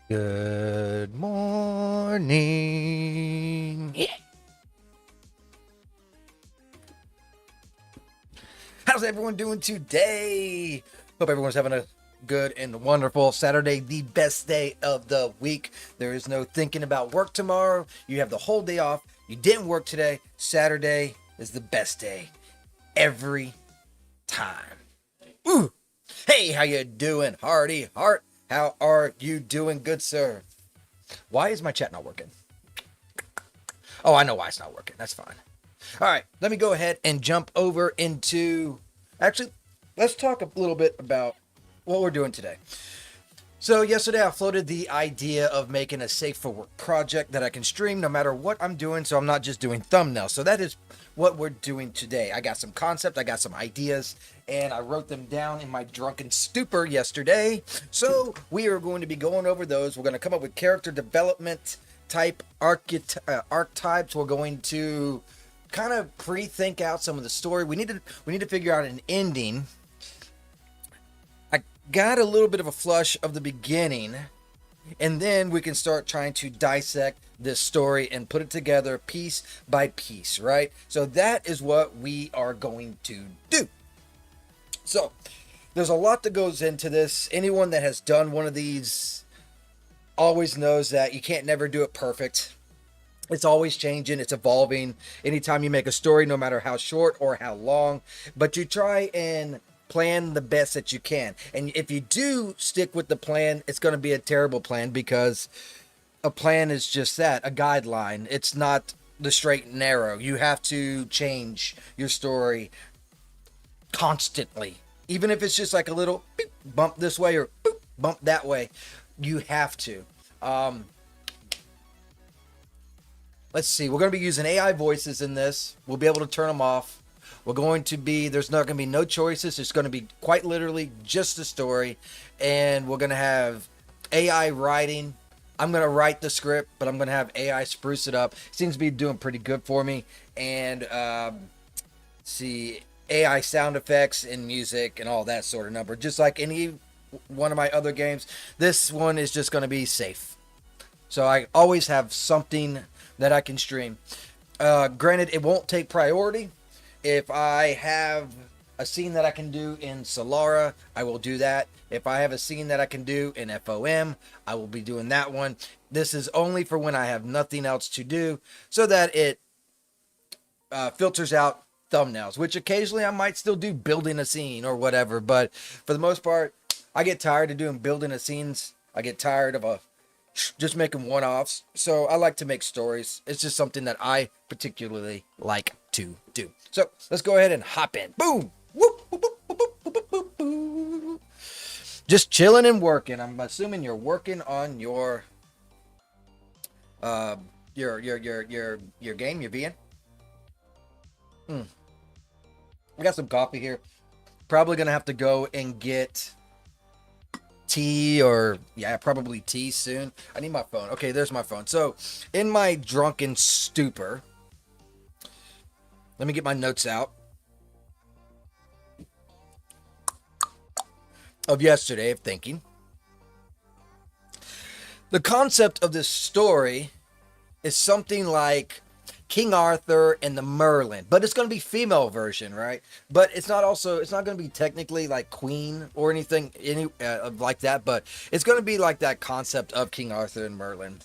Good morning. Yeah. How's everyone doing today? Hope everyone's having a good and wonderful Saturday, the best day of the week. There is no thinking about work tomorrow. You have the whole day off. You didn't work today. Saturday is the best day every time. Ooh. Hey, how you doing, Hardy Heart? How are you doing, good sir? Why is my chat not working? Oh, I know why it's not working. That's fine. All right, let me go ahead and jump over into. Actually, let's talk a little bit about what we're doing today. So, yesterday I floated the idea of making a safe for work project that I can stream no matter what I'm doing, so I'm not just doing thumbnails. So, that is what we're doing today. I got some concept, I got some ideas, and I wrote them down in my drunken stupor yesterday. So, we are going to be going over those. We're going to come up with character development type archetypes. We're going to kind of pre-think out some of the story. We need to figure out an ending. I got a little bit of a flush of the beginning, and then we can start trying to dissect this story and put it together piece by piece, right? So that is what we are going to do. So there's a lot that goes into this. Anyone that has done one of these always knows that you can't never do it perfect. It's always changing. It's evolving. Anytime you make a story, no matter how short or how long, but you try and plan the best that you can. And if you do stick with the plan, it's going to be a terrible plan, because a plan is just that, a guideline. It's not the straight and narrow. You have to change your story constantly. Even if it's just like a little beep, bump this way or boop, bump that way, you have to. Let's see. We're going to be using AI voices in this. We'll be able to turn them off. There's not going to be no choices. It's going to be quite literally just a story. And we're going to have AI writing. I'm going to write the script, but I'm going to have AI spruce it up. Seems to be doing pretty good for me. And, see, AI sound effects and music and all that sort of number. Just like any one of my other games, this one is just going to be safe. So I always have something that I can stream. Granted, it won't take priority. If I have a scene that I can do in Solara, I will do that. If I have a scene that I can do in FOM, I will be doing that one. This is only for when I have nothing else to do, so that it filters out thumbnails, which occasionally I might still do building a scene or whatever. But for the most part, I get tired of doing building of scenes. I get tired of just making one-offs. So I like to make stories. It's just something that I particularly like to do. So let's go ahead and hop in. Boom. Whoop, whoop, whoop, whoop, whoop, whoop, whoop. Just chilling and working. I'm assuming you're working on your game, your VN. I got some coffee here. Probably gonna have to go and get tea, or probably tea soon. I need my phone. Okay, there's my phone. So in my drunken stupor, let me get my notes out of yesterday of thinking. The concept of this story is something like King Arthur and the Merlin, but it's going to be female version, right? But it's not going to be technically like Queen or anything like that, but it's going to be like that concept of King Arthur and Merlin.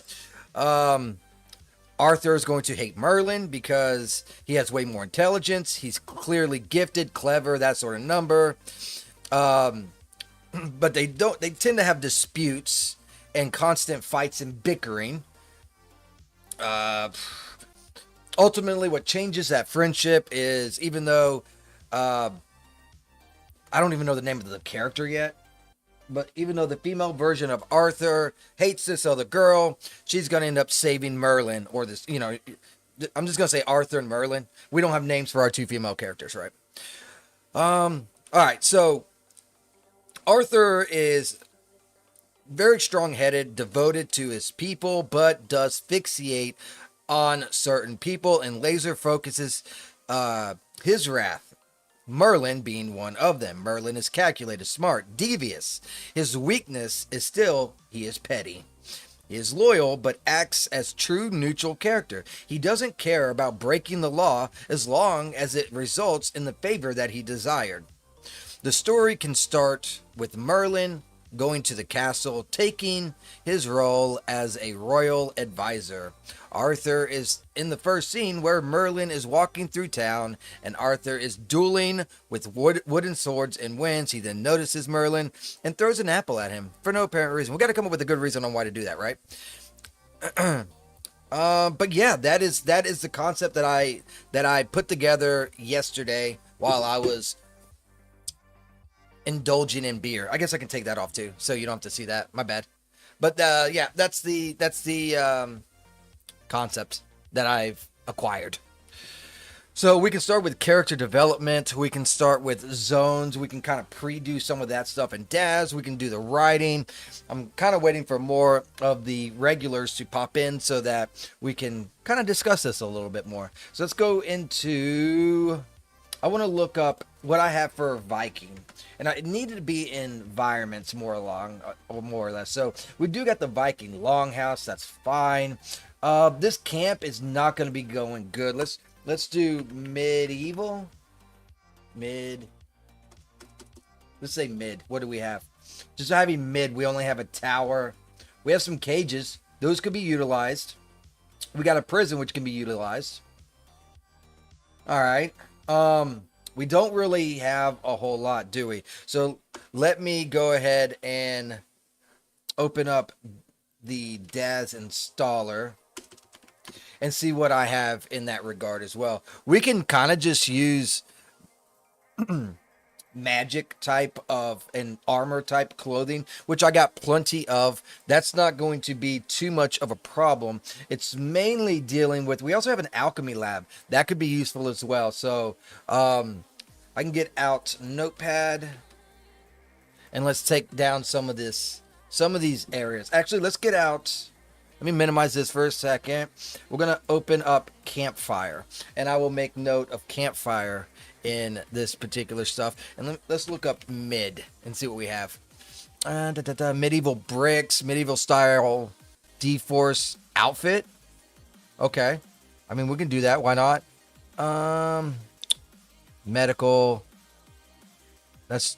Arthur is going to hate Merlin because he has way more intelligence. He's clearly gifted, clever, that sort of number. But they tend to have disputes and constant fights and bickering. Ultimately, what changes that friendship is, even though I don't even know the name of the character yet, but even though the female version of Arthur hates this other girl, she's going to end up saving Merlin, or this, I'm just going to say Arthur and Merlin. We don't have names for our two female characters, right? All right, so Arthur is very strong-headed, devoted to his people, but does fixate on certain people and laser focuses his wrath Merlin being one of them. Merlin is calculated, smart, devious. His weakness is still he is petty. He is loyal, but acts as true neutral character. He doesn't care about breaking the law as long as it results in the favor that he desired. The story can start with Merlin going to the castle, taking his role as a royal advisor. Arthur is in the first scene where Merlin is walking through town and Arthur is dueling with wooden swords and wins. He then notices Merlin and throws an apple at him for no apparent reason. We got to come up with a good reason on why to do that, right? But yeah, that is the concept that I put together yesterday while I was indulging in beer. I guess I can take that off too, so you don't have to see that. My bad. But yeah, that's the concept that I've acquired. So we can start with character development. We can start with zones. We can kind of pre-do some of that stuff in Daz. We can do the writing. I'm kind of waiting for more of the regulars to pop in so that we can kind of discuss this a little bit more. So let's go into... I want to look up what I have for Viking. And it needed to be environments more or less. So we do got the Viking longhouse. That's fine. This camp is not going to be going good. Let's do medieval. Let's say mid. What do we have? Just having mid. We only have a tower. We have some cages. Those could be utilized. We got a prison which can be utilized. All right. We don't really have a whole lot, do we? So let me go ahead and open up the Daz installer and see what I have in that regard as well. We can kind of just use magic type of and armor type clothing, which I got plenty of. That's not going to be too much of a problem. It's mainly dealing with, we also have an alchemy lab that could be useful as well. So I can get out notepad and let's take down some of these areas. Actually, let's get out. Let me minimize this for a second. We're going to open up campfire and I will make note of campfire in this particular stuff. And let's look up mid and see what we have. Medieval bricks, medieval style D-Force outfit. Okay. I mean, we can do that. Why not? Medical. That's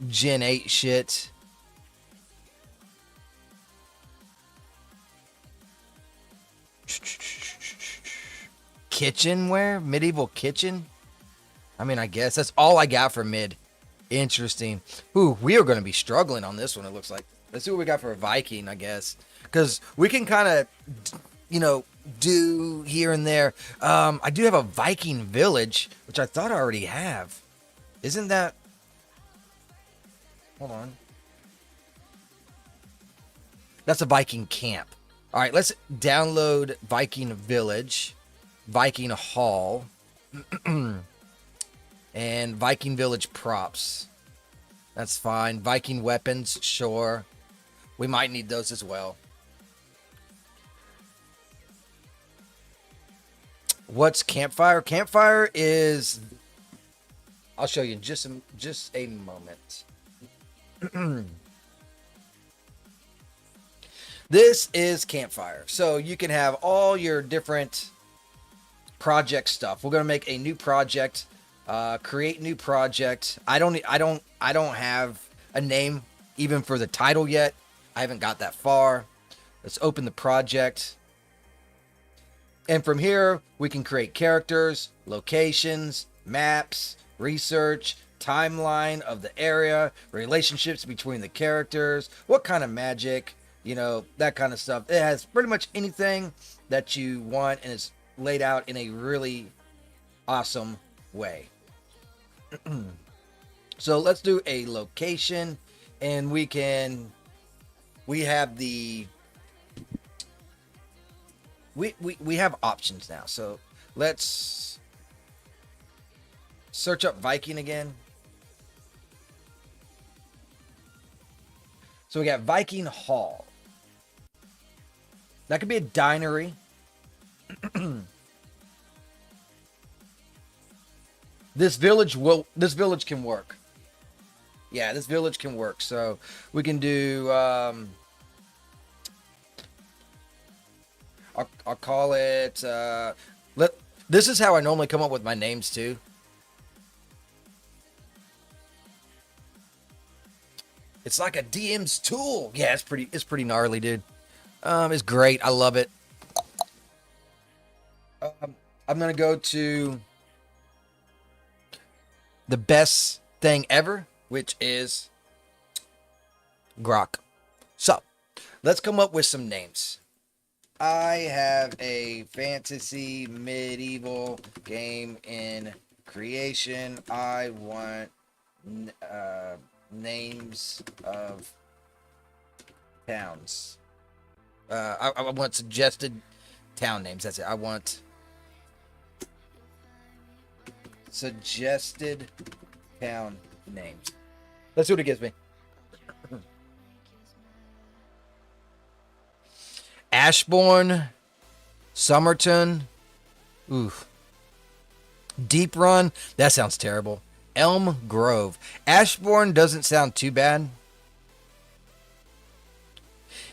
Gen 8 shit. Kitchenware? Medieval kitchen? I mean, I guess that's all I got for mid. Interesting. Ooh, we are going to be struggling on this one, it looks like. Let's see what we got for a Viking, I guess. Because we can kind of, do here and there. I do have a Viking village, which I thought I already have. Isn't that... Hold on. That's a Viking camp. All right, let's download Viking village, Viking hall, and Viking village props. That's fine. Viking weapons, sure. We might need those as well. What's campfire? Campfire is... I'll show you in just a moment. This is campfire. So you can have all your different project stuff. We're going to make a new project, create new project. I don't have a name even for the title yet. I haven't got that far. Let's open the project. And from here, we can create characters, locations, maps, research, timeline of the area, relationships between the characters, what kind of magic, that kind of stuff. It has pretty much anything that you want, and it's laid out in a really awesome way. So let's do a location, and we have the... We have options now, so let's search up Viking again. So we got Viking Hall. That could be a dinery. This village can work. Yeah, this village can work. So we can do. I'll call it. This is how I normally come up with my names too. It's like a DM's tool. Yeah, it's pretty gnarly, dude. It's great. I love it. I'm gonna go to the best thing ever, which is Grok. So let's come up with some names. I have a fantasy medieval game in creation. I want names of towns. I want suggested town names. That's it. I want suggested town names. Let's see what it gives me. Ashbourne, Somerton, oof. Deep Run, that sounds terrible. Elm Grove. Ashbourne doesn't sound too bad.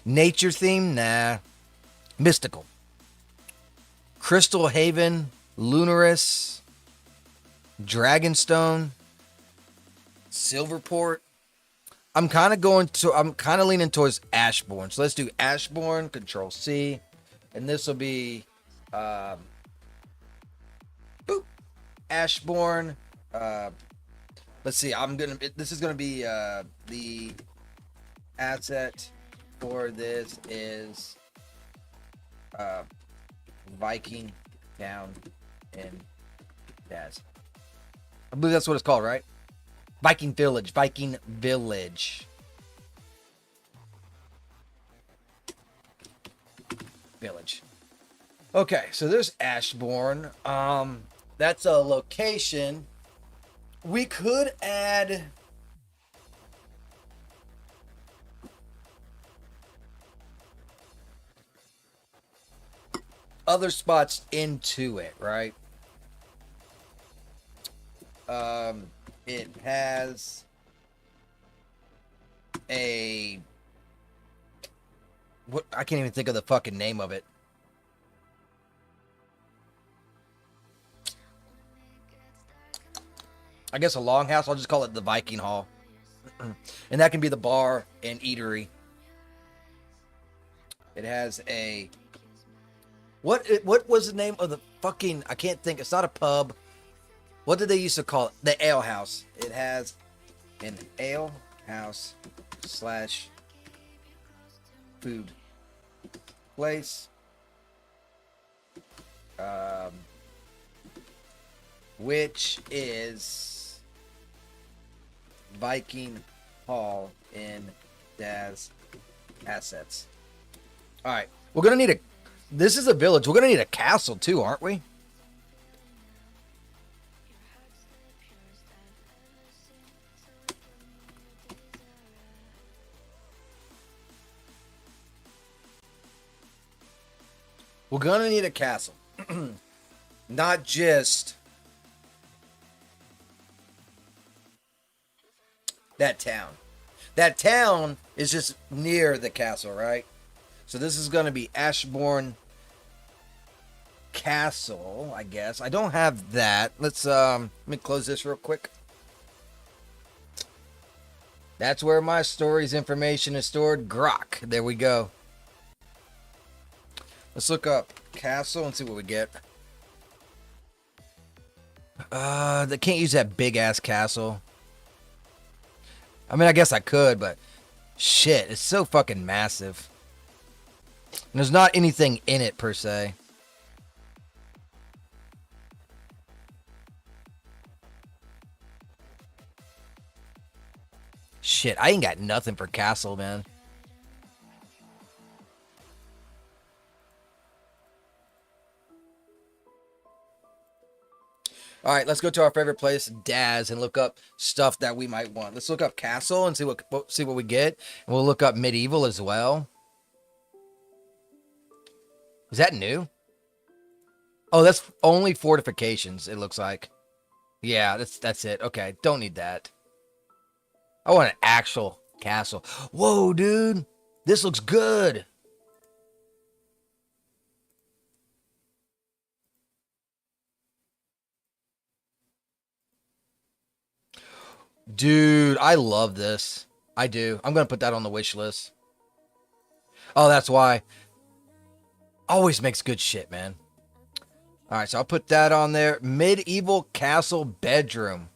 Nature theme, nah. Mystical. Crystal Haven, Lunaris, Dragonstone, Silverport. I'm kind of leaning towards Ashbourne. So let's do Ashbourne, Control C. And this will be Ashbourne. Let's see. This is gonna be the asset for this is Viking Town in Daz. I believe that's what it's called, right? Viking Village. Viking Village. Village. Okay, so there's Ashbourne. That's a location. We could add other spots into it, right? It has a what I can't even think of the fucking name of it. I guess a longhouse. I'll just call it the Viking Hall. And that can be the bar and eatery. It has a what was the name of the fucking I can't think. It's not a pub. What did they used to call it? The ale house. It has an ale house / food place. Which is Viking Hall in Daz assets. All right. We're going to need this is a village. We're going to need a castle too, aren't we? We're going to need a castle. Not just that town. That town is just near the castle, right? So this is going to be Ashbourne Castle, I guess. I don't have that. Let me close this real quick. That's where my story's information is stored. Grok. There we go. Let's look up castle and see what we get. They can't use that big ass castle. I mean, I guess I could, but shit, it's so fucking massive. And there's not anything in it per se. Shit, I ain't got nothing for castle, man. All right, let's go to our favorite place, Daz, and look up stuff that we might want. Let's look up castle and see what we get. And we'll look up medieval as well. Is that new? Oh, that's only fortifications, it looks like. Yeah, that's it. Okay, don't need that. I want an actual castle. Whoa, dude. This looks good. Dude, I love this. I do. I'm going to put that on the wish list. Oh, that's why. Always makes good shit, man. All right, so I'll put that on there. Medieval castle bedroom.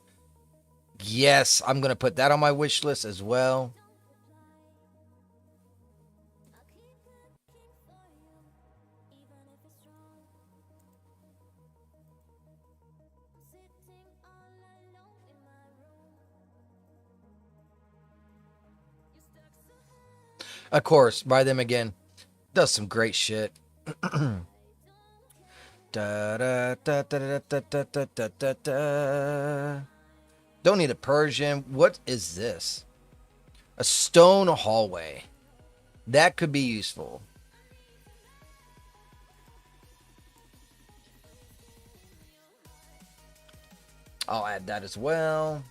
Yes, I'm going to put that on my wish list as well. Of course, buy them again. Does some great shit. Da, da, da, da, da, da, da, da, da, da. Don't need a Persian. What is this? A stone hallway. That could be useful. I'll add that as well.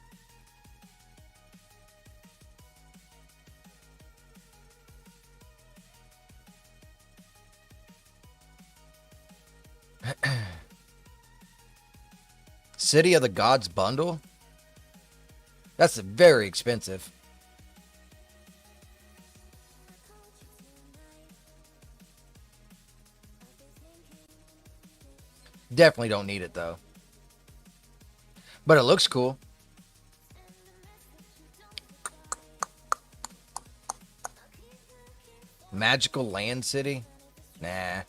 City of the Gods bundle? That's very expensive. Definitely don't need it though. But it looks cool. Magical Land City? Nah.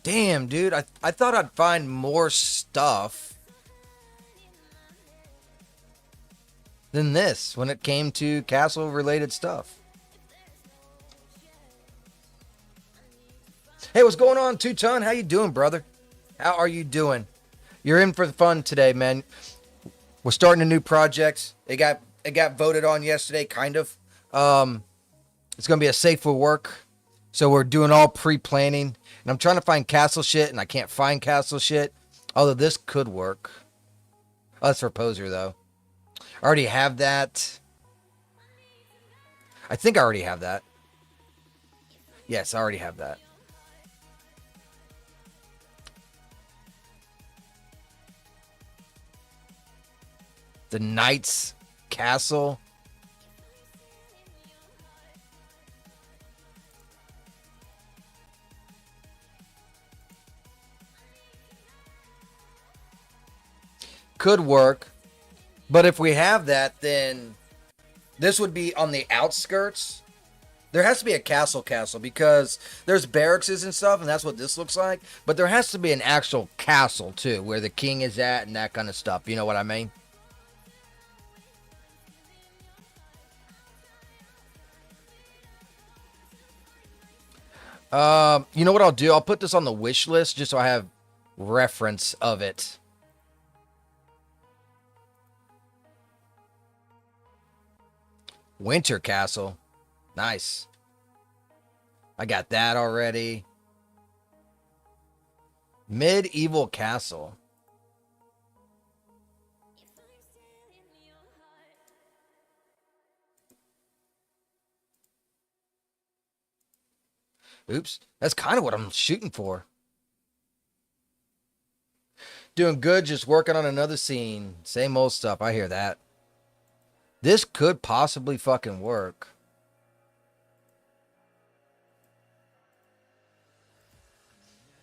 Damn, dude. I thought I'd find more stuff than this when it came to castle related stuff. Hey, what's going on, Two Ton? How you doing, brother? How are you doing? You're in for the fun today, man. We're starting a new project. It got voted on yesterday, kind of. It's gonna be a safe for work. So we're doing all pre-planning. And I'm trying to find castle shit, and I can't find castle shit. Although this could work. Oh, that's for Poser, though. I already have that. I think I already have that. Yes, I already have that. The Knight's Castle. Could work. But if we have that, then this would be on the outskirts. There has to be a castle because there's barracks and stuff, and that's what this looks like. But there has to be an actual castle, too, where the king is at and that kind of stuff. You know what I mean? You know what I'll do? I'll put this on the wish list just so I have reference of it. Winter Castle. Nice. I got that already. Medieval Castle. Oops. That's kind of what I'm shooting for. Doing good, just working on another scene. Same old stuff. I hear that. This could possibly fucking work.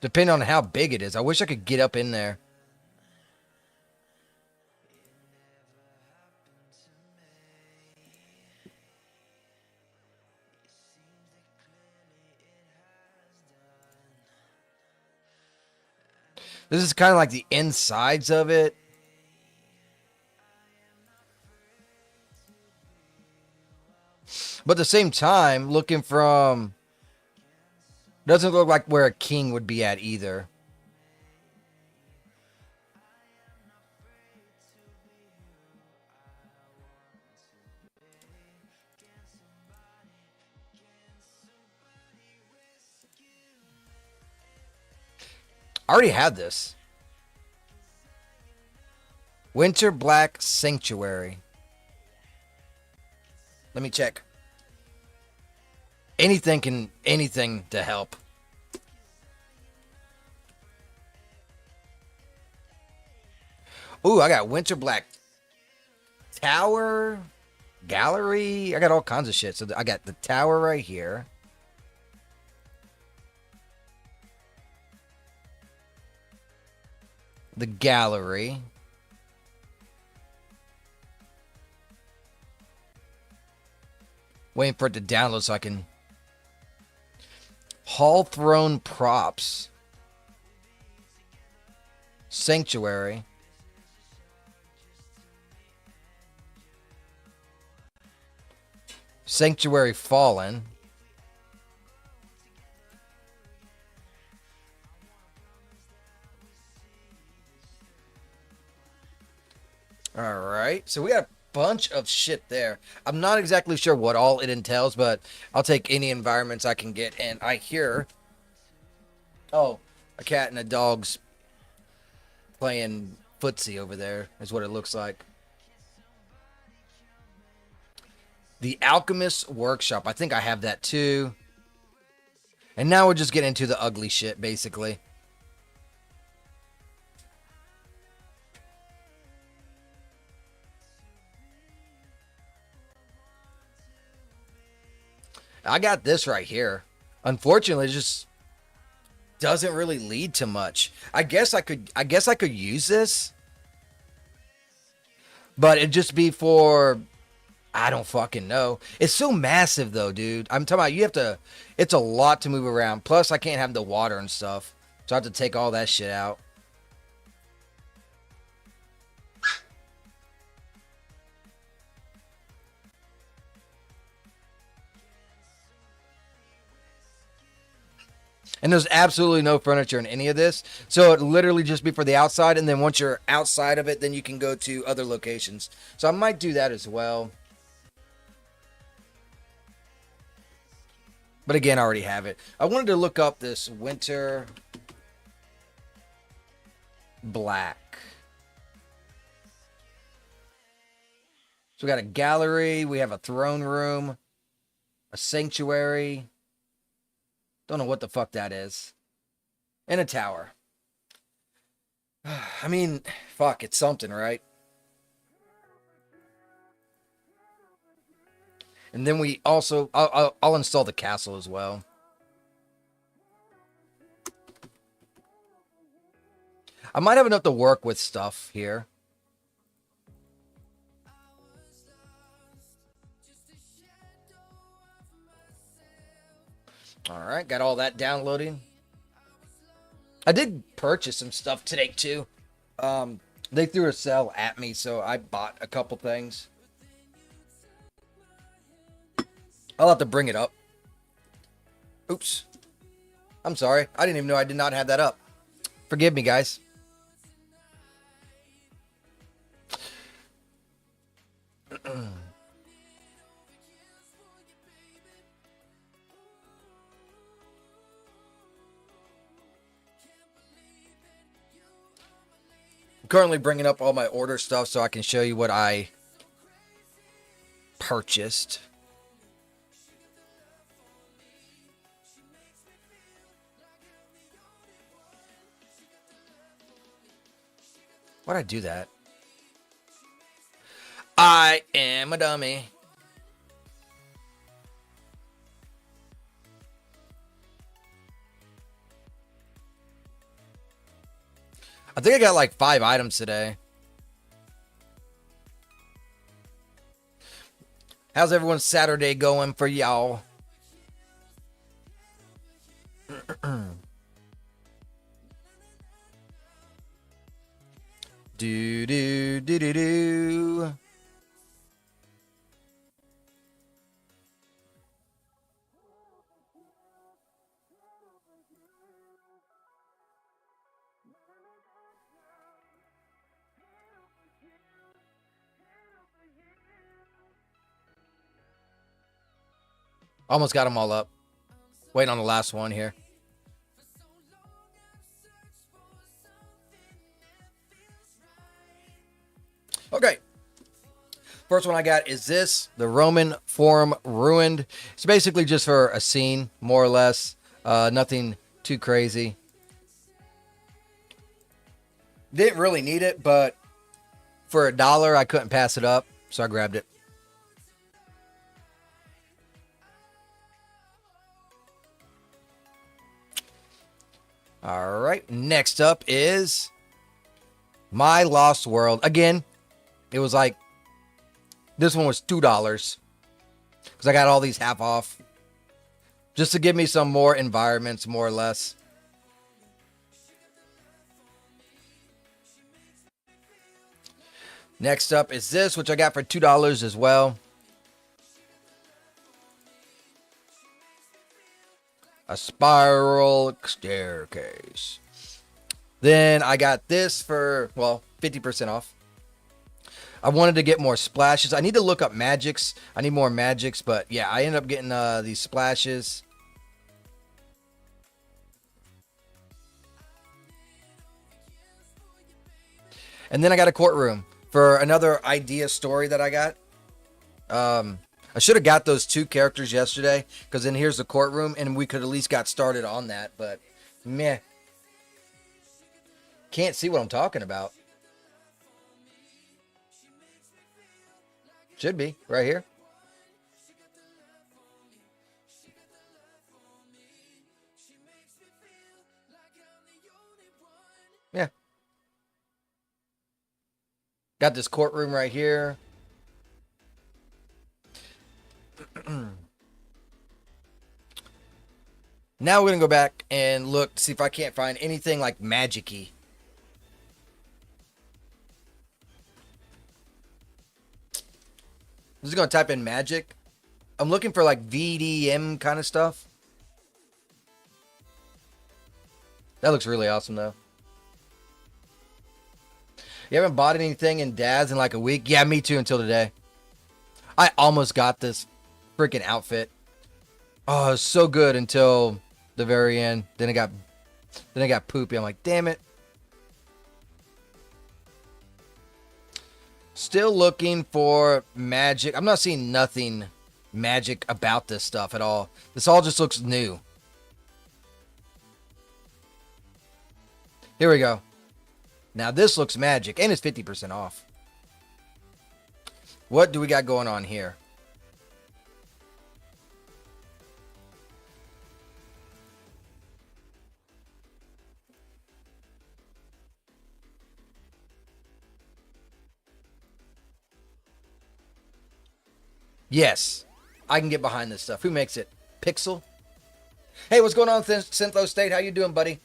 Depending on how big it is. I wish I could get up in there. This is kind of like the insides of it. But at the same time, looking from... Doesn't look like where a king would be at either. I already had this. Winter Black Sanctuary. Let me check. Anything to help. Ooh, I got Winter Black Tower, Gallery. I got all kinds of shit. So I got the tower right here. The gallery. Waiting for it to download so I can... Hall Throne Props. Sanctuary. Sanctuary Fallen. Alright, so we got a bunch of shit there. I'm not exactly sure what all it entails, but I'll take any environments I can get. And I hear... Oh, a cat and a dog's playing footsie over there is what it looks like. The Alchemist's Workshop. I think I have that too. And now we're just getting into the ugly shit, basically. I got this right here. Unfortunately, it just doesn't really lead to much. I guess I could use this. But it'd just be for... I don't fucking know. It's so massive though, dude. I'm talking about you have to... It's a lot to move around. Plus, I can't have the water and stuff. So I have to take all that shit out. And there's absolutely no furniture in any of this. So it literally just be for the outside. And then once you're outside of it, then you can go to other locations. So I might do that as well. But again, I already have it. I wanted to look up this Winter Black. So we got a gallery. We have a throne room. A sanctuary. Don't know what the fuck that is. And a tower. I mean, fuck, it's something, right? And then we also... I'll install the castle as well. I might have enough to work with stuff here. Alright, got all that downloading. I did purchase some stuff today too. They threw a sale at me, so I bought a couple things. I'll have to bring it up. Oops. I'm sorry. I didn't even know I did not have that up. Forgive me, guys. I'm currently bringing up all my order stuff so I can show you what I purchased. Why'd I do that? I am a dummy. I think I got like 5 items today. How's everyone's Saturday going for y'all? Do do do do do. Almost got them all up. Waiting on the last one here. First one I got is this, the Roman Forum Ruined. It's basically just for a scene, more or less. Nothing too crazy. Didn't really need it, but for $1, I couldn't pass it up, so I grabbed it. All right, next up is My Lost World. Again, it was like, this one was $2 because I got all these half off just to give me some more environments, more or less. Next up is this, which I got for $2 as well. A spiral staircase. Then I got this for, well, 50% off. I wanted to get more splashes. I need to look up magics. I need more magics, but yeah, I ended up getting these splashes. And then I got a courtroom for another idea story that I got. I should have got those 2 characters yesterday, because then here's the courtroom, and we could at least got started on that, but meh. Can't see what I'm talking about. Should be, right here. Yeah. Got this courtroom right here. Now we're going to go back and look to see if I can't find anything like magic-y. I'm just going to type in magic. I'm looking for like VDM kind of stuff. That looks really awesome though. You haven't bought anything in Dad's in like a week? Yeah, me too, until today. I almost got this freaking outfit. Oh, it was so good until the very end. Then it got poopy. I'm like, damn it. Still looking for magic. I'm not seeing nothing magic about this stuff at all. This all just looks new. Here we go. Now this looks magic, and it's 50% off. What do we got going on here? Yes, I can get behind this stuff. Who makes it? Pixel? Hey, what's going on, Syntho State? How you doing, buddy?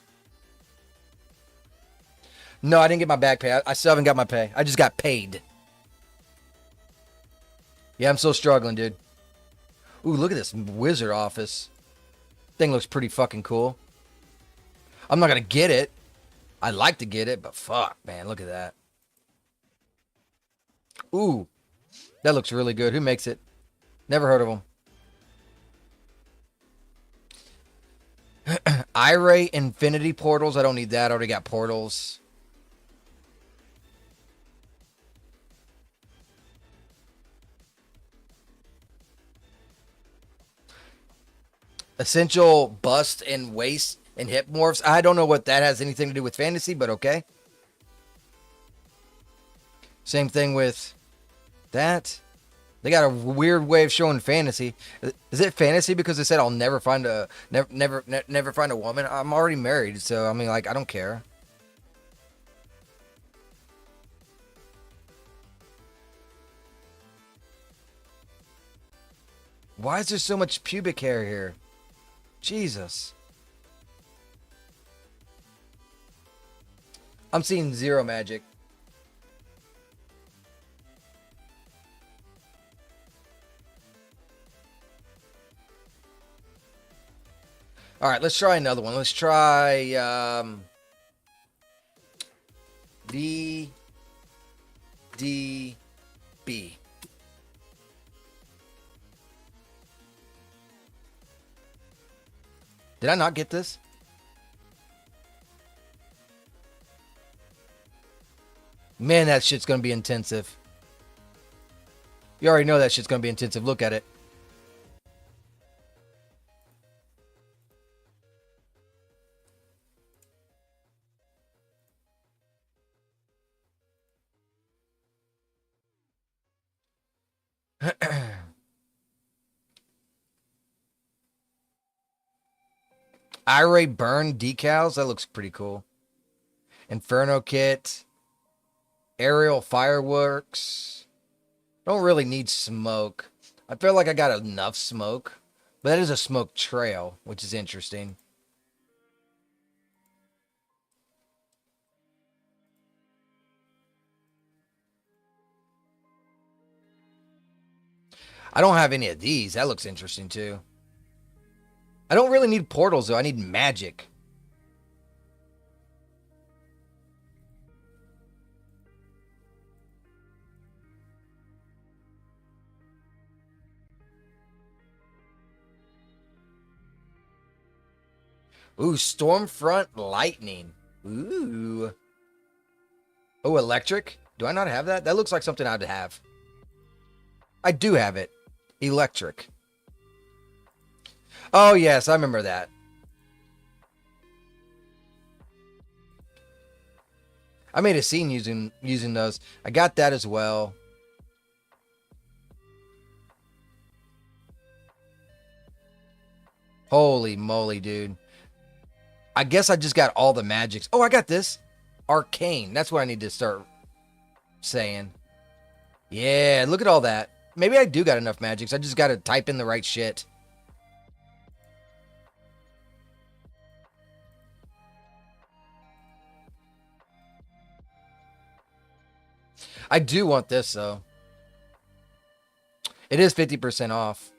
No, I didn't get my back pay. I still haven't got my pay. I just got paid. Yeah, I'm still struggling, dude. Ooh, look at this wizard office. Thing looks pretty fucking cool. I'm not going to get it. I'd like to get it, but fuck, man. Look at that. Ooh, that looks really good. Who makes it? Never heard of them. Iray Infinity Portals. I don't need that. I already got portals. Essential bust and waist and hip morphs. I don't know what that has anything to do with fantasy, but okay. Same thing with that. They got a weird way of showing fantasy. Is it fantasy because they said I'll never find a never find a woman? I'm already married, so I mean, like, I don't care. Why is there so much pubic hair here? Jesus. I'm seeing zero magic. All right, let's try another one. Let's try VDB. Did I not get this? Man, that shit's gonna be intensive. You already know that shit's gonna be intensive. Look at it. Ira Burn decals. That looks pretty cool. Inferno kit. Aerial fireworks. Don't really need smoke. I feel like I got enough smoke. But that is a smoke trail, which is interesting. I don't have any of these. That looks interesting too. I don't really need portals though. I need magic. Ooh, Stormfront Lightning. Ooh. Oh, electric? Do I not have that? That looks like something I'd have. I do have it. Electric. Oh, yes, I remember that. I made a scene using those. I got that as well. Holy moly, dude. I guess I just got all the magics. Oh, I got this. Arcane. That's what I need to start saying. Yeah, look at all that. Maybe I do got enough magics. I just got to type in the right shit. I do want this, though. It is 50% off.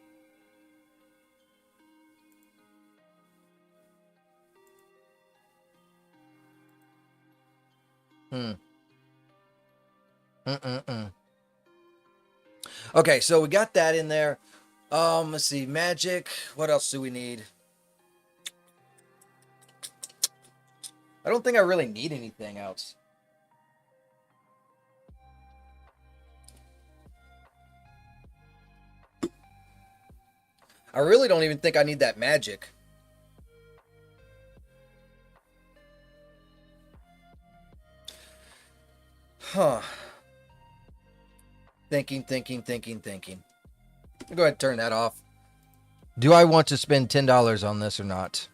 Okay, so we got that in there. Let's see. Magic. What else do we need? I don't think I really need anything else. I really don't even think I need that magic. Huh. Thinking. I'll go ahead and turn that off. Do I want to spend $10 on this or not?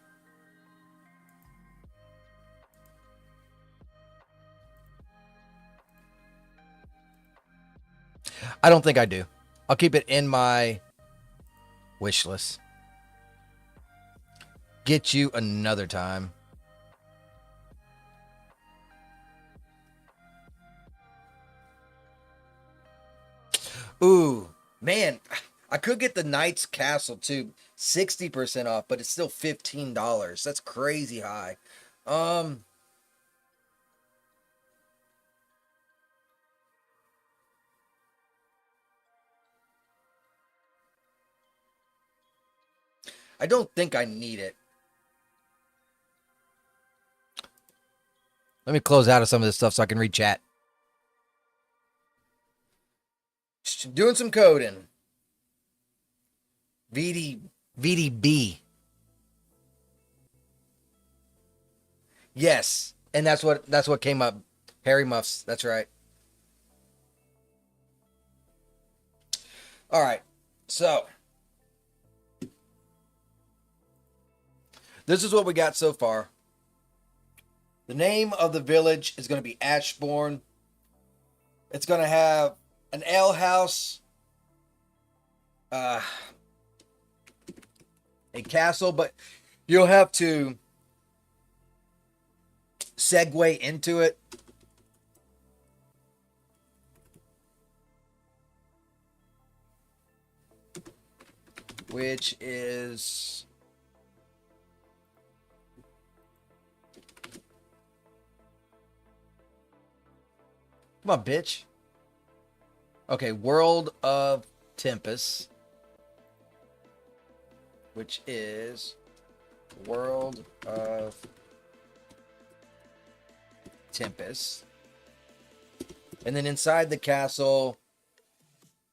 I don't think I do. I'll keep it in my wish list. Get you another time. Ooh, man, I could get the Knight's Castle too. 60% off, but it's still $15. That's crazy high. I don't think I need it. Let me close out of some of this stuff so I can read chat. Doing some coding. VDB. Yes, and that's what came up. Harry Muffs. That's right. All right. So this is what we got so far. The name of the village is going to be Ashbourne. It's going to have an ale house, a castle, but you'll have to segue into it. Which is come on, bitch. Okay, World of Tempest, which is World of Tempest. And then inside the castle,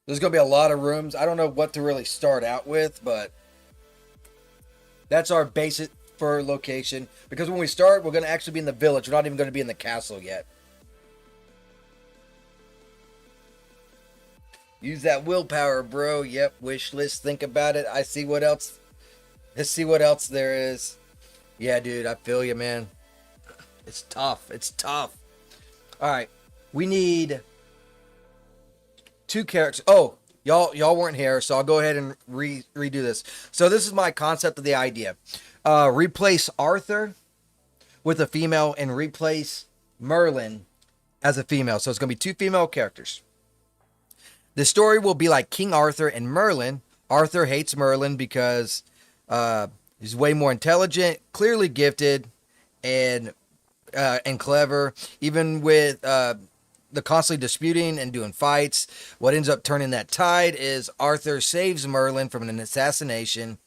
There's going to be a lot of rooms. I don't know what to really start out with, but that's our basic for location. Because when we start, we're going to actually be in the village. We're not even going to be in the castle yet. Use that willpower, bro. Yep, wish list. Think about it. I see what else. Let's see what else there is. Yeah, dude, I feel you, man. It's tough. It's tough. All right, we need 2 characters. Oh, y'all weren't here, so I'll go ahead and redo this. So this is my concept of the idea. Replace Arthur with a female and replace Merlin as a female. So it's going to be 2 female characters. The story will be like King Arthur and Merlin. Arthur hates Merlin because he's way more intelligent, clearly gifted, and clever. Even with the constantly disputing and doing fights, what ends up turning that tide is Arthur saves Merlin from an assassination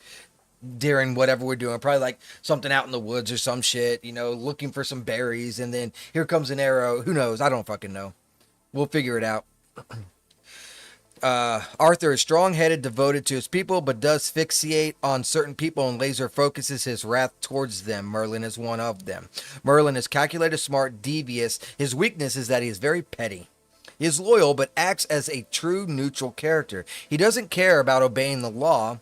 during whatever we're doing. Probably like something out in the woods or some shit, you know, looking for some berries, and then here comes an arrow. Who knows? I don't fucking know. We'll figure it out. Arthur is strong-headed, devoted to his people, but does fixate on certain people and laser focuses his wrath towards them. Merlin is one of them. Merlin is calculated, smart, devious. His weakness is that he is very petty. He is loyal, but acts as a true neutral character. He doesn't care about obeying the law,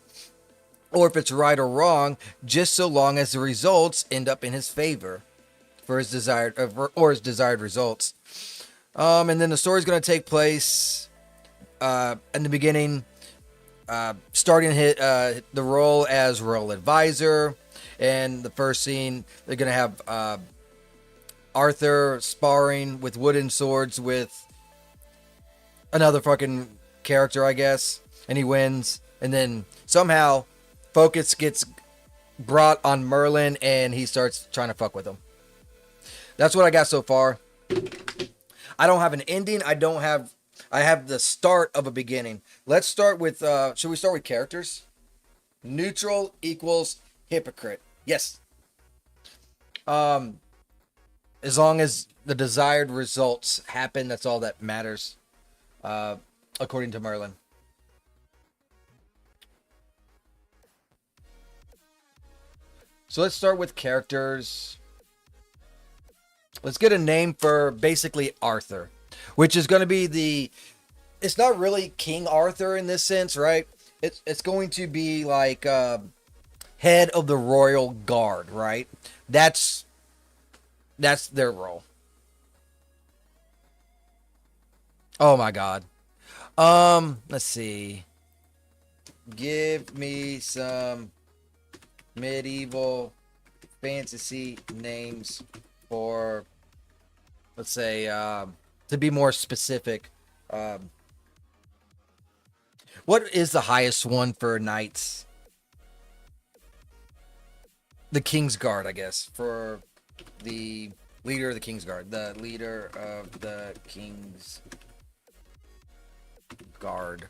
or if it's right or wrong, just so long as the results end up in his favor for his desired results. And then the story's going to take place in the beginning, starting the role as royal advisor. And the first scene, they're going to have Arthur sparring with wooden swords with another fucking character, I guess. And he wins. And then somehow focus gets brought on Merlin and he starts trying to fuck with him. That's what I got so far. I don't have an ending. I have the start of a beginning. Let's start with, should we start with characters? Neutral equals hypocrite. Yes. As long as the desired results happen, that's all that matters, according to Merlin. So let's start with characters. Let's get a name for basically Arthur, which is going to be it's not really King Arthur in this sense, right? It's going to be like head of the royal guard, right? That's their role. Oh my god. Let's see. Give me some medieval fantasy names for, let's say, to be more specific, what is the highest one for knights? The King's Guard, I guess, for the leader of the King's Guard. The leader of the King's Guard.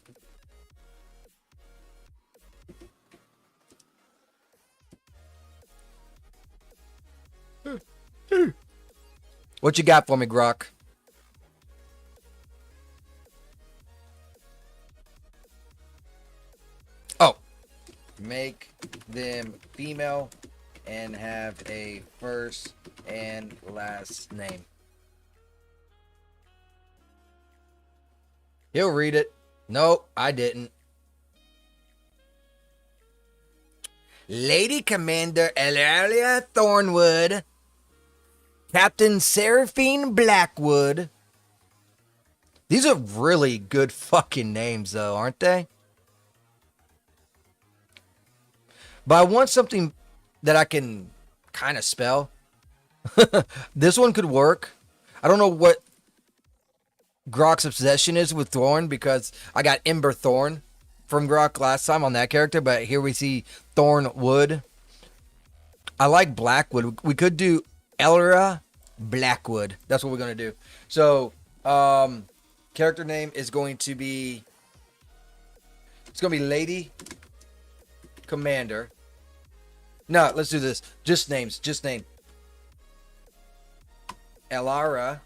What you got for me, Grok? Oh, make them female and have a first and last name. He'll read it. Nope, I didn't. Lady Commander Elaria Thornwood, Captain Seraphine Blackwood. These are really good fucking names, though, aren't they? But I want something that I can kind of spell. This one could work. I don't know what Grok's obsession is with Thorn, because I got Ember Thorn from Grok last time on that character, but here we see Thornwood. I like Blackwood. We could do Elra Blackwood. That's what we're going to do. So, character name is going to be... It's going to be Lady Commander. No, let's do this. Just names. Just name. Elara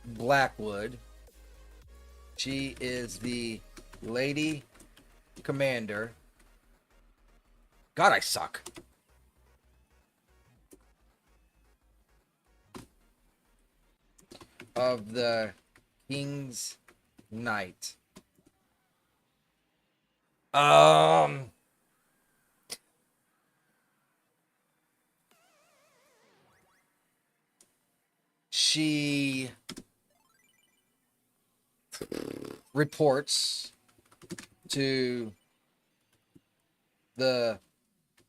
Blackwood. She is the lady commander. God, I suck. Of the King's Knight. She reports to the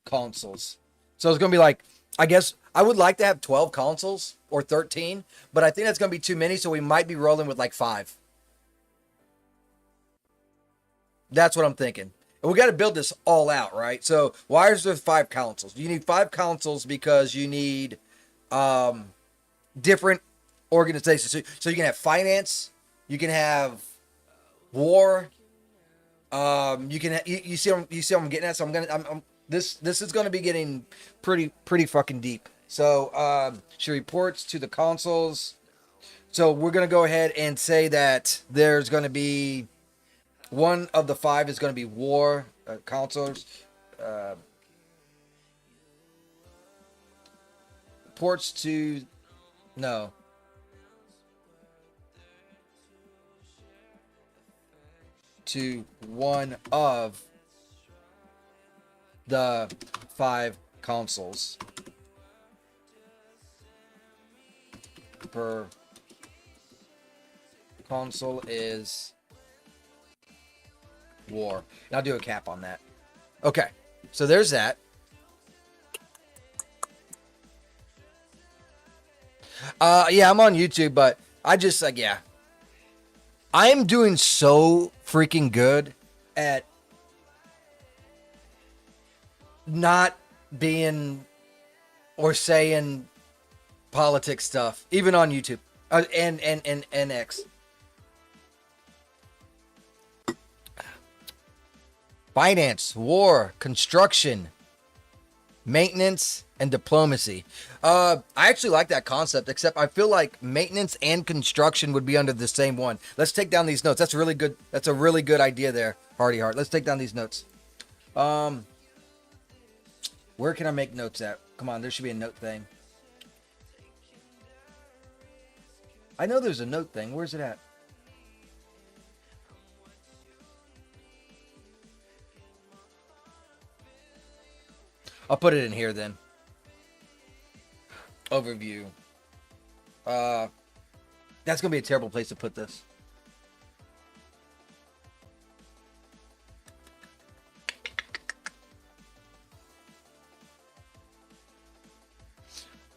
consoles. So it's going to be like, I guess I would like to have 12 consoles or 13, but I think that's going to be too many, so we might be rolling with like 5. That's what I'm thinking. And we got to build this all out, right? So why is there 5 consoles? You need 5 consoles because you need different organizations. So you can have finance, you can have war. You can you see what I'm getting at. So this is gonna be getting pretty fucking deep. So she reports to the consoles. So we're gonna go ahead and say that there's gonna be one of the 5 is gonna be war consoles. Reports to no. To one of the 5 consoles per console is war. And I'll do a cap on that. Okay, so there's that. Yeah, I'm on YouTube, but I just like, yeah. I am doing so freaking good at not being or saying politics stuff, even on YouTube and X. Finance, war, construction, maintenance, and diplomacy. I actually like that concept, except I feel like maintenance and construction would be under the same one. Let's take down these notes. That's really good. That's a really good idea there, Hardy Heart. Let's take down these notes. Where can I make notes at? Come on, there should be a note thing. I know there's a note thing. Where's it at? I'll put it in here then. Overview. That's gonna be a terrible place to put this.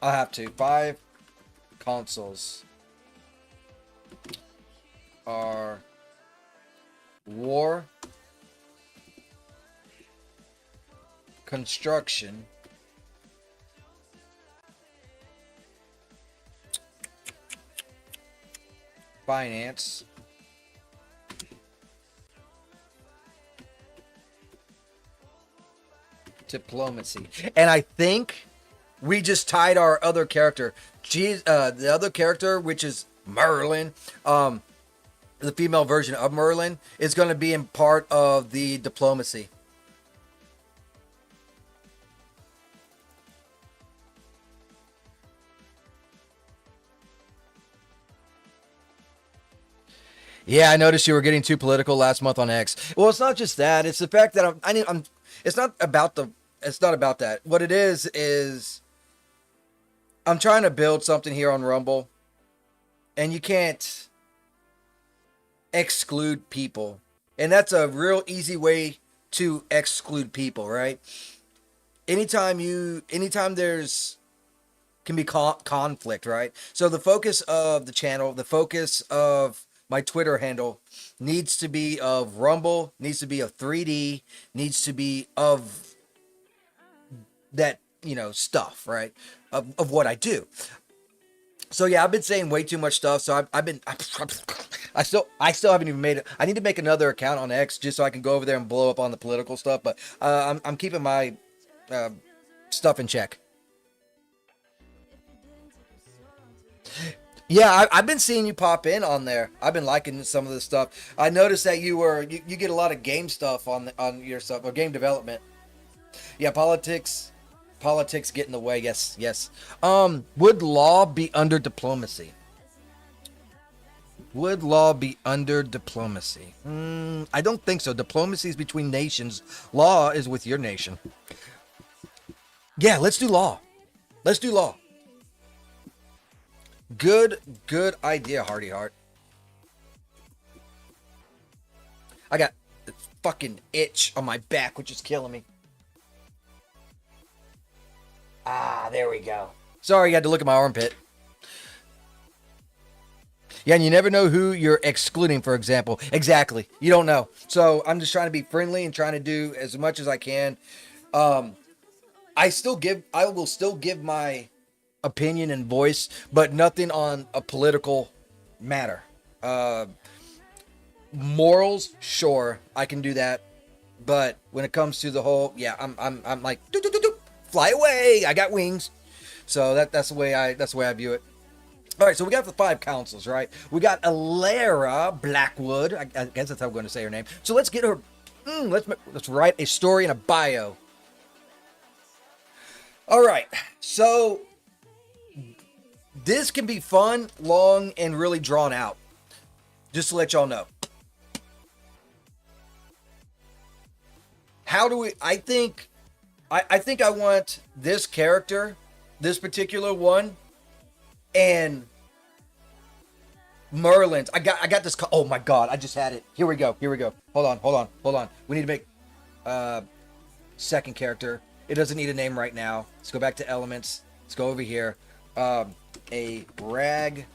I'll have to. 5 consoles are war, construction, finance, diplomacy. And I think we just tied our other character. The other character, which is Merlin, the female version of Merlin, is going to be in part of the diplomacy. Yeah, I noticed you were getting too political last month on X. Well, it's not just that; it's the fact that I'm. It's not about the. It's not about that. What it is I'm trying to build something here on Rumble, and you can't exclude people, and that's a real easy way to exclude people, right? Anytime there's can be conflict, right? So the focus of the channel, the focus of my Twitter handle needs to be of Rumble, needs to be of 3D, needs to be of that, stuff, right? Of what I do. So yeah, I've been saying way too much stuff. So I still haven't even made it. I need to make another account on X just so I can go over there and blow up on the political stuff. But I'm keeping my stuff in check. Yeah, I've been seeing you pop in on there. I've been liking some of this stuff. I noticed that you get a lot of game stuff on your stuff or game development. Yeah, politics get in the way. Yes, yes. Would law be under diplomacy? Would law be under diplomacy? I don't think so. Diplomacy is between nations. Law is with your nation. Yeah, let's do law. Let's do law. Good idea, Hardy Heart. I got a fucking itch on my back, which is killing me. Ah, there we go. Sorry, you had to look at my armpit. Yeah, and you never know who you're excluding, for example. Exactly. You don't know. So I'm just trying to be friendly and trying to do as much as I can. Um, I will still give my opinion and voice, but nothing on a political matter. Uh, Morals, sure, I can do that. But when it comes to the whole, yeah, I'm like, doo, doo, doo, doo, fly away. I got wings. So that's the way I view it. All right, so we got the 5 councils, right? We got Alara Blackwood. I guess that's how I'm going to say her name. So let's get her. Let's write a story and a bio. All right, so this can be fun, long, and really drawn out. Just to let y'all know. How do we? I think I want this character, this particular one, and Merlin's. I got this. Oh my god! I just had it. Here we go. Here we go. Hold on. We need to make second character. It doesn't need a name right now. Let's go back to elements. Let's go over here. A rag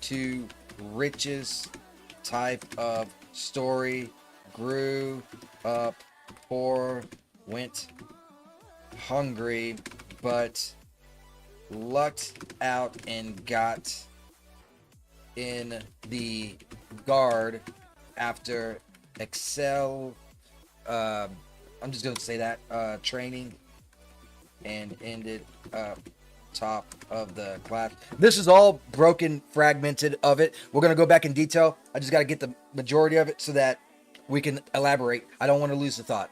to riches type of story. Grew up poor, went hungry, but lucked out and got in the guard after excel. I'm just gonna say that training and ended up top of the class. This is all broken, fragmented of it. We're gonna go back in detail. I just gotta get the majority of it so that we can elaborate. I don't want to lose the thought.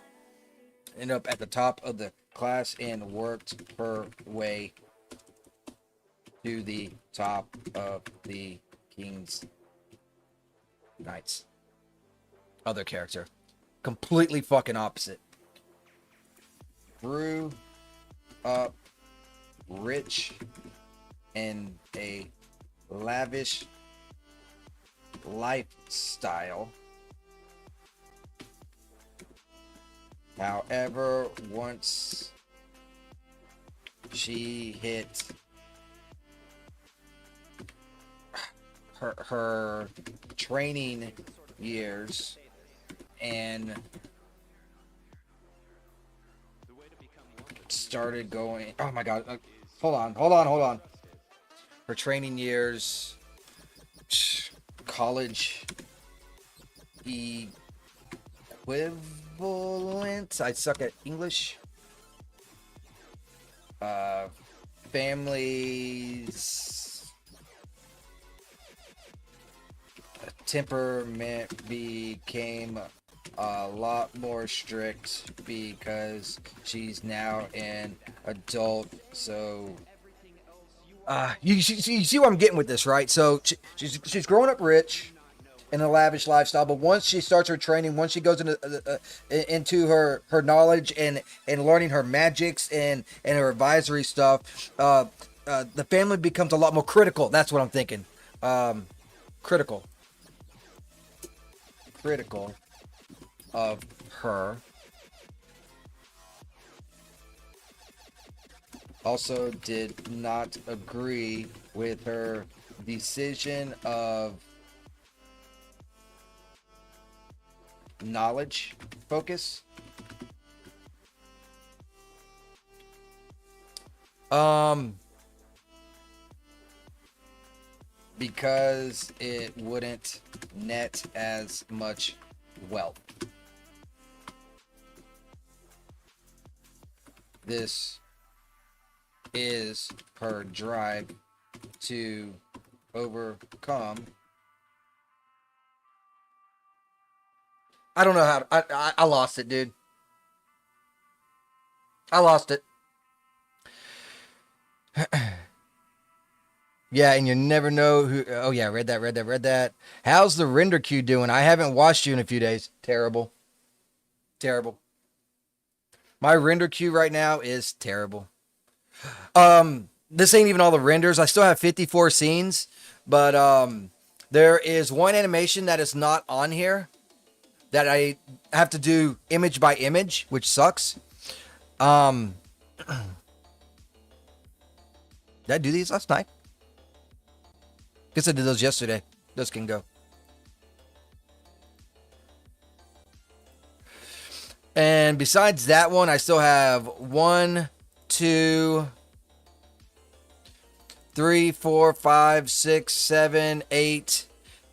Ended up at the top of the class and worked her way to the top of the King's Knights. Other character. Completely fucking opposite. Grew up rich and a lavish lifestyle. However, once she hit her training years and started going, oh my god, hold on. Her training years, college equivalent. I suck at English. Families temperament became a lot more strict because she's now an adult. So you see where I'm getting with this, right? So she's growing up rich in a lavish lifestyle, but once she starts her training, once she goes into her knowledge and learning her magics and her advisory stuff, the family becomes a lot more critical. That's what I'm thinking. Critical of her. Also did not agree with her decision of knowledge focus. Because it wouldn't net as much wealth. This is her drive to overcome. I don't know how to, I lost it, dude. I lost it. Yeah, and you never know who. Oh yeah, read that. How's the render queue doing? I haven't watched you in a few days. Terrible, terrible. My render queue right now is terrible. This ain't even all the renders. I still have 54 scenes, but there is one animation that is not on here that I have to do image by image, which sucks. Did I do these last night? Guess I did those yesterday. Those can go. And besides that one, I still have 1, 2, 3, 4, 5, 6, 7, 8,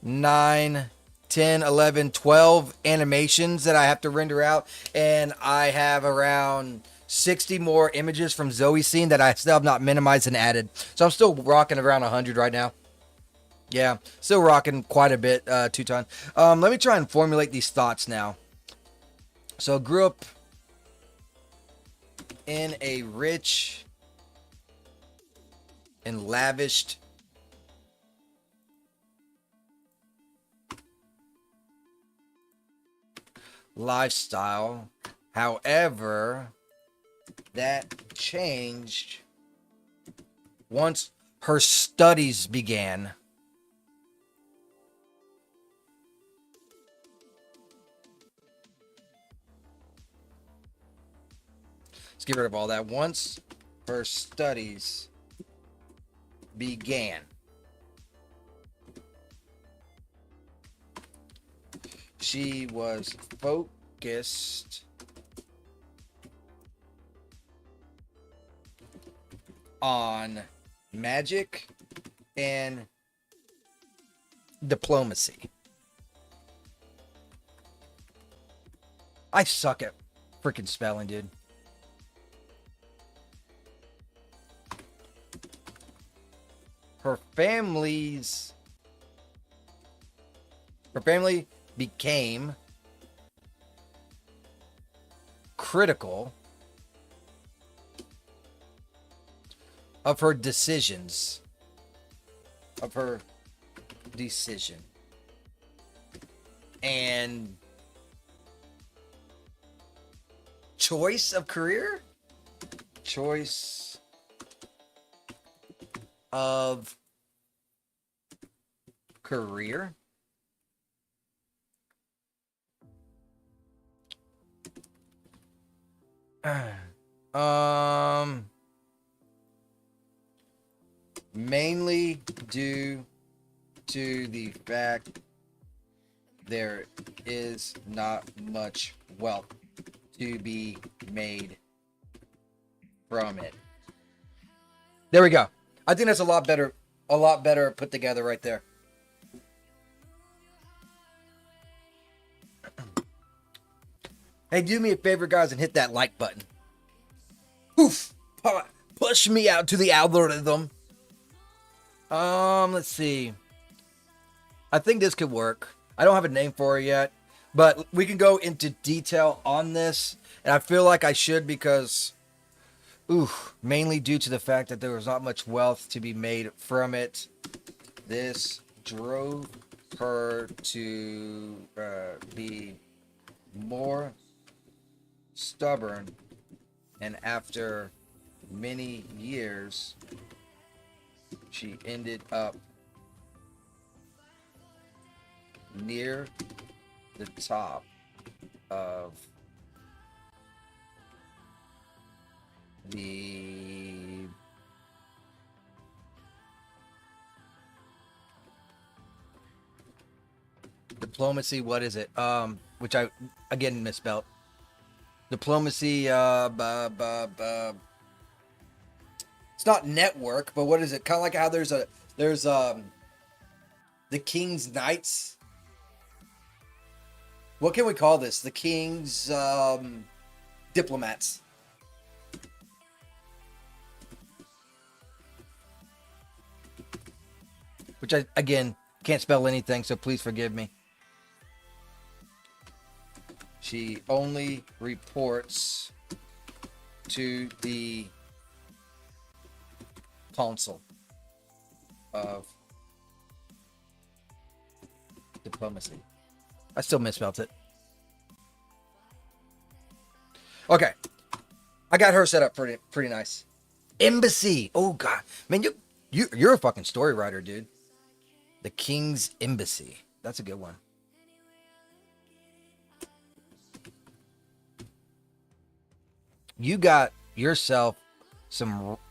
9, 10, 11, 12 animations that I have to render out. And I have around 60 more images from Zoe's scene that I still have not minimized and added. So I'm still rocking around 100 right now. Yeah, still rocking quite a bit, Two-Ton. Let me try and formulate these thoughts now. So grew up in a rich and lavished lifestyle. However, that changed once her studies began. Let's get rid of all that. Once her studies began, she was focused on magic and diplomacy. I suck at freaking spelling, dude. Her family became critical of her decisions. Of her decision. And choice of career? Choice of career. Mainly due to the fact there is not much wealth to be made from it. There we go. I think that's a lot better put together right there. Hey, do me a favor, guys, and hit that like button. Oof! Push me out to the algorithm. Let's see. I think this could work. I don't have a name for it yet, but we can go into detail on this, and I feel like I should because, mainly due to the fact that there was not much wealth to be made from it. This drove her to be more stubborn, and after many years, she ended up near the top of the diplomacy. What is it? Which I again misspelled. Diplomacy. It's not network, but what is it? Kind of like how there's the King's Knights. What can we call this? The King's diplomats. which I, again, can't spell anything, so please forgive me. She only reports to the Council of Diplomacy. I still misspelled it. Okay. I got her set up pretty nice. Embassy. Oh god. Man, you're a fucking story writer, dude. The King's Embassy. That's a good one. You got yourself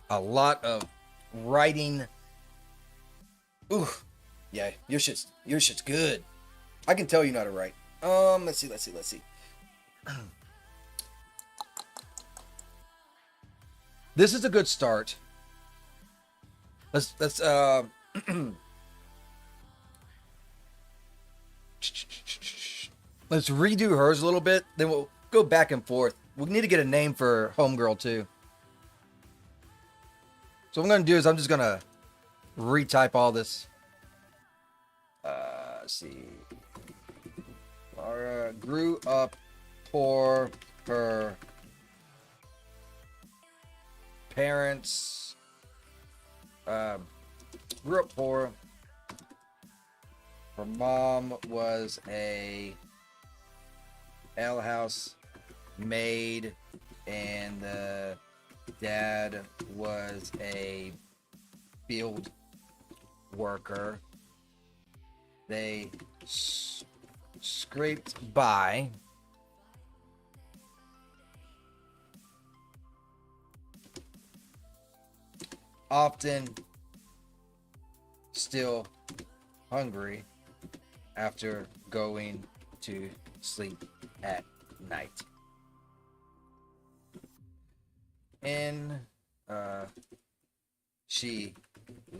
a lot of writing. Ooh. Yeah, your shit's good. I can tell you know how to write. Let's see. This is a good start. Let's let's redo hers a little bit, then we'll go back and forth. We need to get a name for Homegirl too. So what I'm gonna do is I'm just gonna retype all this. Let's see. Laura grew up poor. Her parents grew up poor. Her mom was a ale house maid, and the dad was a field worker. They scraped by. Often still hungry after going to sleep at night. And she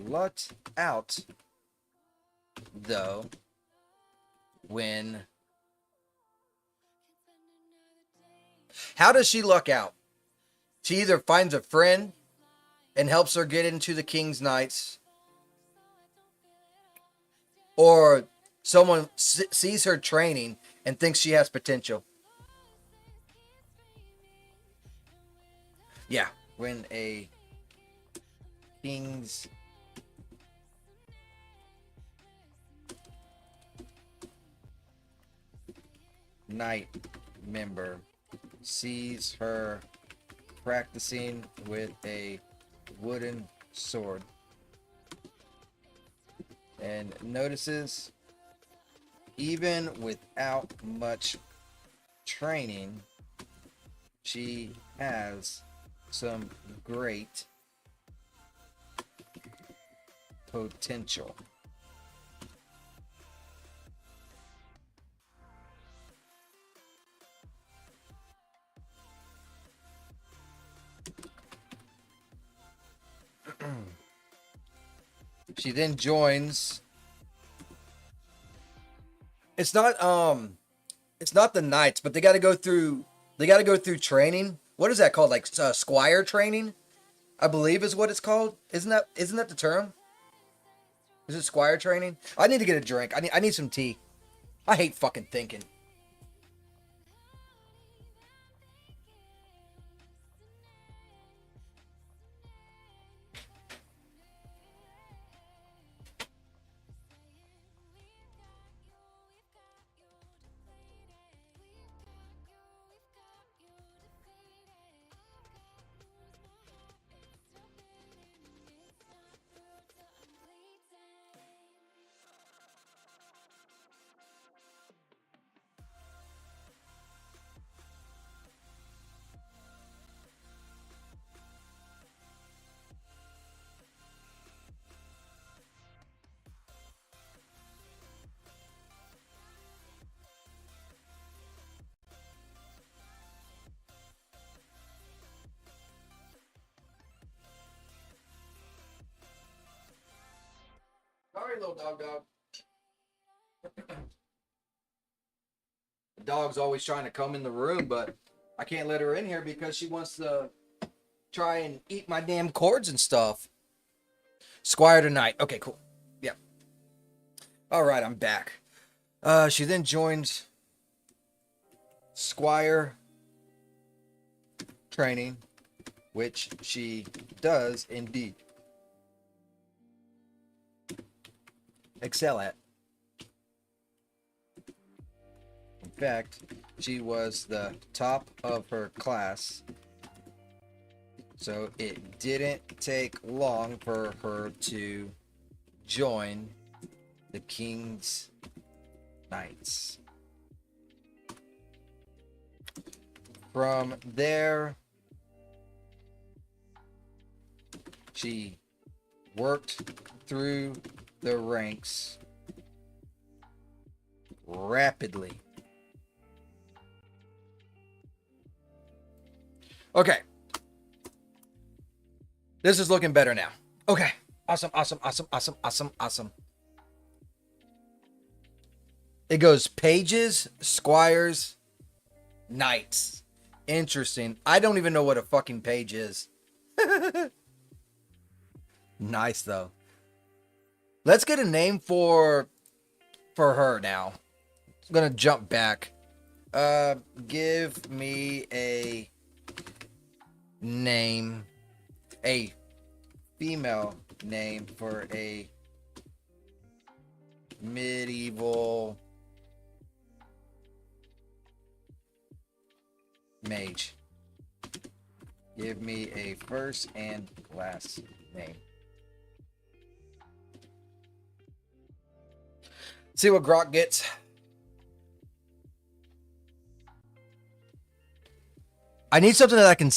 lucked out, though, when... How does she luck out? She either finds a friend and helps her get into the King's Knights, or someone sees her training and thinks she has potential. Yeah, when a King's Knight member sees her practicing with a wooden sword and notices, even without much training, she has some great potential. She then joins. It's not the Knights, but they got to go through training. What is that called? Like squire training, I believe is what it's called. Isn't that the term? Is it squire training? I need to get a drink. I need some tea. I hate fucking thinking. Sorry, little dog. The dog's always trying to come in the room, but I can't let her in here because she wants to try and eat my damn cords and stuff. Squire tonight. Okay, cool. Yeah. All right, I'm back. She then joins Squire training, which she does indeed excel at. In fact, she was the top of her class, so it didn't take long for her to join the King's Knights. From there, she worked through the ranks rapidly. Okay. This is looking better now. Okay. Awesome, awesome, awesome, awesome, awesome, awesome. It goes pages, squires, knights. Interesting. I don't even know what a fucking page is. Nice though. Let's get a name for her now. I'm gonna jump back. Give me a name, a female name for a medieval mage. Give me a first and last name. See what Grok gets. I need something that I can...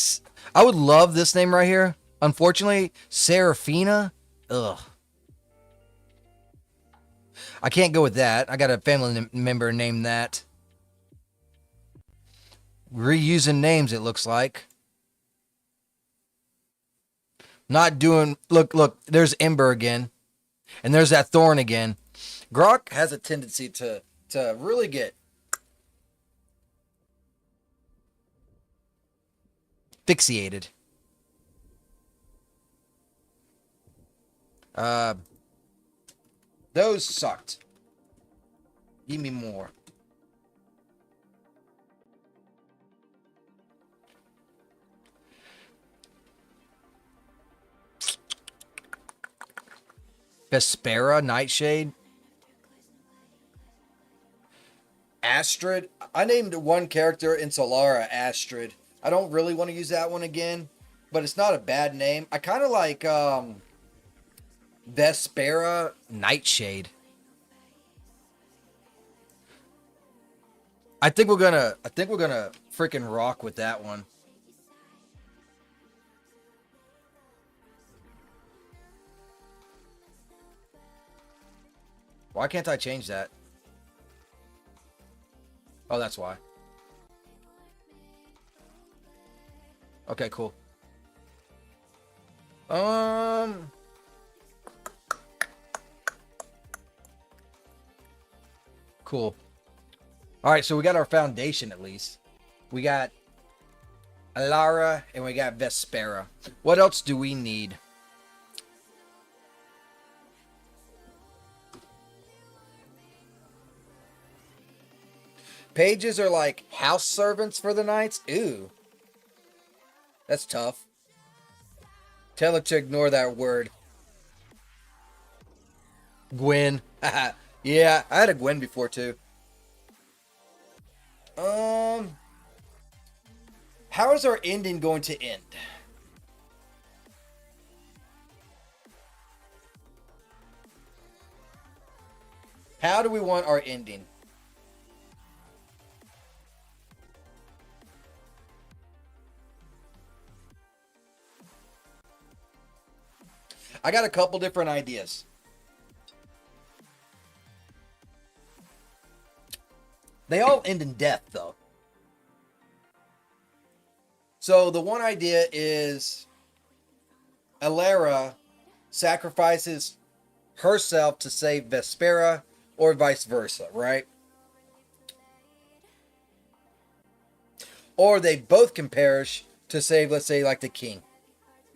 I would love this name right here. Unfortunately, Serafina. Ugh. I can't go with that. I got a family member named that. Reusing names, it looks like. Not doing... Look. There's Ember again. And there's that Thorn again. Grok has a tendency to really get fixated. Those sucked. Give me more. Vespera, Nightshade. Astrid. I named one character in Solara Astrid. I don't really want to use that one again, but it's not a bad name. I kind of like Vespera Nightshade. I think we're gonna freaking rock with that one. Why can't I change that? Oh, that's why. Okay, cool. Cool. All right, so we got our foundation at least. We got Alara and we got Vespera. What else do we need? Pages are like house servants for the knights? Ooh. That's tough. Tell her to ignore that word. Gwen. Yeah, I had a Gwen before too. How is our ending going to end? How do we want our ending? I got a couple different ideas. They all end in death, though. So the one idea is Alara sacrifices herself to save Vespera, or vice versa, right? Or they both can perish to save, let's say, like the king.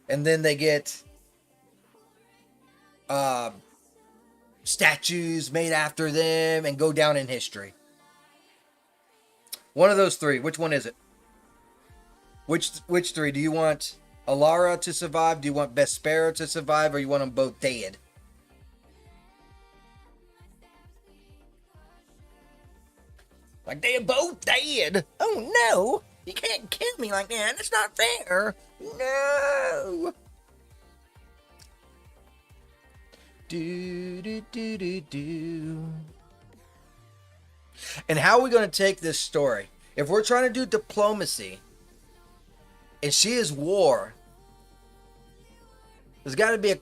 And then they get statues made after them and go down in history. One of those three. Which one is it? Which three? Do you want Alara to survive? Do you want Vespera to survive? Or you want them both dead? Like, they're both dead. Oh no! You can't kill me like that. That's not fair. No. Do do do do do. And how are we going to take this story? If we're trying to do diplomacy, and she is war, there's got to be a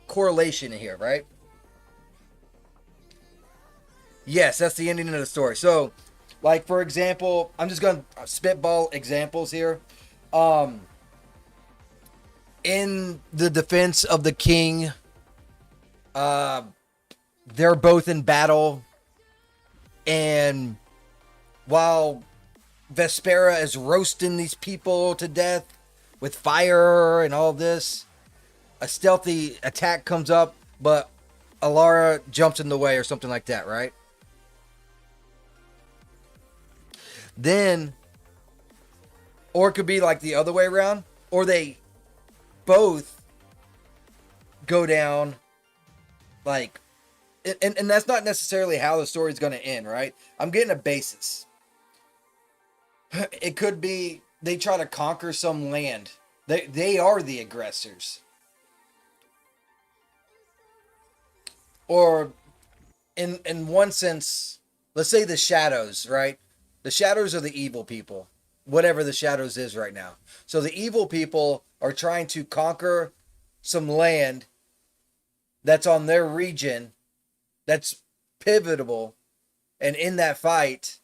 correlation in here, right? Yes, that's the ending of the story. So, like, for example, I'm just going to spitball examples here. In the defense of the king, they're both in battle. And while Vespera is roasting these people to death with fire and all this, a stealthy attack comes up, but Alara jumps in the way or something like that, right? Then, or it could be like the other way around, or they both go down, like, and that's not necessarily how the story's going to end, right? I'm getting a basis. It could be they try to conquer some land. They are the aggressors. Or, in one sense, let's say the shadows, right? The shadows are the evil people, whatever the shadows is right now. So the evil people are trying to conquer some land that's on their region, that's pivotal, and in that fight,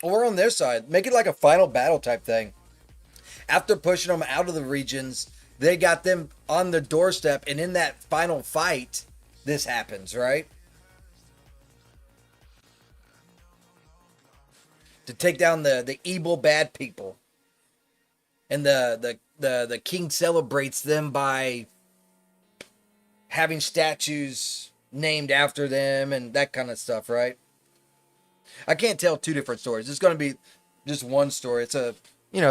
or on their side, make it like a final battle type thing. After pushing them out of the regions, they got them on the doorstep, and in that final fight, this happens, right? To take down the evil bad people. And the king celebrates them by having statues named after them and that kind of stuff, right? I can't tell two different stories. It's going to be just one story. It's a,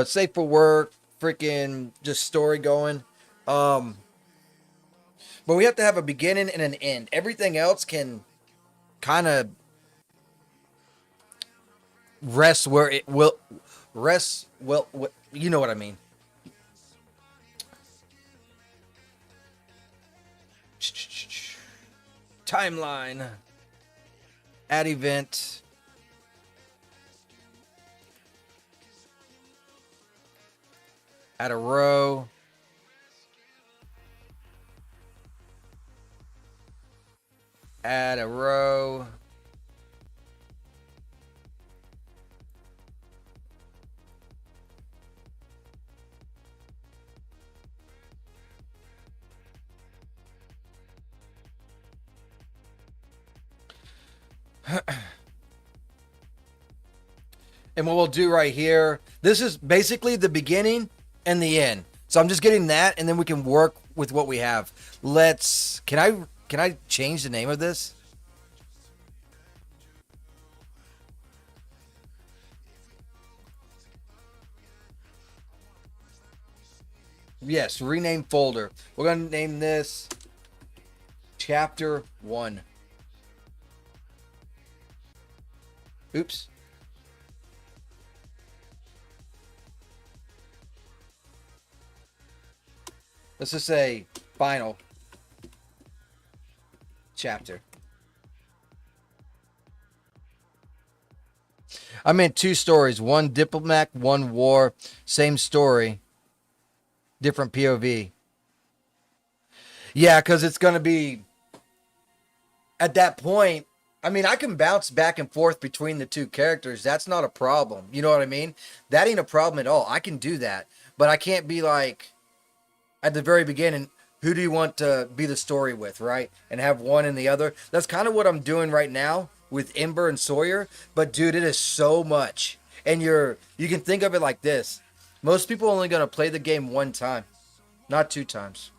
safe for work, freaking just story going. But we have to have a beginning and an end. Everything else can kind of rest where it will rest. Well, you know what I mean. Timeline. Add event. Add a row. Add a row. And what we'll do right here, this is basically the beginning and the end. So I'm just getting that, and then we can work with what we have. Can I change the name of this? Yes, rename folder. We're going to name this Chapter 1. Oops. Let's just say final chapter. I meant two stories. One diplomat, one war. Same story. Different POV. Yeah, because it's going to be... At that point, I mean, I can bounce back and forth between the two characters. That's not a problem. You know what I mean? That ain't a problem at all. I can do that. But I can't be like... At the very beginning, who do you want to be the story with, right? And have one and the other. That's kind of what I'm doing right now with Ember and Sawyer. But dude, it is so much. And you can think of it like this. Most people are only going to play the game one time, not two times.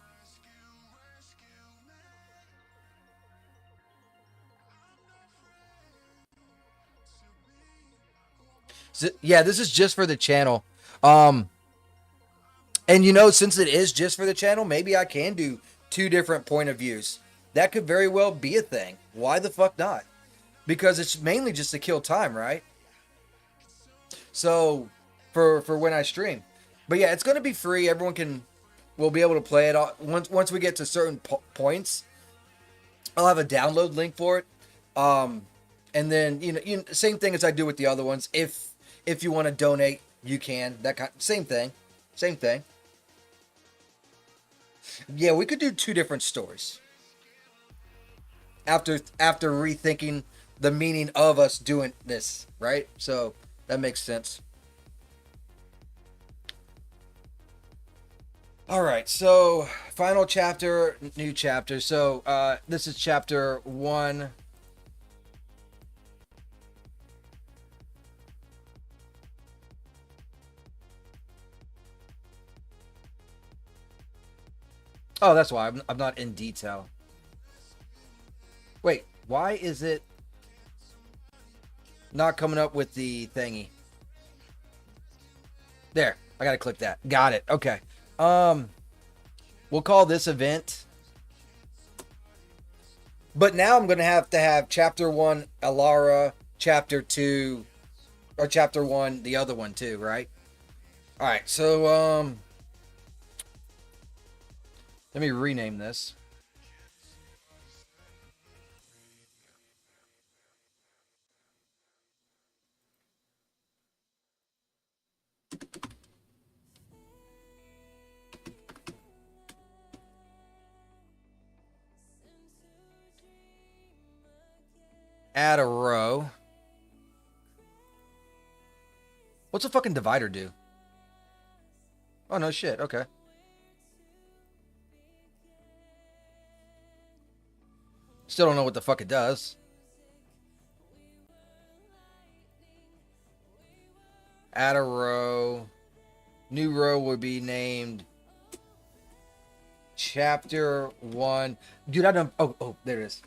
Yeah, this is just for the channel. Um, and you know, since it is just for the channel, maybe I can do two different point of views. That could very well be a thing. Why the fuck not? Because it's mainly just to kill time, right? So for when I stream. But yeah, it's going to be free. Everyone can will be able to play it once we get to certain points. I'll have a download link for it. And then same thing as I do with the other ones. If you want to donate, you can. That same thing. Same thing. Yeah, we could do two different stories. After rethinking the meaning of us doing this, right? So that makes sense. All right, so final chapter, new chapter. So this is chapter 1. Oh, that's why I'm not in detail. Wait, why is it not coming up with the thingy? There, I gotta click that. Got it. Okay. We'll call this event. But now I'm gonna have to have chapter 1 Alara, chapter 2, or chapter 1 the other one too, right? All right. So let me rename this. Add a row. What's a fucking divider do? Oh, no shit. Okay. Still don't know what the fuck it does. Add a row. New row would be named Chapter 1. Dude, I don't... Oh, there it is.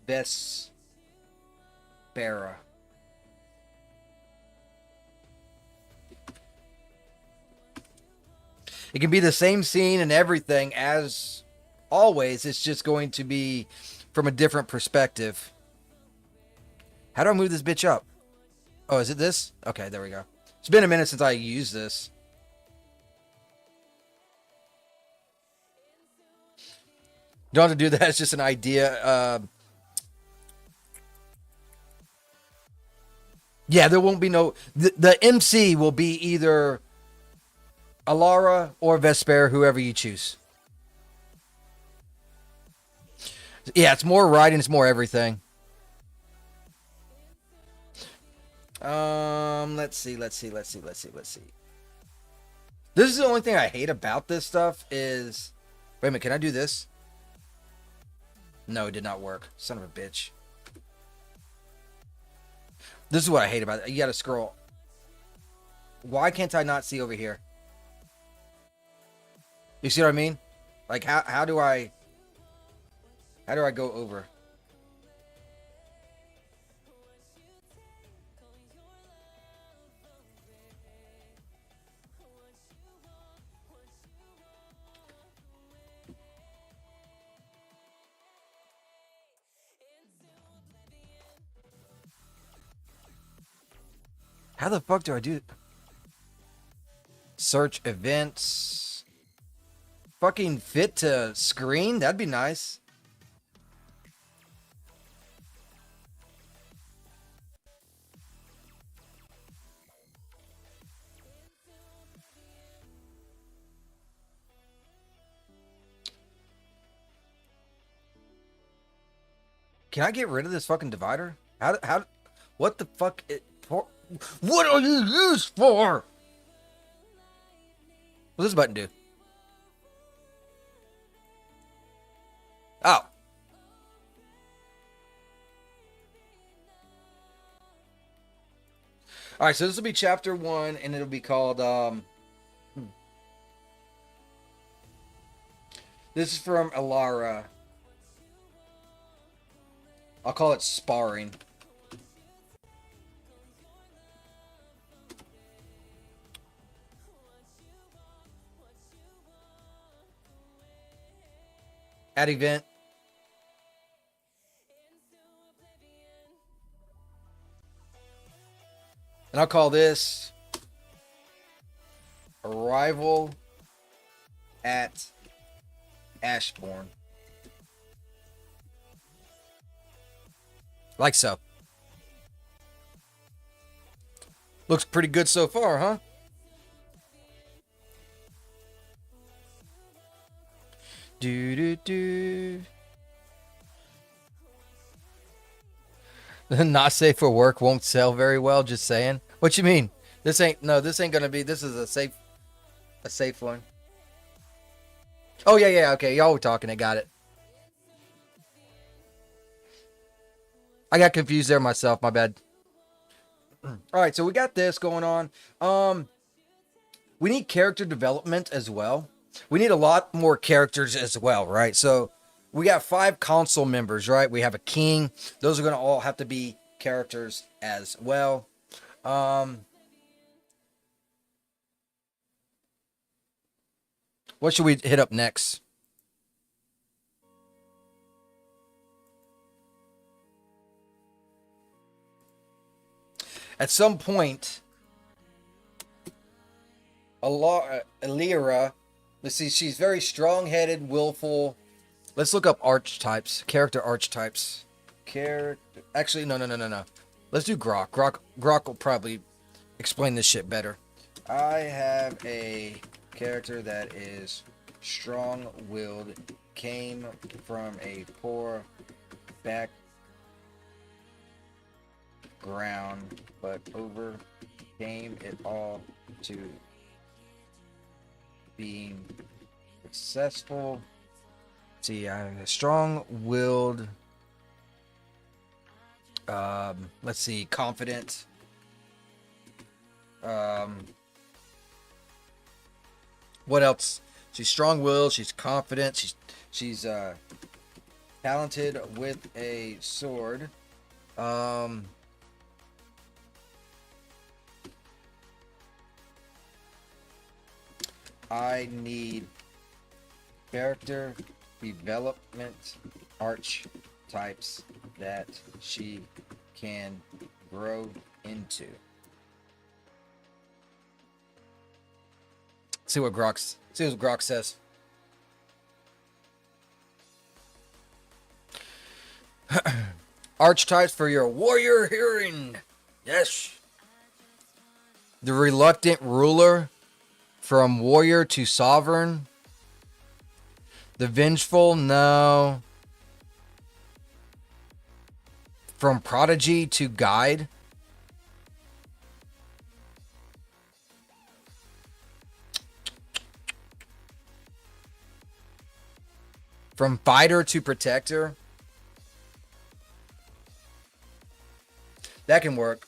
Vespera. It can be the same scene and everything as always. It's just going to be from a different perspective. How do I move this bitch up? Oh, is it this? Okay, there we go. It's been a minute since I used this. Don't have to do that. It's just an idea. Yeah, there won't be no... The MC will be either Alara or Vesper, whoever you choose. Yeah, it's more writing. It's more everything. Let's see. This is the only thing I hate about this stuff is... Wait a minute, can I do this? No, it did not work. Son of a bitch. This is what I hate about it. You gotta scroll. Why can't I not see over here? You see what I mean? Like, how do I go over? How the fuck do I do it? Search events. Fucking fit to screen? That'd be nice. Can I get rid of this fucking divider? How what the fuck what are you used for? What's this button do? Oh. Alright, so this will be chapter 1, and it'll be called, This is from Alara. I'll call it Sparring. Add event. And I'll call this Arrival at Ashbourne. Like so. Looks pretty good so far, huh? Do do do. Not safe for work, won't sell very well, just saying. What you mean? This ain't gonna be, this is a safe one. Oh yeah, okay, y'all were talking, I got it. I got confused there myself, my bad. Alright, so we got this going on. We need character development as well. We need a lot more characters as well, right? So we got 5 council members, right? We have a king. Those are going to all have to be characters as well. What should we hit up next? At some point, Alira, let's see, she's very strong-headed, willful. Let's look up archetypes, character archetypes. Actually, no. Let's do Grok. Grok will probably explain this shit better. I have a character that is strong-willed, came from a poor background, but overcame it all to being successful. See, I'm a strong-willed. Let's see, confident. What else? She's strong-willed. She's confident. She's talented with a sword. I need character development archetypes that she can grow into. See what Grok says. Archetypes for your warrior hearing. Yes. The reluctant ruler, from warrior to sovereign. The vengeful, no. From prodigy to guide. From fighter to protector. That can work.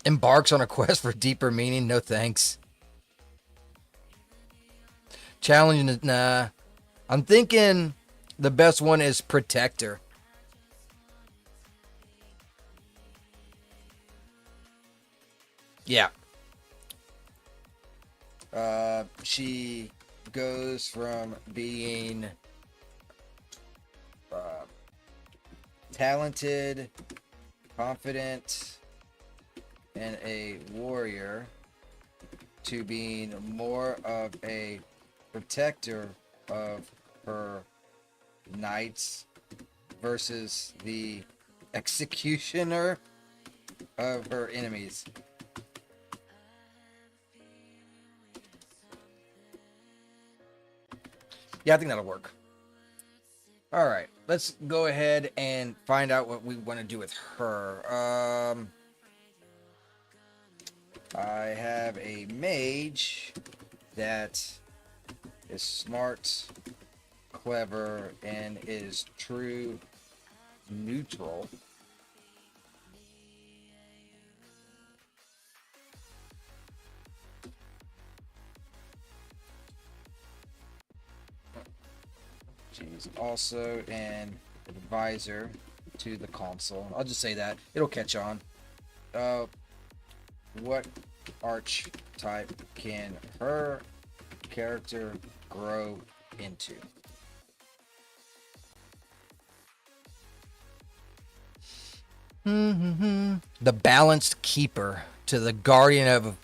Embarks on a quest for deeper meaning. No thanks. Challenging, nah. I'm thinking the best one is protector. Yeah. She goes from being talented, confident, and a warrior to being more of a protector of her knights versus the executioner of her enemies. Yeah, I think that'll work. All right, let's go ahead and find out what we want to do with her. I have a mage that is smart, clever, and is true neutral. She's also an advisor to the console. I'll just say that. It'll catch on. What archetype can her character grow into? The balanced keeper to the guardian of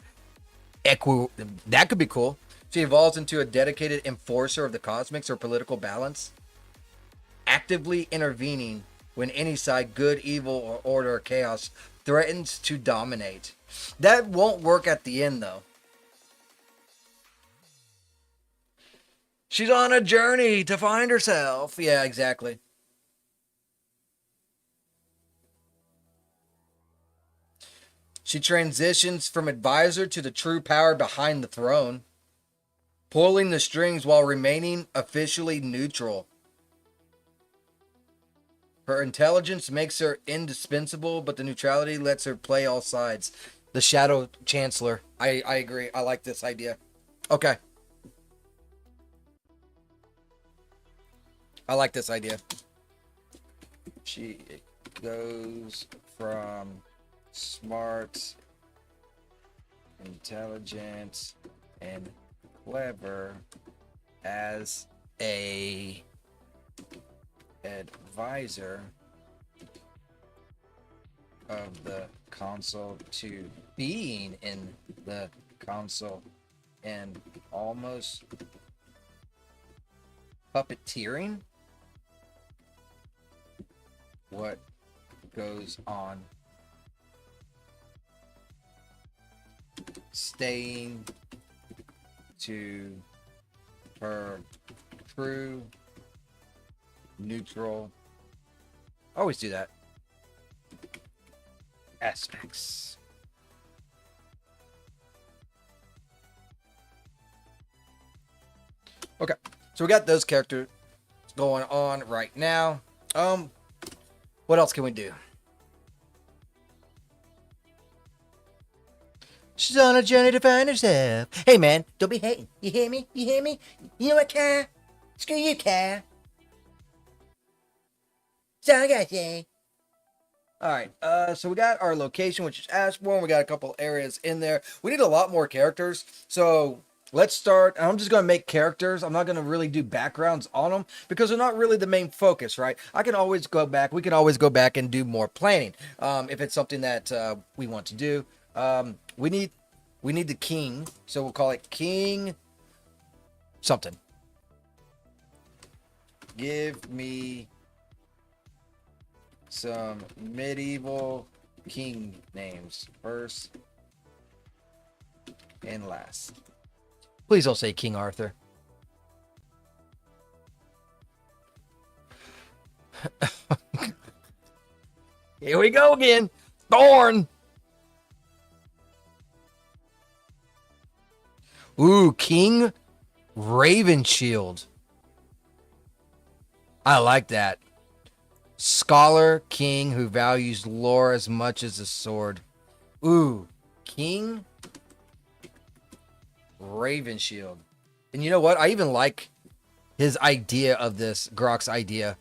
that could be cool. She evolves into a dedicated enforcer of the cosmics or political balance, actively intervening when any side, good, evil, or order or chaos, threatens to dominate. That won't work at the end, though. She's on a journey to find herself. Yeah, exactly. She transitions from advisor to the true power behind the throne, pulling the strings while remaining officially neutral. Her intelligence makes her indispensable, but the neutrality lets her play all sides. The Shadow Chancellor. I agree. I like this idea. Okay. I like this idea. She goes from smart, intelligent, and clever as a advisor of the console to being in the console and almost puppeteering what goes on, staying to her true neutral, always do that, aspects. Okay, so we got those characters going on right now. What else can we do? She's on a journey to find herself. Hey man, don't be hating. You hear me? You hear me? You know what, Kyle? Screw you, Kyle. So I gotta say. Alright, so we got our location, which is Ashbourne. We got a couple areas in there. We need a lot more characters. So let's start. I'm just going to make characters. I'm not going to really do backgrounds on them because they're not really the main focus, right? I can always go back. We can always go back and do more planning if it's something that we want to do. We need the king, so we'll call it King something. Give me some medieval king names, first and last. Please don't say King Arthur. Here we go again. Thorn. Ooh, King Ravenshield. I like that. Scholar king who values lore as much as the sword. Ooh, King Ravenshield. And you know what? I even like his idea of this, Grok's idea.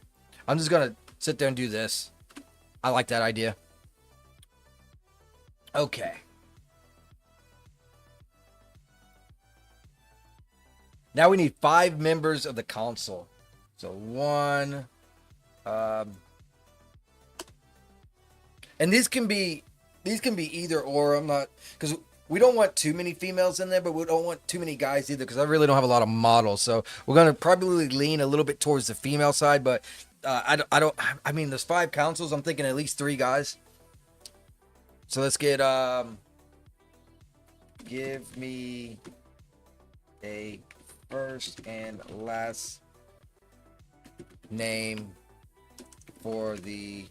I'm just going to sit there and do this. I like that idea. Okay. Now we need 5 members of the council. So 1. And these can be either or. I'm not, because we don't want too many females in there, but we don't want too many guys either, because I really don't have a lot of models. So we're gonna probably lean a little bit towards the female side, but I mean, there's 5 councils. I'm thinking at least 3 guys. So let's get give me a first and last name for the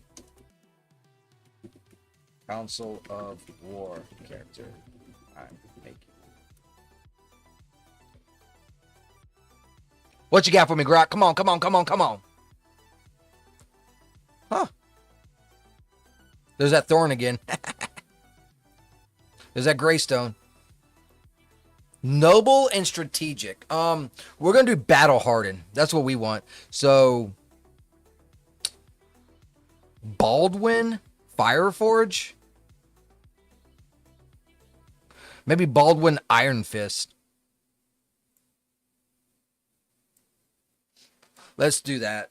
Council of War character I'm making. What you got for me, Grok? Come on, come on, come on, come on. Huh. There's that thorn again. There's that greystone. Noble and strategic. We're gonna do battle hardened. That's what we want. So Baldwin Fireforge. Maybe Baldwin Iron Fist. Let's do that.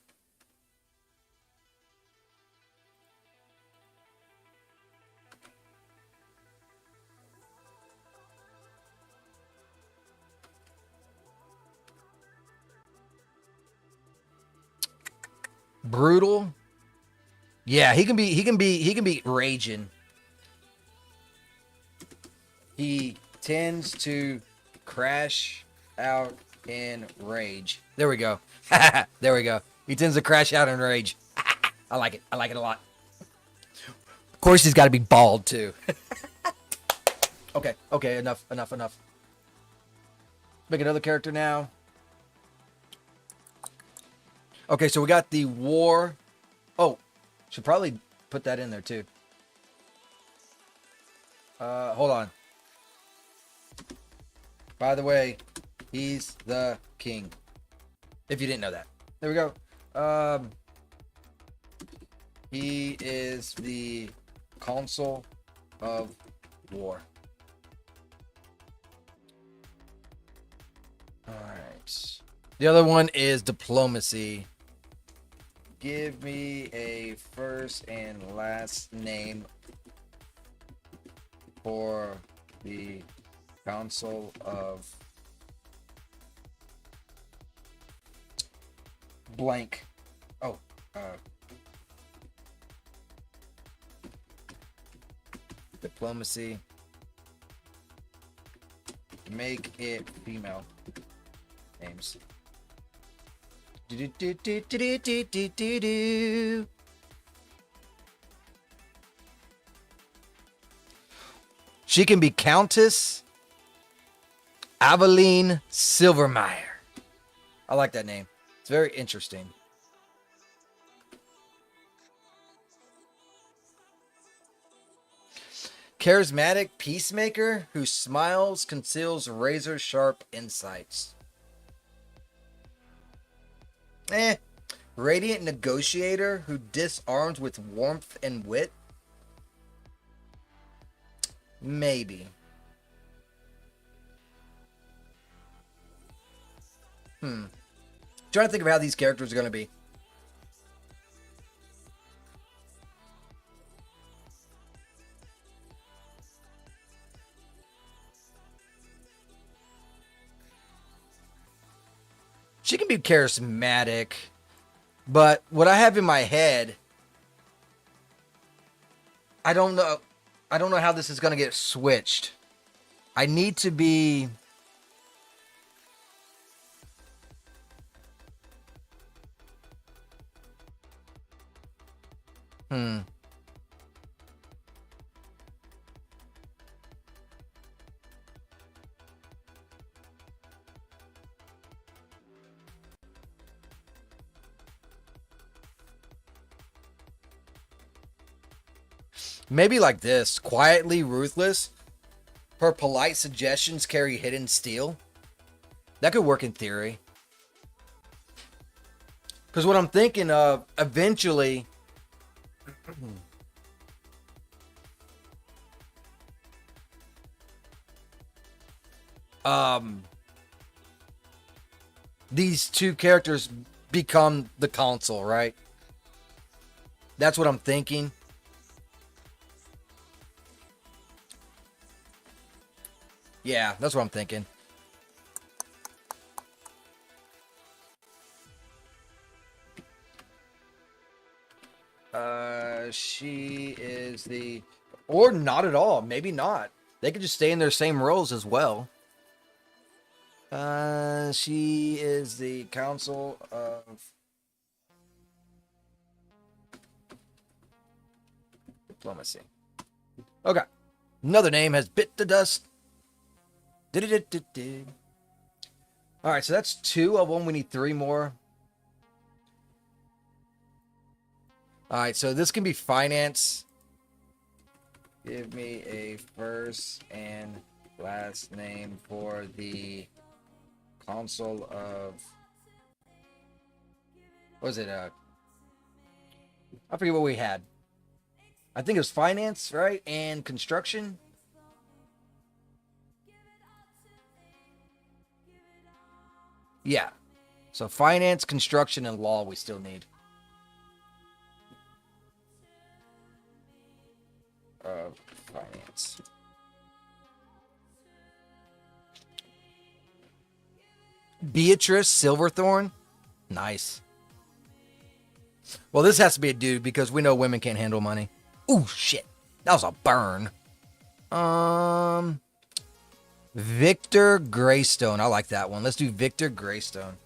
Brutal. Yeah, he can be raging. He tends to crash out in rage. There we go. There we go. He tends to crash out in rage. I like it. I like it a lot. Of course, he's got to be bald too. Okay. Okay. Enough. Enough. Enough. Make another character now. Okay, so we got the war. Oh, should probably put that in there too. Hold on. By the way, he's the king. If you didn't know that. There we go. He is the consul of war. All right. The other one is diplomacy. Give me a first and last name for the Council of blank. Oh, diplomacy. Make it female names. She can be Countess Aveline Silvermeyer. I like that name. It's very interesting. Charismatic peacemaker who smiles, conceals razor sharp insights. Radiant negotiator who disarms with warmth and wit. Maybe. Trying to think of how these characters are going to be. She can be charismatic, but what I have in my head, I don't know how this is going to get switched. I need to be maybe like this, quietly ruthless. Her polite suggestions carry hidden steel. That could work in theory. Because what I'm thinking of, eventually, these two characters become the console, right? That's what I'm thinking. Yeah, that's what I'm thinking. She is the... Or not at all. Maybe not. They could just stay in their same roles as well. She is the Council of... Diplomacy. Okay. Another name has bit the dust. Alright, so that's 2 of them. We need 3 more. Alright, so this can be finance. Give me a first and last name for the Council of... What was it? I forget what we had. I think it was finance, right? And construction. Yeah. So finance, construction, and law we still need. Finance. Beatrice Silverthorne. Nice. Well, this has to be a dude because we know women can't handle money. Ooh, shit. That was a burn. Victor Greystone. I like that one. Let's do Victor Greystone.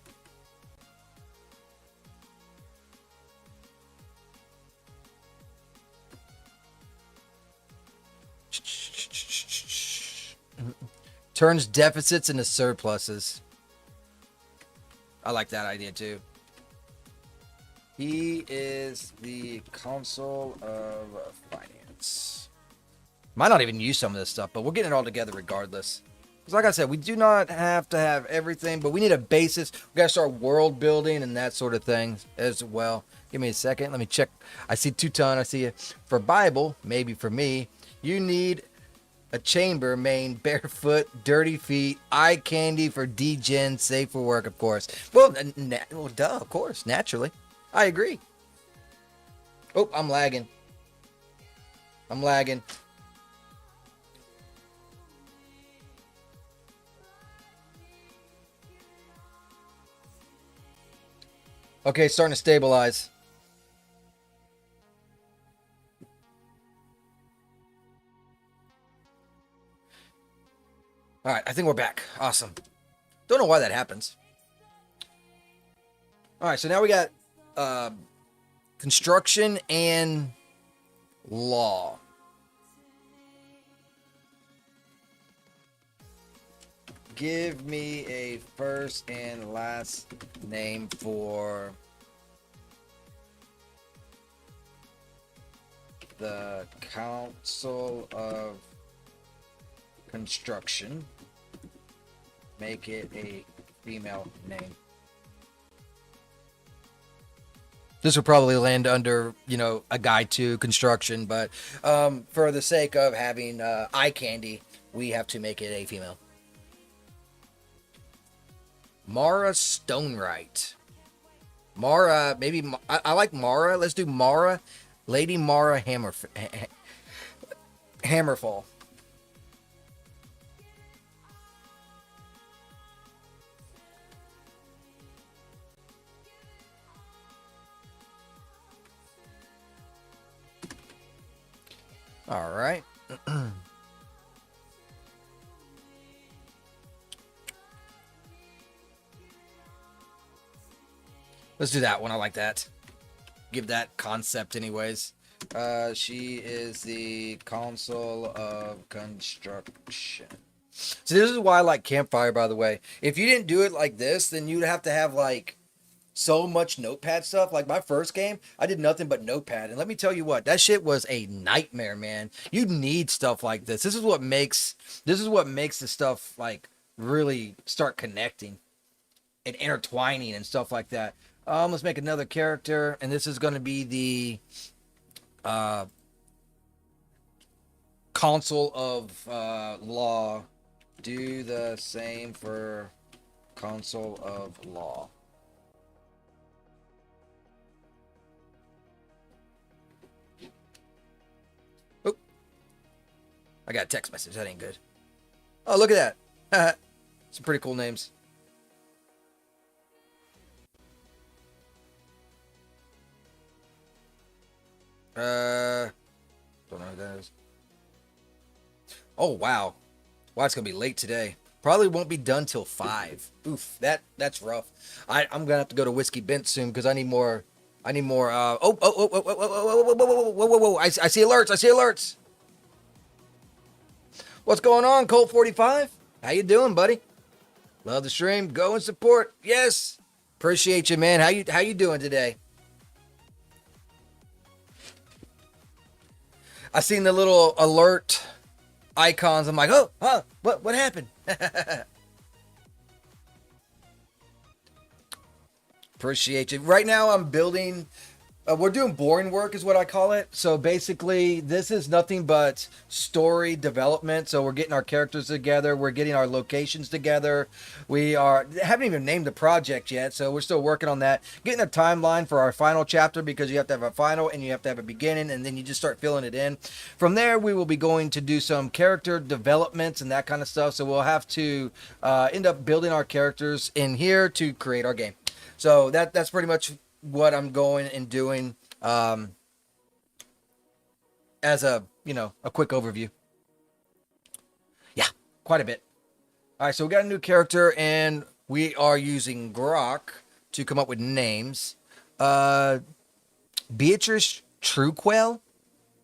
Turns deficits into surpluses. I like that idea too. He is the consul of finance. Might not even use some of this stuff, but we're getting it all together regardless. Because like I said, we do not have to have everything, but we need a basis. We got to start world building and that sort of thing as well. Give me a second. Let me check. I see Teuton. I see it. For Bible, maybe for me, you need a chambermaid, barefoot, dirty feet, eye candy for degen, safe for work, of course. Well, duh, of course, naturally. I agree. Oh, I'm lagging. I'm lagging. Okay, starting to stabilize. All right, I think we're back. Awesome. Don't know why that happens. All right, so now we got construction and law. Give me a first and last name for the Council of Construction. Make it a female name. This will probably land under, a guide to construction, but for the sake of having eye candy, we have to make it a female. Mara Stonewright. Mara, maybe, I like Mara. Let's do Mara. Lady Mara Hammerfall. All right. Let's do that one. I like that. Give that concept anyways. She is the Council of Construction. So this is why I like Campfire, by the way. If you didn't do it like this, then you'd have to have like so much notepad stuff. Like my first game, I did nothing but notepad. And let me tell you what, that shit was a nightmare, man. You need stuff like this. This is what makes the stuff like really start connecting and intertwining and stuff like that. Let's make another character, and this is going to be the Consul of Law. Do the same for Consul of Law. Oh, I got a text message. That ain't good. Oh, look at that. Some pretty cool names. Don't know who that is. Oh, wow. Wow, it's going to be late today. Probably won't be done till 5. Oof, that's rough. I'm going to have to go to Whiskey Bent soon because I need more. I see alerts. What's going on, Colt 45? How you doing, buddy? Love the stream. Go and support. Yes. Appreciate you, man. How you doing today? I seen the little alert icons. I'm like, what happened? Appreciate you. Right now, I'm building We're doing boring work, is what I call it. So basically, this is nothing but story development. So we're getting our characters together, we're getting our locations together. We are haven't even named the project yet, so we're still working on that. Getting a timeline for our final chapter because you have to have a final and you have to have a beginning, and then you just start filling it in. From there, we will be going to do some character developments and that kind of stuff. So we'll have to end up building our characters in here to create our game. So that's pretty much what I'm going and doing as a quick overview. Yeah, quite a bit. All right, so we got a new character and we are using Grok to come up with names. Beatrice Truequell.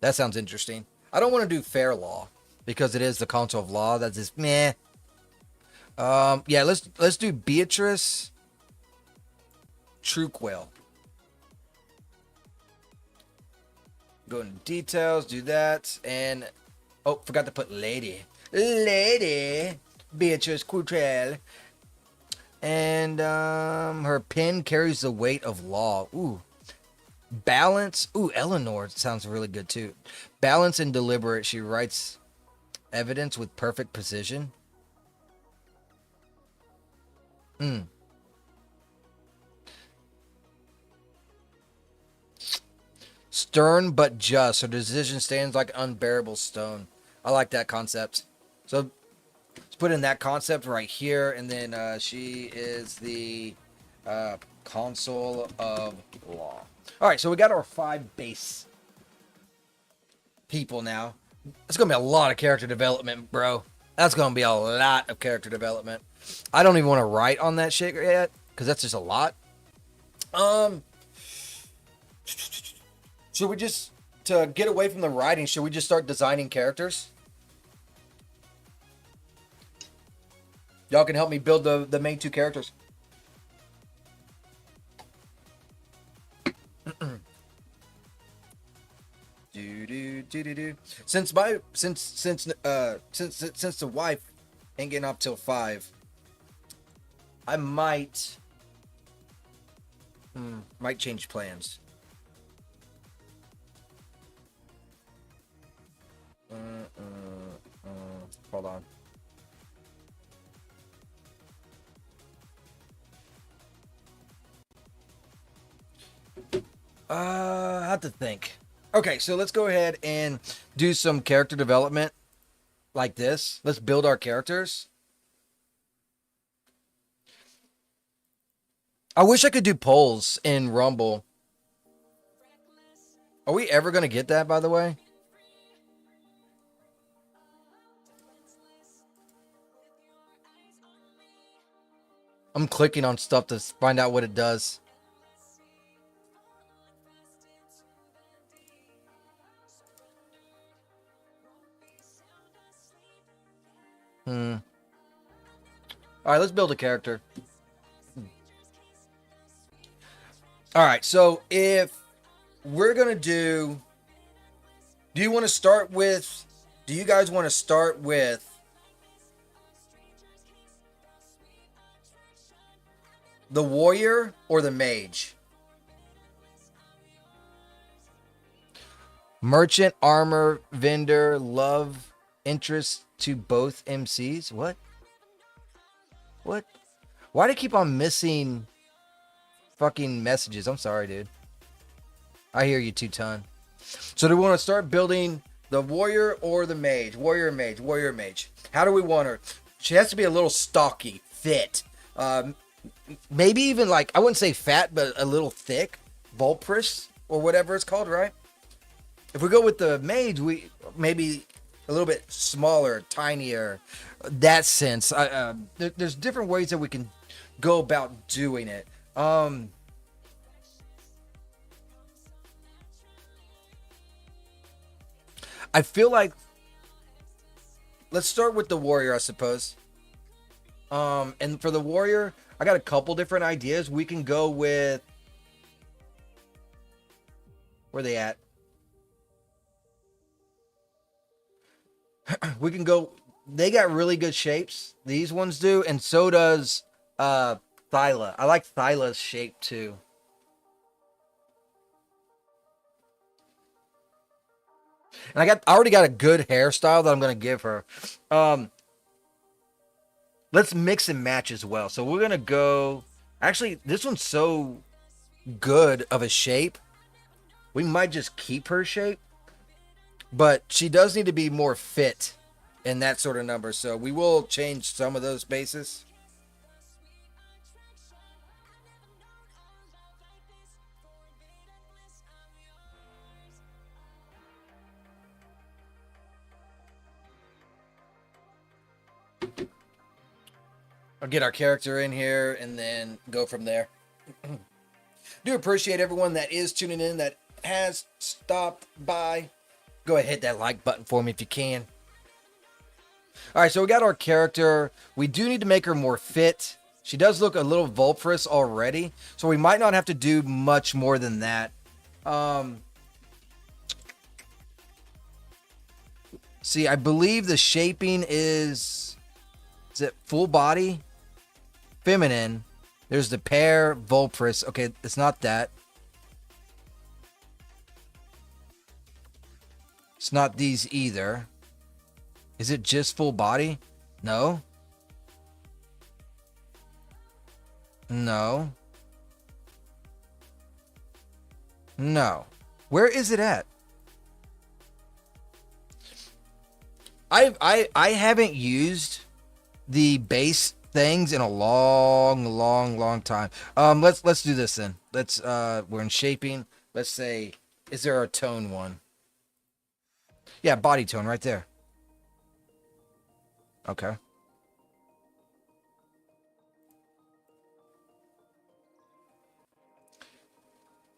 That sounds interesting. I don't want to do Fair Law because it is the console of law. That's just meh. Yeah, let's do Beatrice Truequell. Go into details, do that, and oh, forgot to put lady. Lady Beatrice Truequell. And her pen carries the weight of law. Ooh. Balance. Ooh, Eleanor sounds really good too. Balance and deliberate. She writes evidence with perfect precision. Stern but just. Her decision stands like unbearable stone. I like that concept. So let's put in that concept right here. And then she is the console of law. All right, so we got our 5 base people now. It's going to be a lot of character development, bro. That's going to be a lot of character development. I don't even want to write on that shit yet because that's just a lot. Should we just, to get away from the writing, should we just start designing characters? Y'all can help me build the main 2 characters. Since the wife ain't getting up till 5, I might change plans. Hold on. I have to think. Okay, so let's go ahead and do some character development like this. Let's build our characters. I wish I could do polls in Rumble. Are we ever going to get that, by the way? I'm clicking on stuff to find out what it does. All right, let's build a character. All right, so if we're going to do you want to start with, do you guys want to start with the warrior or the mage? Merchant, armor, vendor, love, interest to both MCs. What? Why do I keep on missing fucking messages? I'm sorry, dude. I hear you 2-ton. So do we want to start building the warrior or the mage? Warrior, mage. How do we want her? She has to be a little stocky, fit. Maybe even like, I wouldn't say fat, but a little thick. Volprous or whatever it's called, right? If we go with the mage, we maybe a little bit smaller, tinier. That sense. There's different ways that we can go about doing it. I feel like let's start with the warrior, I suppose. And for the warrior, I got a couple different ideas. We can go with, where are they at? We can go, they got really good shapes. These ones do, and so does Thyla. I like Thyla's shape too. And I already got a good hairstyle that I'm gonna give her. Let's mix and match as well. So we're gonna go. Actually, this one's so good of a shape. We might just keep her shape, but she does need to be more fit in that sort of number. So we will change some of those bases. I'll get our character in here and then go from there. Do appreciate everyone that is tuning in, that has stopped by. Go ahead, hit that like button for me if you can. All right, so we got our character. We do need to make her more fit. She does look a little vulpurous already, so we might not have to do much more than that. See, I believe the shaping is it full body? Feminine. There's the pear, vulpurous. Okay, it's not that. It's not these either. Is it just full body? No. No. No. Where is it at? I haven't used the base things in a long time. Let's do this then. We're in shaping. Let's say, is there a tone one? Yeah, body tone right there. Okay.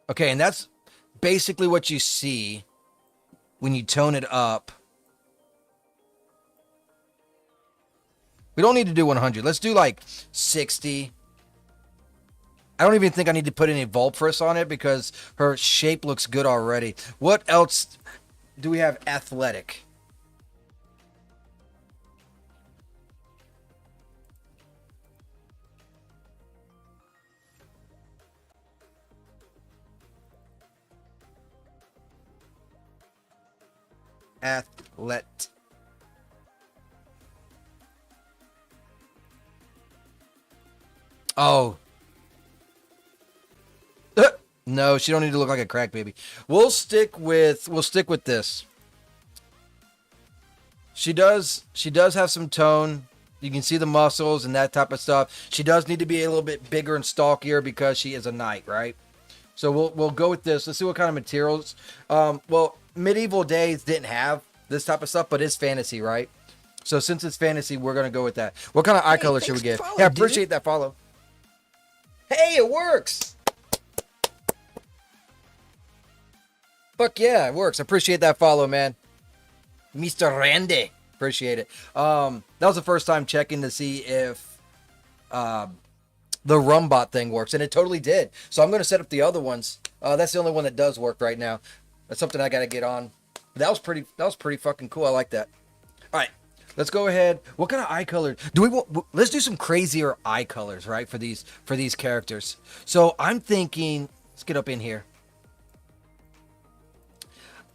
Okay, and that's basically what you see when you tone it up. We don't need to do 100. Let's do like 60. I don't even think I need to put any vulpurous on it because her shape looks good already. What else do we have? Athletic. Athlet. Oh. No, she don't need to look like a crack baby. We'll stick with this. She does have some tone. You can see the muscles and that type of stuff. She does need to be a little bit bigger and stalkier because she is a knight, right? So we'll go with this. Let's see what kind of materials. Well, medieval days didn't have this type of stuff, but it's fantasy, right? So since it's fantasy, we're gonna go with that. What kind of eye color should we get? Yeah, I appreciate that follow. Hey, it works. Fuck yeah, it works. I appreciate that follow, man. Mr. Randy. Appreciate it. That was the first time checking to see if the Rumbot thing works, and it totally did. So I'm going to set up the other ones. That's the only one that does work right now. That's something I got to get on. That was pretty fucking cool. I like that. All right. Let's go ahead. What kind of eye color do we want? Let's do some crazier eye colors, right? For these characters. So I'm thinking, let's get up in here.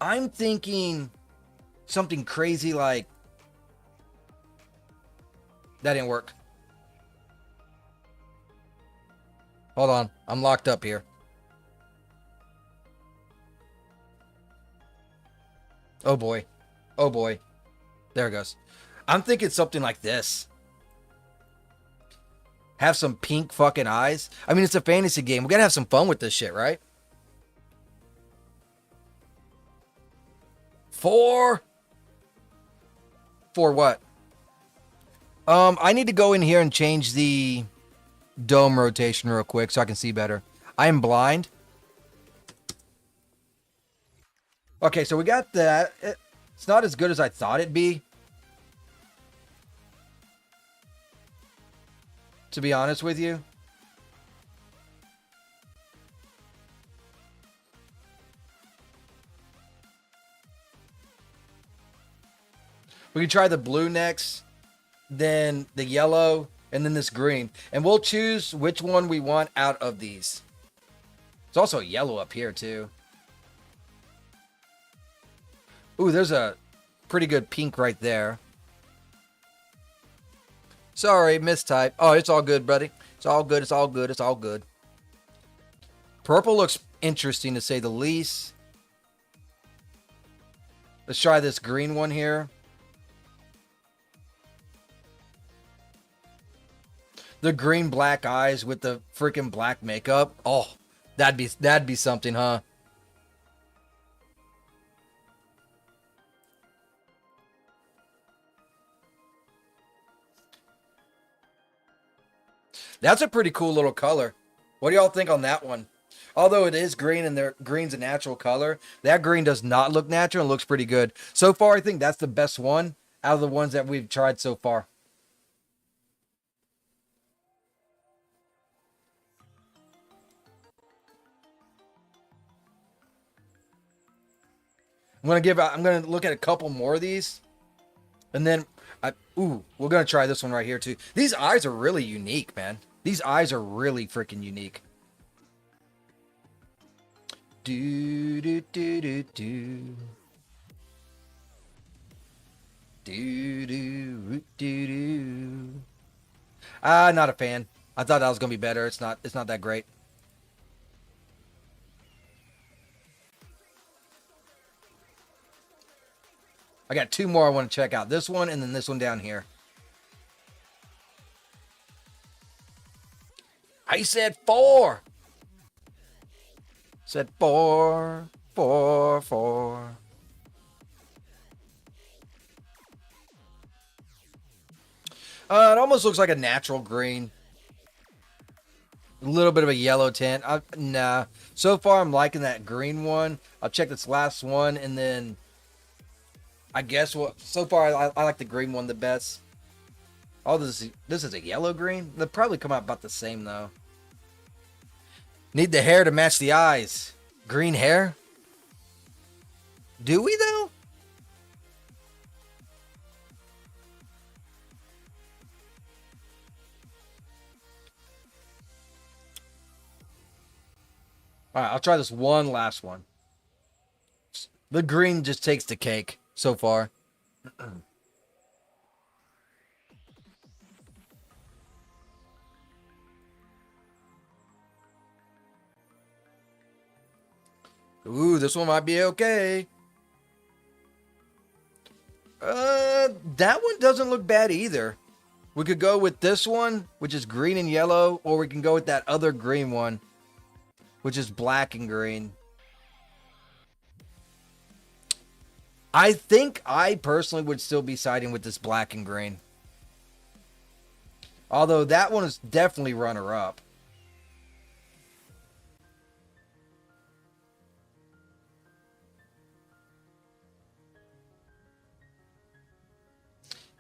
I'm thinking something crazy like that didn't work. Hold on. I'm locked up here. Oh boy. Oh boy. There it goes. I'm thinking something like this. Have some pink fucking eyes. I mean, it's a fantasy game. We gotta have some fun with this shit, right? For what? I need to go in here and change the dome rotation real quick so I can see better. I am blind. Okay, so we got that. It's not as good as I thought it'd be, to be honest with you. We can try the blue next, then the yellow, and then this green. And we'll choose which one we want out of these. There's also a yellow up here, too. Ooh, there's a pretty good pink right there. Sorry, mistype. Oh, it's all good, buddy. It's all good. It's all good. It's all good. Purple looks interesting to say the least. Let's try this green one here. The green black eyes with the freaking black makeup. Oh, that'd be something, huh? That's a pretty cool little color. What do y'all think on that one? Although it is green and green's a natural color, that green does not look natural and looks pretty good. So far, I think that's the best one out of the ones that we've tried so far. I'm gonna look at a couple more of these, and then we're gonna try this one right here too. These eyes are really unique, man. These eyes are really freaking unique. Do do do do do. Do do do do. Not a fan. I thought that was gonna be better. It's not. It's not that great. I got two more I want to check out. This one and then this one down here. I said four. Said four, four, four. It almost looks like a natural green. A little bit of a yellow tint. Nah. So far, I'm liking that green one. I'll check this last one, and then I guess so far I like the green one the best. Oh, this is a yellow green. They'll probably come out about the same though. Need the hair to match the eyes. Green hair? Do we though? All right, I'll try this one last one. The green just takes the cake so far. Ooh, this one might be okay. That one doesn't look bad either. We could go with this one, which is green and yellow, or we can go with that other green one, which is black and green. I think I personally would still be siding with this black and green. Although that one is definitely runner-up.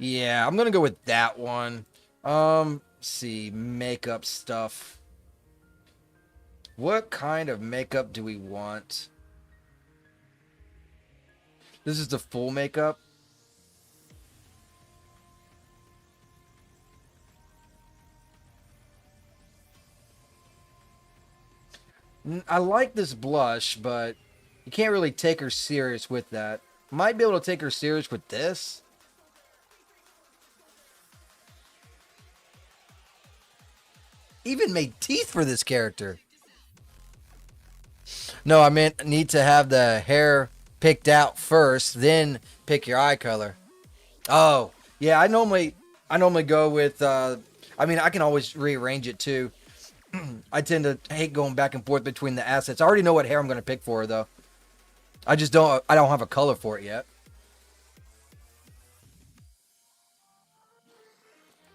Yeah, I'm gonna go with that one. Let's see, makeup stuff. What kind of makeup do we want? This is the full makeup. I like this blush, but you can't really take her serious with that. Might be able to take her serious with this. Even made teeth for this character. No, I meant need to have the hair picked out first, then pick your eye color. Oh, yeah, I normally go with I mean, I can always rearrange it too. I tend to hate going back and forth between the assets. I already know what hair I'm going to pick for her though. I don't have a color for it yet.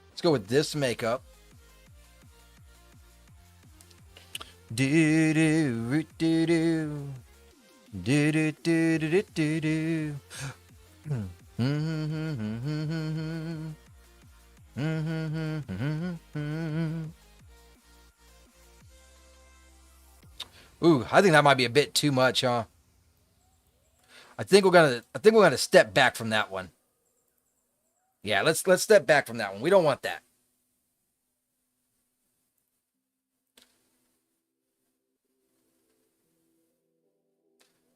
Let's go with this makeup. Do do do do do do do do do do. Ooh, I think that might be a bit too much, huh? I think we're gonna step back from that one. Yeah, let's step back from that one. We don't want that.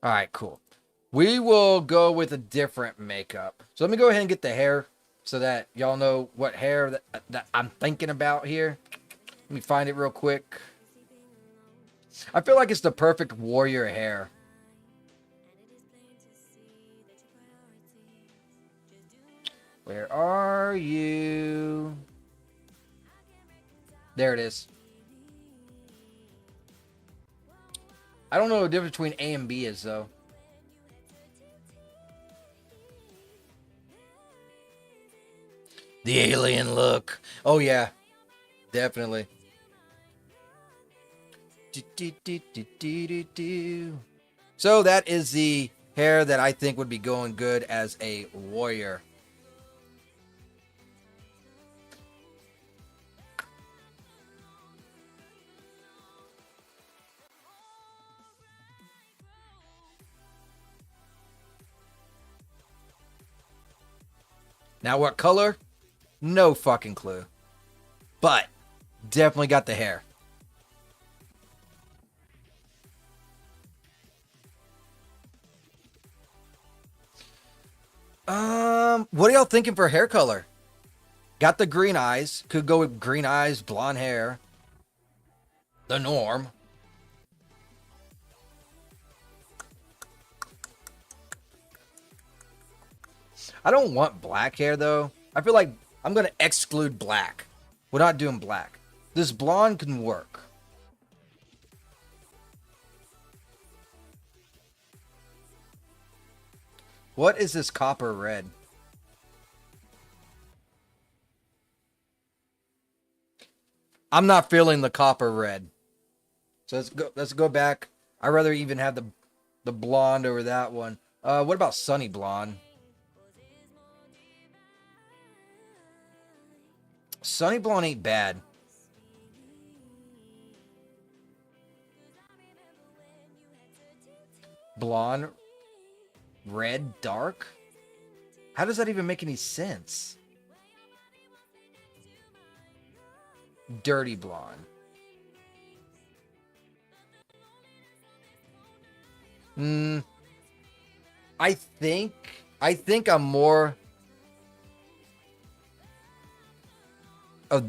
All right, cool. We will go with a different makeup. So let me go ahead and get the hair so that y'all know what hair that I'm thinking about here. Let me find it real quick. I feel like it's the perfect warrior hair. Where are you? There it is. I don't know what the difference between A and B is, though. The alien look. Oh, yeah. Definitely. So that is the hair that I think would be going good as a warrior. Now what color? No fucking clue. But definitely got the hair. What are y'all thinking for hair color? Got the green eyes. Could go with green eyes, blonde hair. The norm. I don't want black hair though. I feel like I'm gonna exclude black. We're not doing black. This blonde can work. What is this copper red? I'm not feeling the copper red. So let's go back. I'd rather even have the blonde over that one. What about sunny blonde? Sunny blonde ain't bad. Blonde, red, dark? How does that even make any sense? Dirty blonde. I think I'm more of.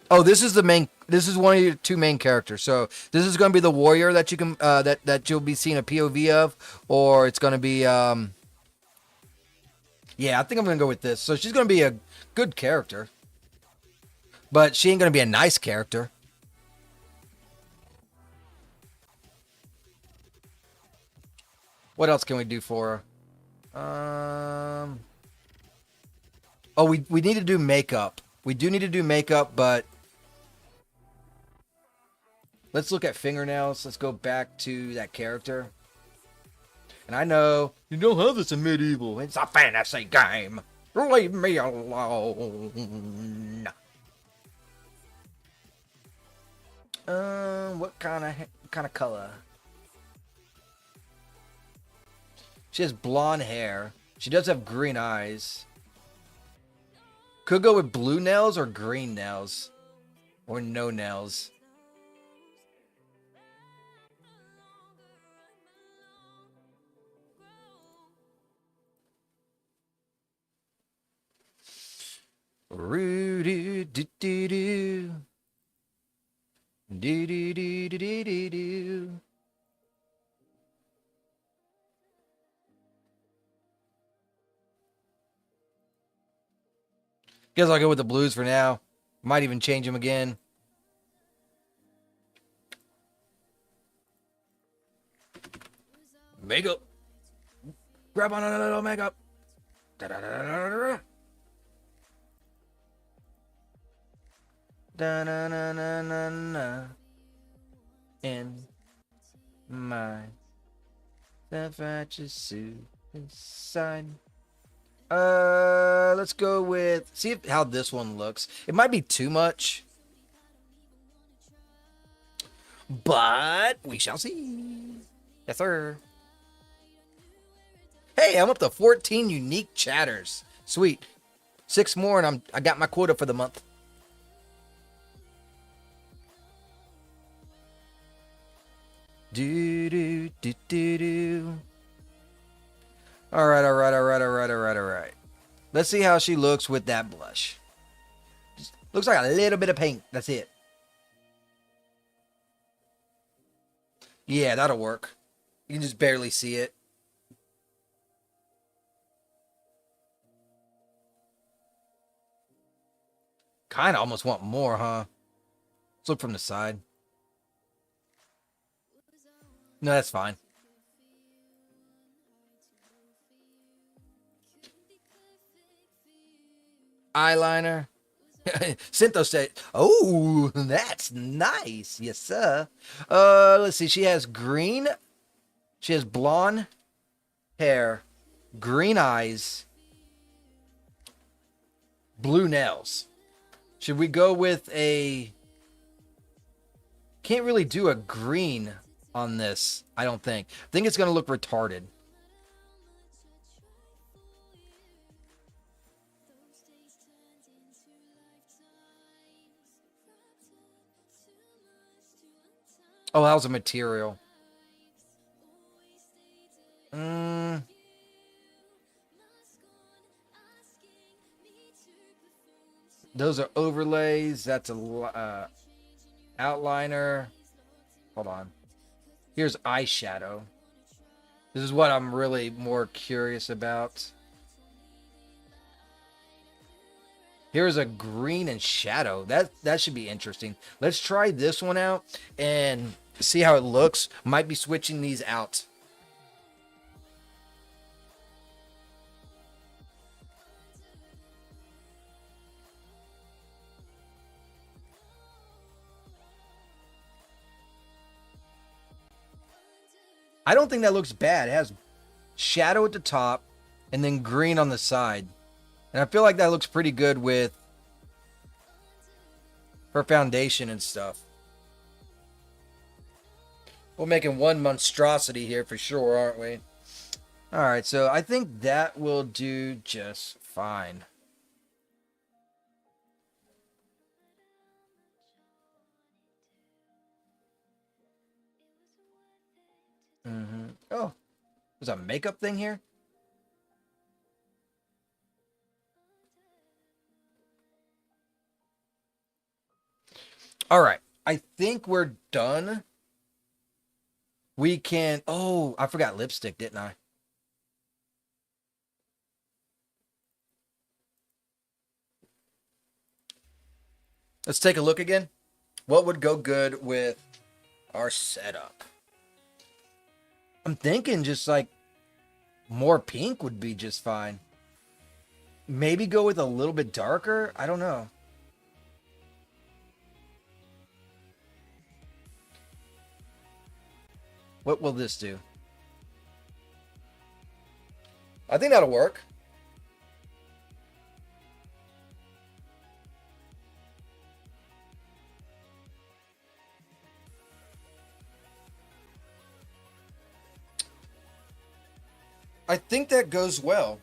Oh, this is the main. This is one of your two main characters. So this is going to be the warrior that you can that you'll be seeing a POV of, or it's going to be Yeah, I think I'm going to go with this. So she's going to be a good character, but she ain't going to be a nice character. What else can we do for her? Oh, we need to do makeup. We do need to do makeup, but let's look at fingernails. Let's go back to that character. And I know you don't have this in medieval. It's a fantasy game. Leave me alone. What kind of color? She has blonde hair. She does have green eyes. Could go with blue nails or green nails. Or no nails. Roo doo doo doo doo. Do do do do do do do. Guess I'll go with the blues for now. Might even change them again. Makeup. Grab on a little makeup. Da da da da da da da da da da da. In my self-righteous suit inside. Let's go with how this one looks. It might be too much, but we shall see. Yes, sir. Hey, I'm up to 14 unique chatters. Sweet. 6 more, and I got my quota for the month. Do do do do do. All right, all right, all right, all right, all right, all right. Let's see how she looks with that blush. Just looks like a little bit of paint. That's it. Yeah, that'll work. You can just barely see it. Kind of almost want more, huh? Let's look from the side. No, that's fine. Eyeliner. Syntho said, "Oh, that's nice, yes sir." Let's see. She has green. She has blonde hair, green eyes, blue nails. Should we go with a? Can't really do a green on this. I don't think. I think it's gonna look retarded. Oh, that was a material. Those are overlays. That's a outliner. Hold on. Here's eyeshadow. This is what I'm really more curious about. Here's a green and shadow. That should be interesting. Let's try this one out and see how it looks. Might be switching these out. I don't think that looks bad. It has shadow at the top and then green on the side. And I feel like that looks pretty good with her foundation and stuff. We're making one monstrosity here for sure, aren't we? Alright, so I think that will do just fine. Oh, there's a makeup thing here? Alright, I think we're done. We can... Oh, I forgot lipstick, didn't I? Let's take a look again. What would go good with our setup? I'm thinking just like more pink would be just fine. Maybe go with a little bit darker? I don't know. What will this do? I think that'll work. I think that goes well.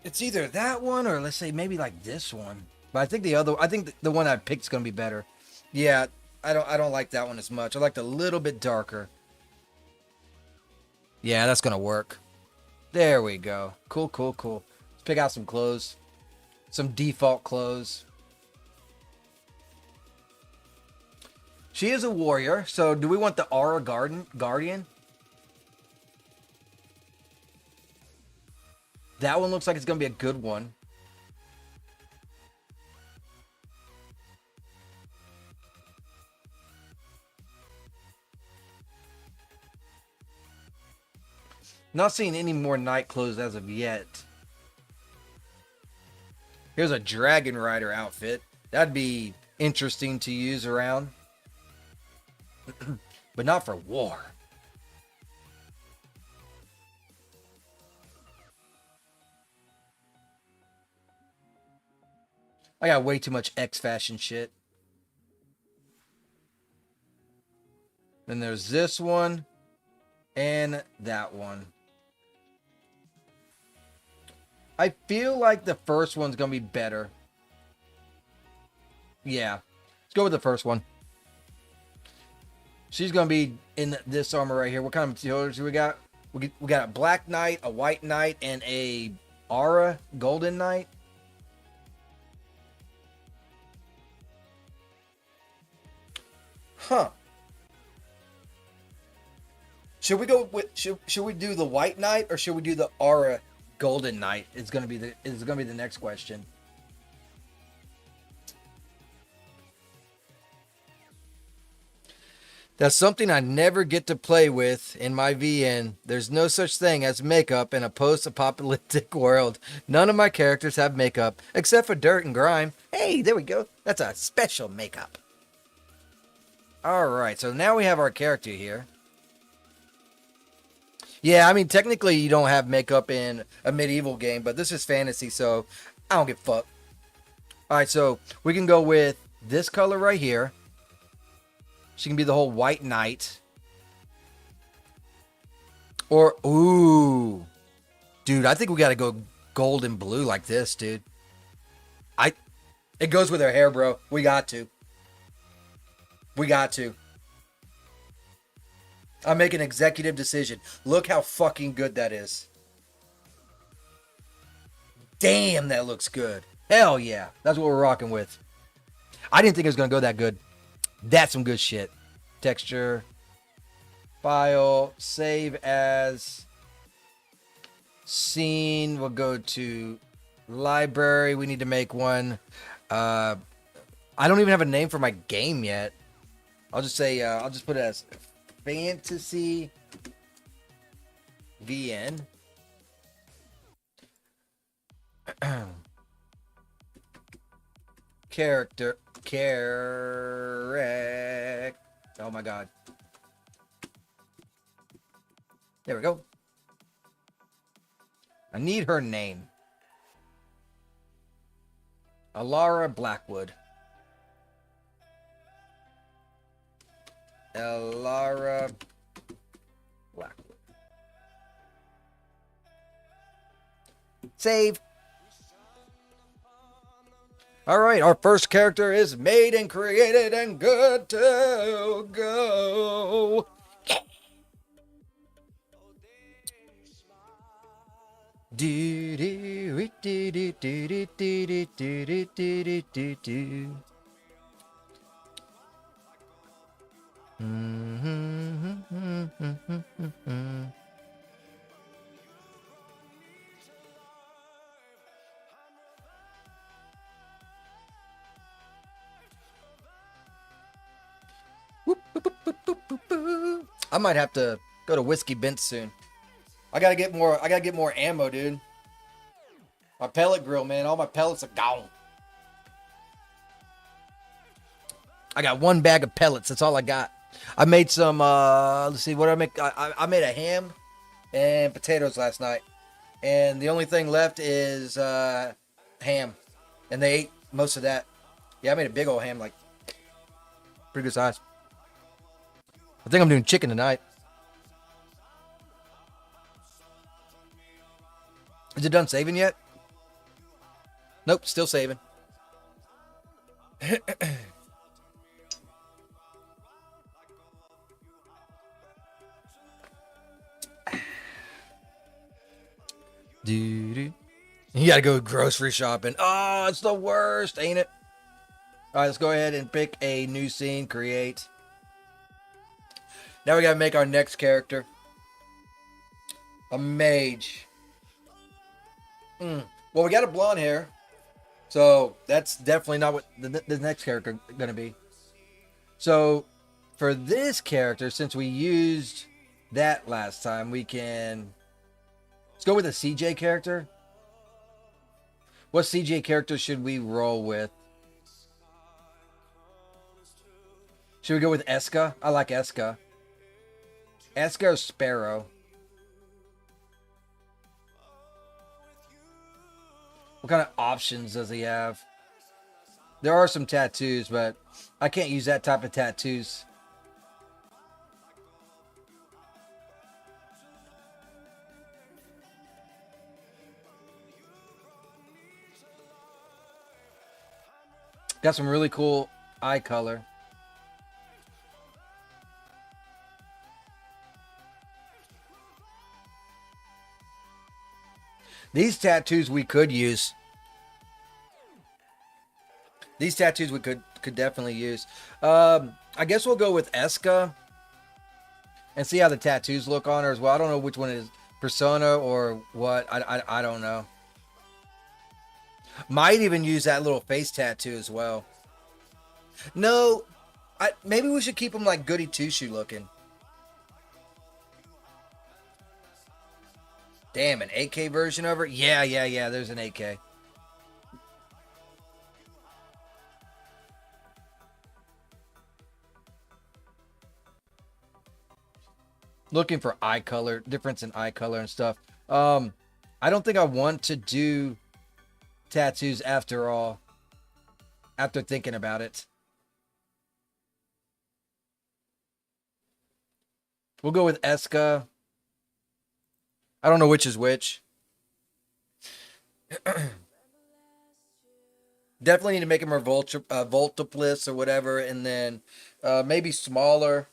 It's either that one or let's say maybe like this one. But I think the one I picked is gonna be better. Yeah, I don't like that one as much. I liked a little bit darker. Yeah, that's gonna work. There we go. Cool, cool, cool. Let's pick out some clothes. Some default clothes. She is a warrior, so do we want the Aura Guardian? That one looks like it's going to be a good one. Not seeing any more night clothes as of yet. Here's a Dragon Rider outfit. That'd be interesting to use around. But not for war. I got way too much X fashion shit. Then there's this one and that one. I feel like the first one's going to be better. Yeah. Let's go with the first one. She's going to be in this armor right here. What kind of materials do we got? We got a black knight, a white knight, and a aura golden knight. Huh. Should we go with should we do the white knight or should we do the aura golden knight? Is gonna be the next question. That's something I never get to play with in my VN. There's no such thing as makeup in a post-apocalyptic world. None of my characters have makeup, except for Dirt and Grime. Hey, there we go. That's a special makeup. Alright, so now we have our character here. Yeah, I mean, technically you don't have makeup in a medieval game, but this is fantasy, so I don't give a fuck. Alright, so we can go with this color right here. She can be the whole white knight. Or, ooh. Dude, I think we gotta go gold and blue like this, dude. It goes with her hair, bro. We got to. We got to. I make an executive decision. Look how fucking good that is. Damn, that looks good. Hell yeah. That's what we're rocking with. I didn't think it was going to go that good. That's some good shit. Texture. File. Save as. Scene. We'll go to library. We need to make one. I don't even have a name for my game yet. I'll just say, I'll just put it as Fantasy VN. Character. Correct. Oh my god. There we go. I need her name. Alara Blackwood. Alara Blackwood. Save. All right, our first character is made and created and good to go. Do do do do do do do do do do. I might have to go to Whiskey Bent soon. I gotta get more ammo, dude. My pellet grill, man. All my pellets are gone. I got one bag of pellets. That's all I got. I made some, let's see, what did I make? I made a ham and potatoes last night. And the only thing left is ham. And they ate most of that. Yeah, I made a big old ham, like, pretty good size. I think I'm doing chicken tonight. Is it done saving yet? Nope, still saving. You gotta go grocery shopping. Oh, it's the worst, ain't it? All right, let's go ahead and pick a new scene, create. Now we gotta make our next character. A mage. Well, we got a blonde hair. So that's definitely not what the next character is gonna be. So for this character, since we used that last time, we can... Let's go with a CJ character. What CJ character should we roll with? Should we go with Eska? I like Eska. Eska or Sparrow? What kind of options does he have? There are some tattoos, but I can't use that type of tattoos. Got some really cool eye color. These tattoos we could use. These tattoos we could definitely use. I guess we'll go with Eska and see how the tattoos look on her as well. I don't know which one is Persona or what. I don't know. Might even use that little face tattoo as well. No, maybe we should keep them like Goody Two Shoe looking. Damn, an 8K version of her? Yeah. There's an 8K. Looking for eye color, difference in eye color and stuff. I don't think I want to do tattoos after all. After thinking about it. We'll go with Eska. I don't know which is which. Definitely need to make him more voltiplis or whatever, and then maybe smaller.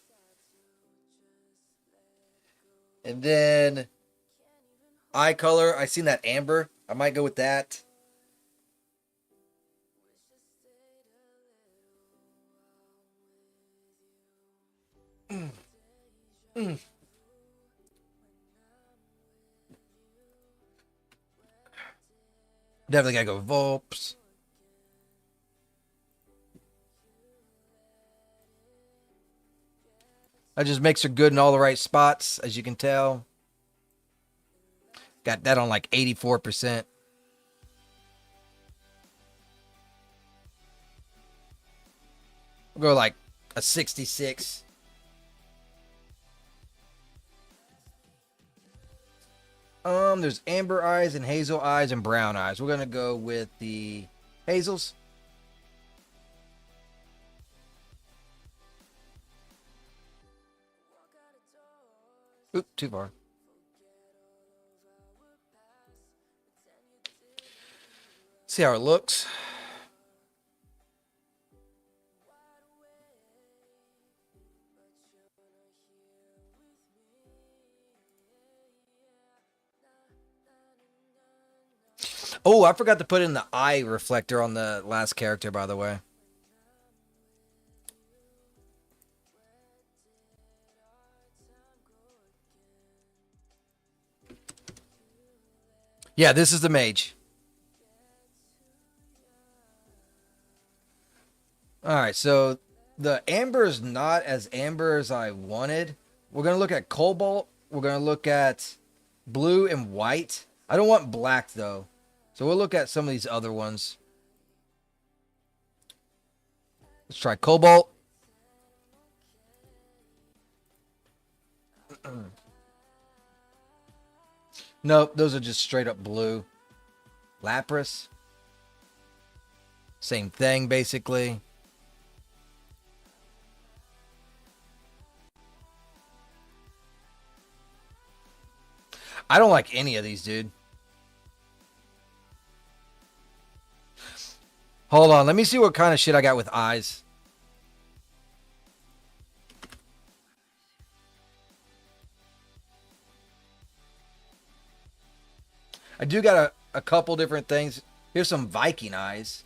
And then eye color. I seen that amber. I might go with that. Definitely gotta go with Volps. That just makes her good in all the right spots, as you can tell. Got that on like 84%. We'll go like a 66. There's amber eyes and hazel eyes and brown eyes. We're gonna go with the hazels. Oop, too far. See how it looks. Oh, I forgot to put in the eye reflector on the last character, by the way. Yeah, this is the mage. Alright, so the amber is not as amber as I wanted. We're going to look at cobalt. We're going to look at blue and white. I don't want black, though. So we'll look at some of these other ones. Let's try cobalt. Nope, those are just straight up blue. Lapras. Same thing, basically. I don't like any of these, dude. Hold on, let me see what kind of shit I got with eyes. I do got a couple different things. Here's some Viking eyes.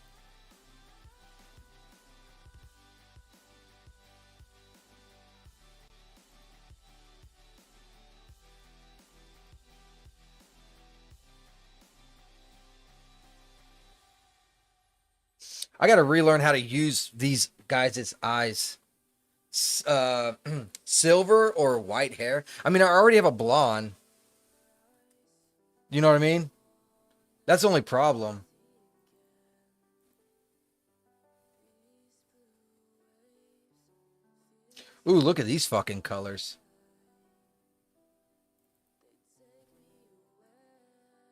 I got to relearn how to use these guys' eyes. Silver or white hair. I mean, I already have a blonde. You know what I mean? That's the only problem. Ooh, look at these fucking colors.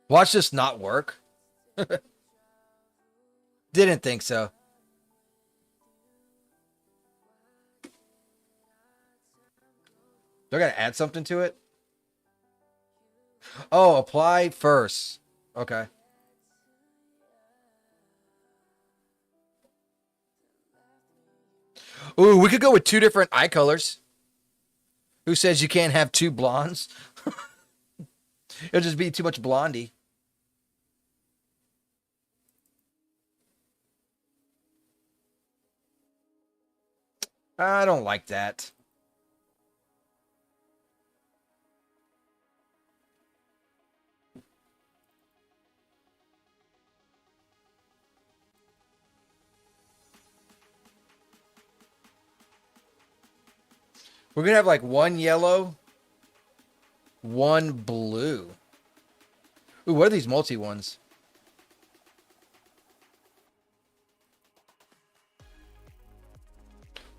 Watch this not work. Didn't think so. Do I gotta add something to it? Oh, apply first. Okay. Ooh, we could go with two different eye colors. Who says you can't have two blondes? It'll just be too much blondie. I don't like that. We're gonna have like one yellow, one blue. Ooh, what are these multi ones?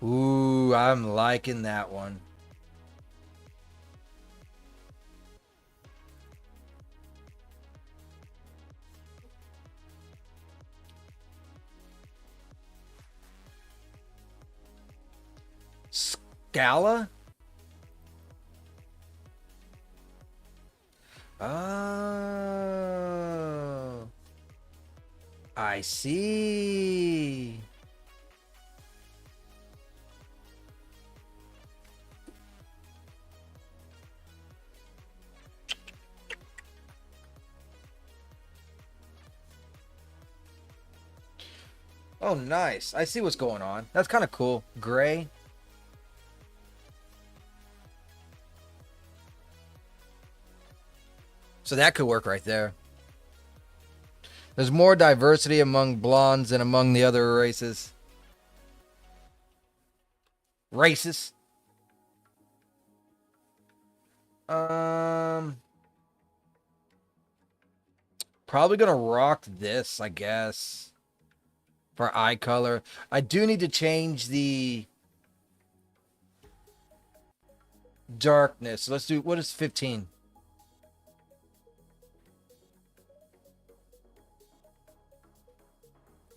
Ooh, I'm liking that one. Scala? Oh. I see. Oh, nice. I see what's going on. That's kind of cool. Gray. So that could work right there. There's more diversity among blondes than among the other races. Races. Probably gonna rock this, I guess. For eye color. I do need to change the darkness. Let's do, what is 15?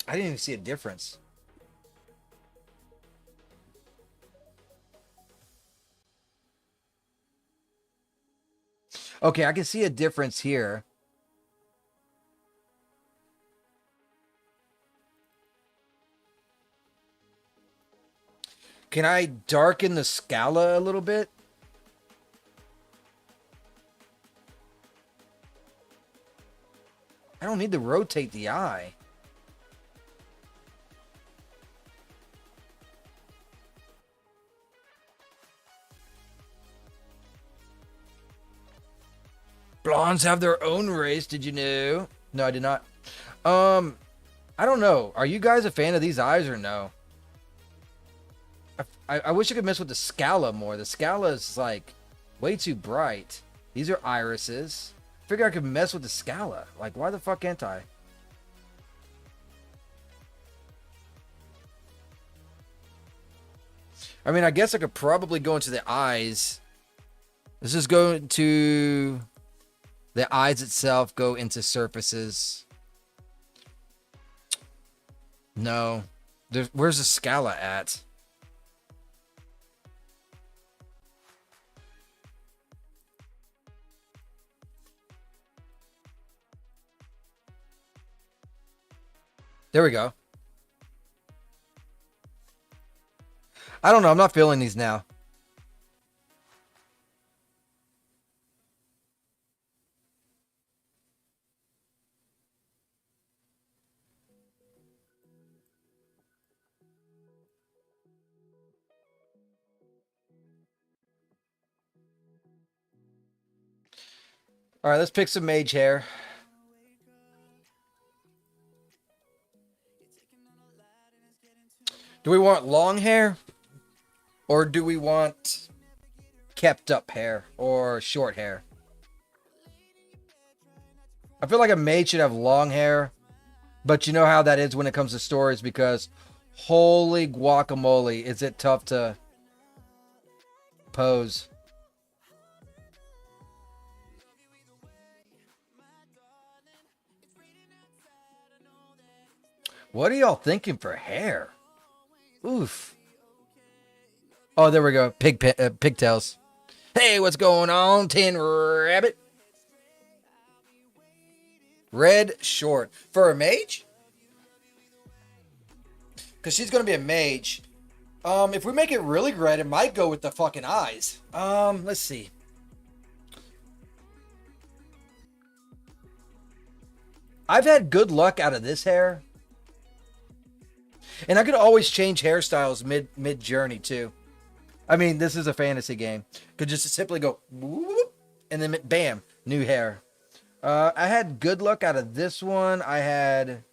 I didn't even see a difference. Okay, I can see a difference here. Can I darken the scala a little bit? I don't need to rotate the eye. Blondes have their own race, did you know? No, I did not. I don't know. Are you guys a fan of these eyes or no? I wish I could mess with the scala more. The scala is like way too bright. These are irises. Figure I could mess with the scala. Like, why the fuck can't I? I mean, I guess I could probably go into the eyes. Let's just go into the eyes itself, go into surfaces. No. Where's the scala at? There we go. I don't know. I'm not feeling these now. All right, let's pick some mage hair. Do we want long hair? Or do we want kept up hair or short hair? I feel like a mage should have long hair, but you know how that is when it comes to stories because holy guacamole, is it tough to pose. What are y'all thinking for hair? Oof. Oh, there we go. Pigtails. Hey, what's going on, Tin Rabbit? Red short. For a mage? Because she's going to be a mage. If we make it really red, it might go with the fucking eyes. Let's see. I've had good luck out of this hair. And I could always change hairstyles mid journey too. I mean, this is a fantasy game. Could just simply go whoop, and then bam, new hair. I had good luck out of this one. I had.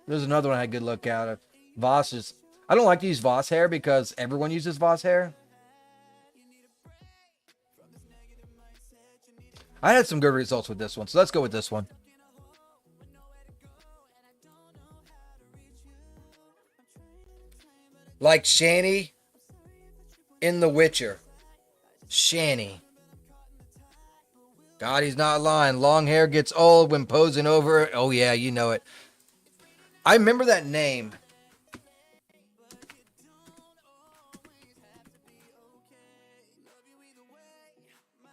There's another one I had good luck out of. Voss's. I don't like to use Voss hair because everyone uses Voss hair. I had some good results with this one, so let's go with this one. Like Shani in The Witcher. Shani. God, he's not lying. Long hair gets old when posing over it. Oh, yeah, you know it. I remember that name.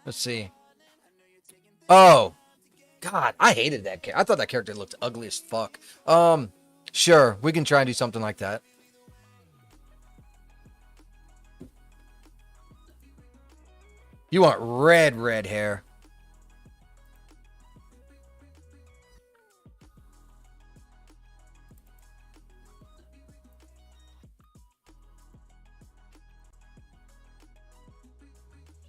Let's see. Oh. God, I hated that character. I thought that character looked ugly as fuck. Sure, we can try and do something like that. You want red hair.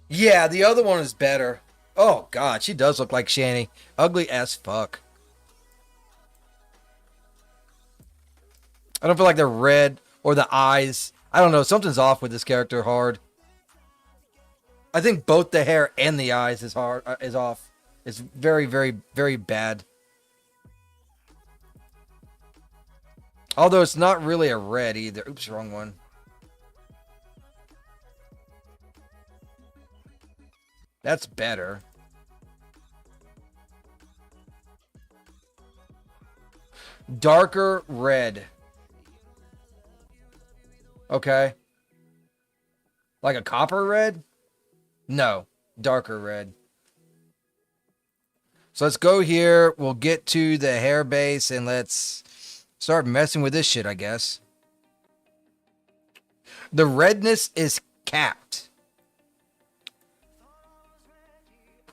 Yeah, the other one is better. Oh, God, she does look like Shani. Ugly as fuck. I don't feel like they're red or the eyes. I don't know. Something's off with this character hard. I think both the hair and the eyes is off. It's very bad. Although it's not really a red either. Oops, wrong one. That's better. Darker red. Okay. Like a copper red? No. Darker red. So let's go here. We'll get to the hair base and let's start messing with this shit, I guess. The redness is capped.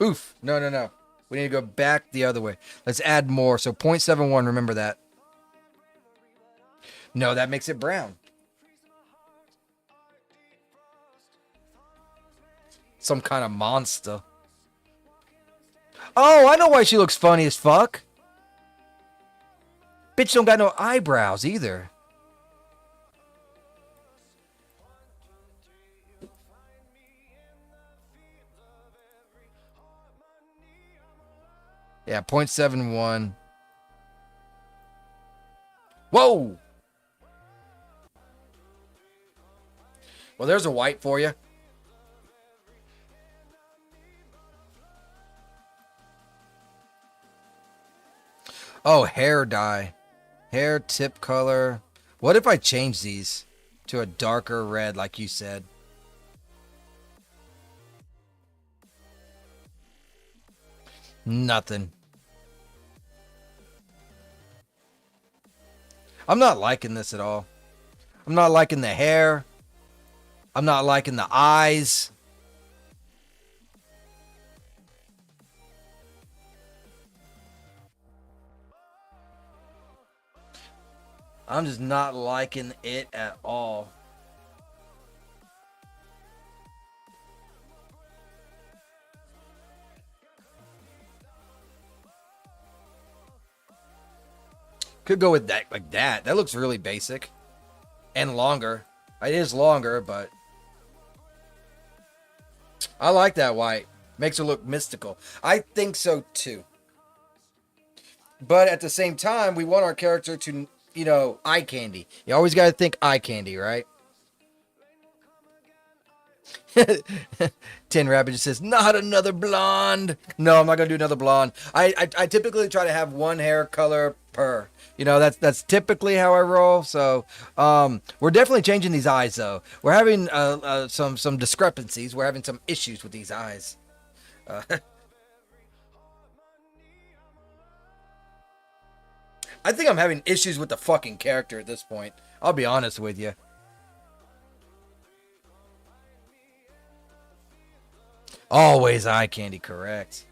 Oof. No. We need to go back the other way. Let's add more. So 0.71, remember that. No, that makes it brown. Some kind of monster. Oh, I know why she looks funny as fuck. Bitch don't got no eyebrows either. Yeah, 0.71. Whoa! Well, there's a white for you. Oh, hair dye. Hair tip color. What if I change these to a darker red like you said? Nothing. I'm not liking this at all. I'm not liking the hair. I'm not liking the eyes. I'm just not liking it at all. Could go with that, like that. That looks really basic. And longer. It is longer, but I like that white. Makes her look mystical. I think so too. But at the same time, we want our character to, you know, eye candy. You always got to think eye candy, right? Tin Rabbit just says, not another blonde. No, I'm not going to do another blonde. I typically try to have one hair color per. You know, that's typically how I roll. So we're definitely changing these eyes, though. We're having some discrepancies. We're having some issues with these eyes. I think I'm having issues with the fucking character at this point. I'll be honest with you. Always eye candy, correct.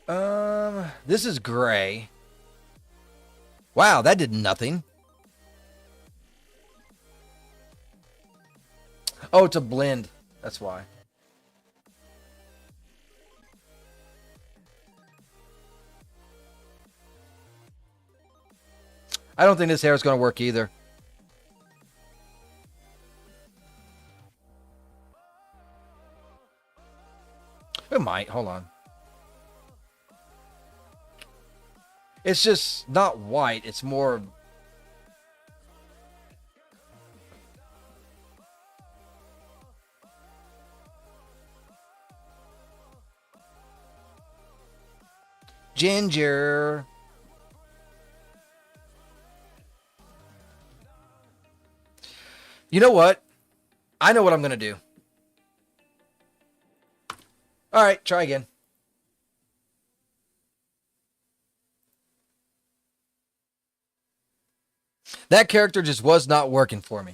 This is gray. Wow, that did nothing. Oh, it's a blend. That's why. I don't think this hair is going to work either. It might. Hold on. It's just not white. It's more... ginger. You know what? I know what I'm going to do. All right, try again. That character just was not working for me.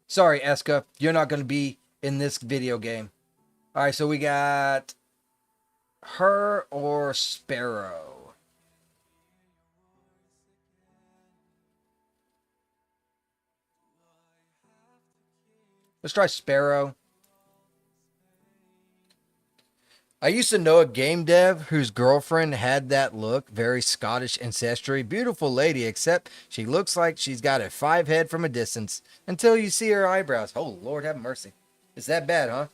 Sorry, Eska. You're not going to be in this video game. All right, so we got her or Sparrow. Let's try Sparrow. I used to know a game dev whose girlfriend had that look, very Scottish ancestry. Beautiful lady, except she looks like she's got a 5 head from a distance until you see her eyebrows. Oh, Lord have mercy. It's that bad, huh?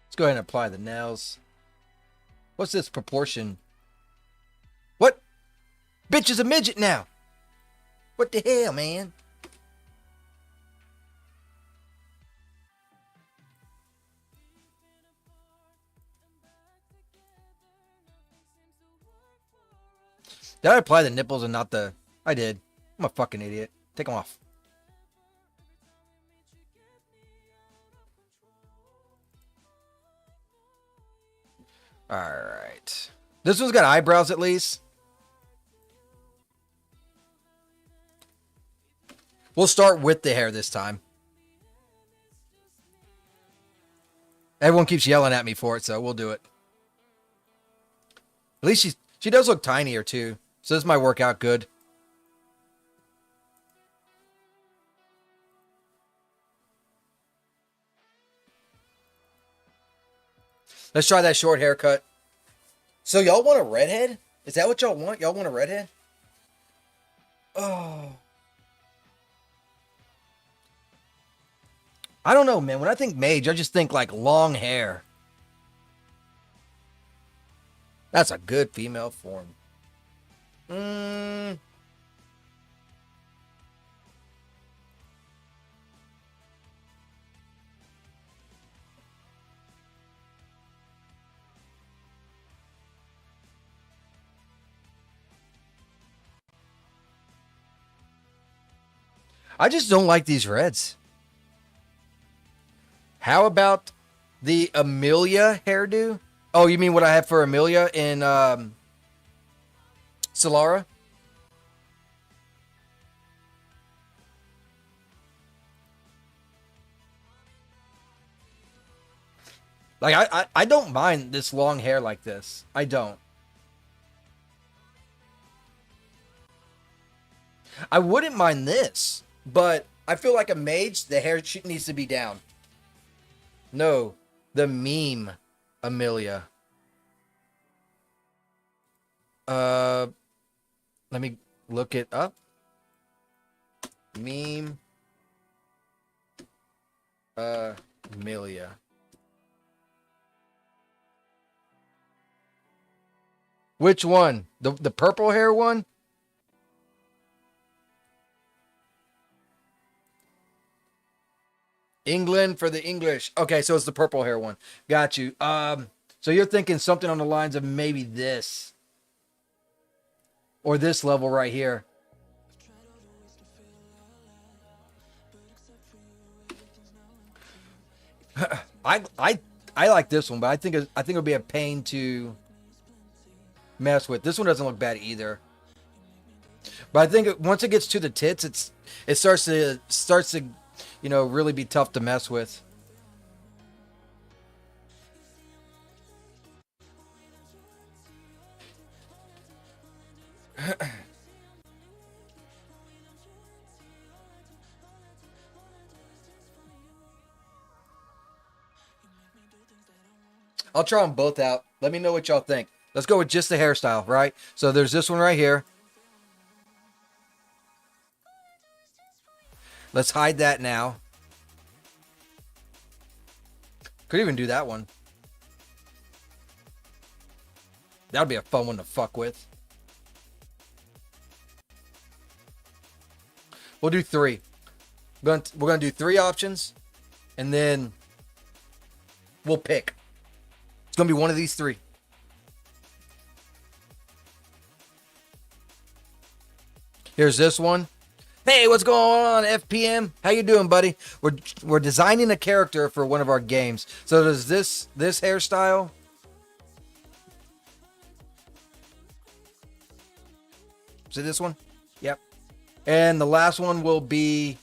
Let's go ahead and apply the nails. What's this proportion? What? Bitch is a midget now. What the hell, man? Did I apply the nipples and not the... I did. I'm a fucking idiot. Take them off. Alright. This one's got eyebrows at least. We'll start with the hair this time. Everyone keeps yelling at me for it, so we'll do it. At least she does look tinier too, so this might work out good. Let's try that short haircut. So y'all want a redhead? Is that what y'all want? Y'all want a redhead? Oh. I don't know, man. When I think mage, I just think like long hair. That's a good female form. I just don't like these reds. How about the Amelia hairdo? Oh, you mean what I have for Amelia in Solara? Like, I don't mind this long hair like this. I don't. I wouldn't mind this, but I feel like a mage, the hair needs to be down. No, the meme Amelia. Let me look it up. Meme Amelia. Which one? The purple hair one? England for the English. Okay, so it's the purple hair one. Got you. So you're thinking something on the lines of maybe this. Or this level right here. I like this one, but I think it'll be a pain to mess with. This one doesn't look bad either. But I think once it gets to the tits, it starts to really be tough to mess with. I'll try them both out. Let me know what y'all think. Let's go with just the hairstyle, right? So there's this one right here. Let's hide that now. Could even do that one. That would be a fun one to fuck with. We'll do 3. We're gonna do 3 options, and then we'll pick. It's gonna be one of these 3. Here's this one. Hey, what's going on, FPM? How you doing, buddy? We're designing a character for one of our games. So does this hairstyle? Is it this one? Yep. And the last one will be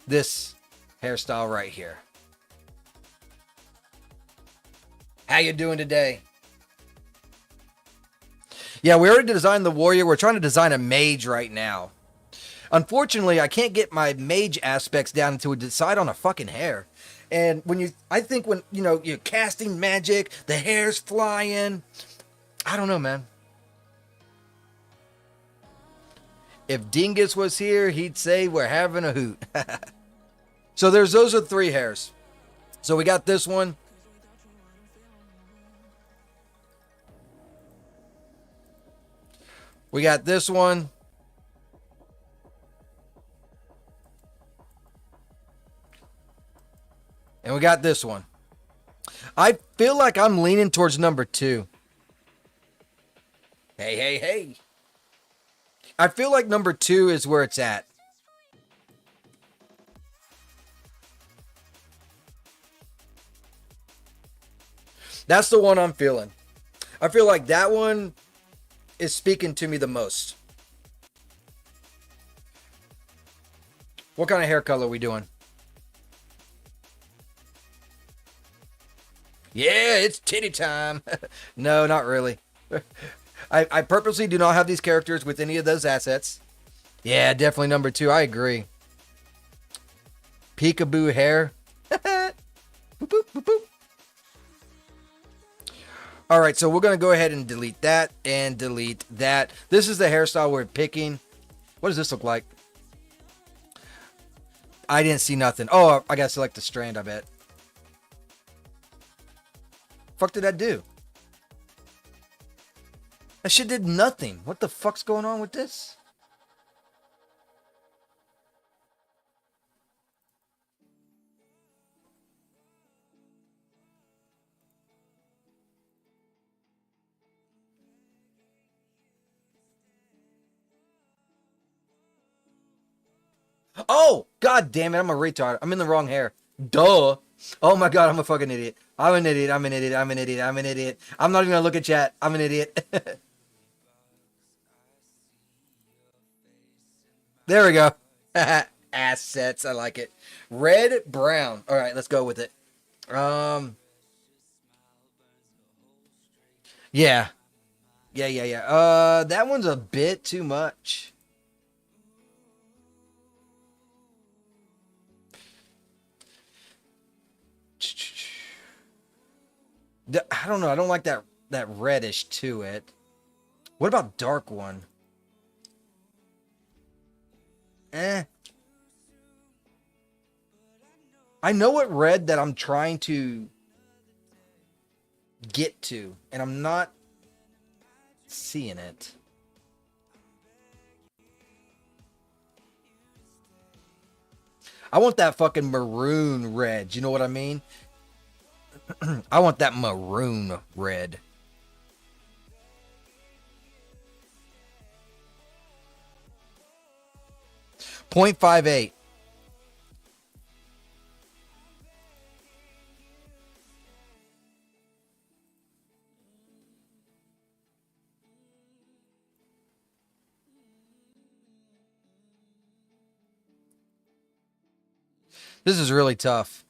this hairstyle right here. How you doing today? Yeah, we already designed the warrior. We're trying to design a mage right now. Unfortunately, I can't get my mage aspects down to decide on a fucking hair. And when you're casting magic, the hair's flying. I don't know, man. If Dingus was here, he'd say we're having a hoot. So those are 3 hairs. So we got this one. We got this one. And we got this one. I feel like I'm leaning towards number 2. Hey. I feel like number 2 is where it's at. That's the one I'm feeling. I feel like that one is speaking to me the most. What kind of hair color are we doing? Yeah, it's titty time. No, not really. I purposely do not have these characters with any of those assets. Yeah, definitely number 2. I agree. Peekaboo hair. Boop, boop, boop, boop. All right, so we're going to go ahead and delete that and delete that. This is the hairstyle we're picking. What does this look like? I didn't see nothing. Oh, I got to select the strand, I bet. Fuck did that do? That shit did nothing. What the fuck's going on with this? Oh, god damn it. I'm a retard. I'm in the wrong hair. Duh. Oh my god, I'm a fucking idiot. I'm an idiot. I'm an idiot. I'm an idiot. I'm an idiot. I'm not even gonna look at chat. I'm an idiot. There we go. Assets. I like it. Red, brown. All right, let's go with it. Yeah. Yeah. That one's a bit too much. I don't know. I don't like that reddish to it. What about dark one? I know what red that I'm trying to get to, and I'm not seeing it. I want that fucking maroon red. You know what I mean? I want that maroon red. .58. This is really tough.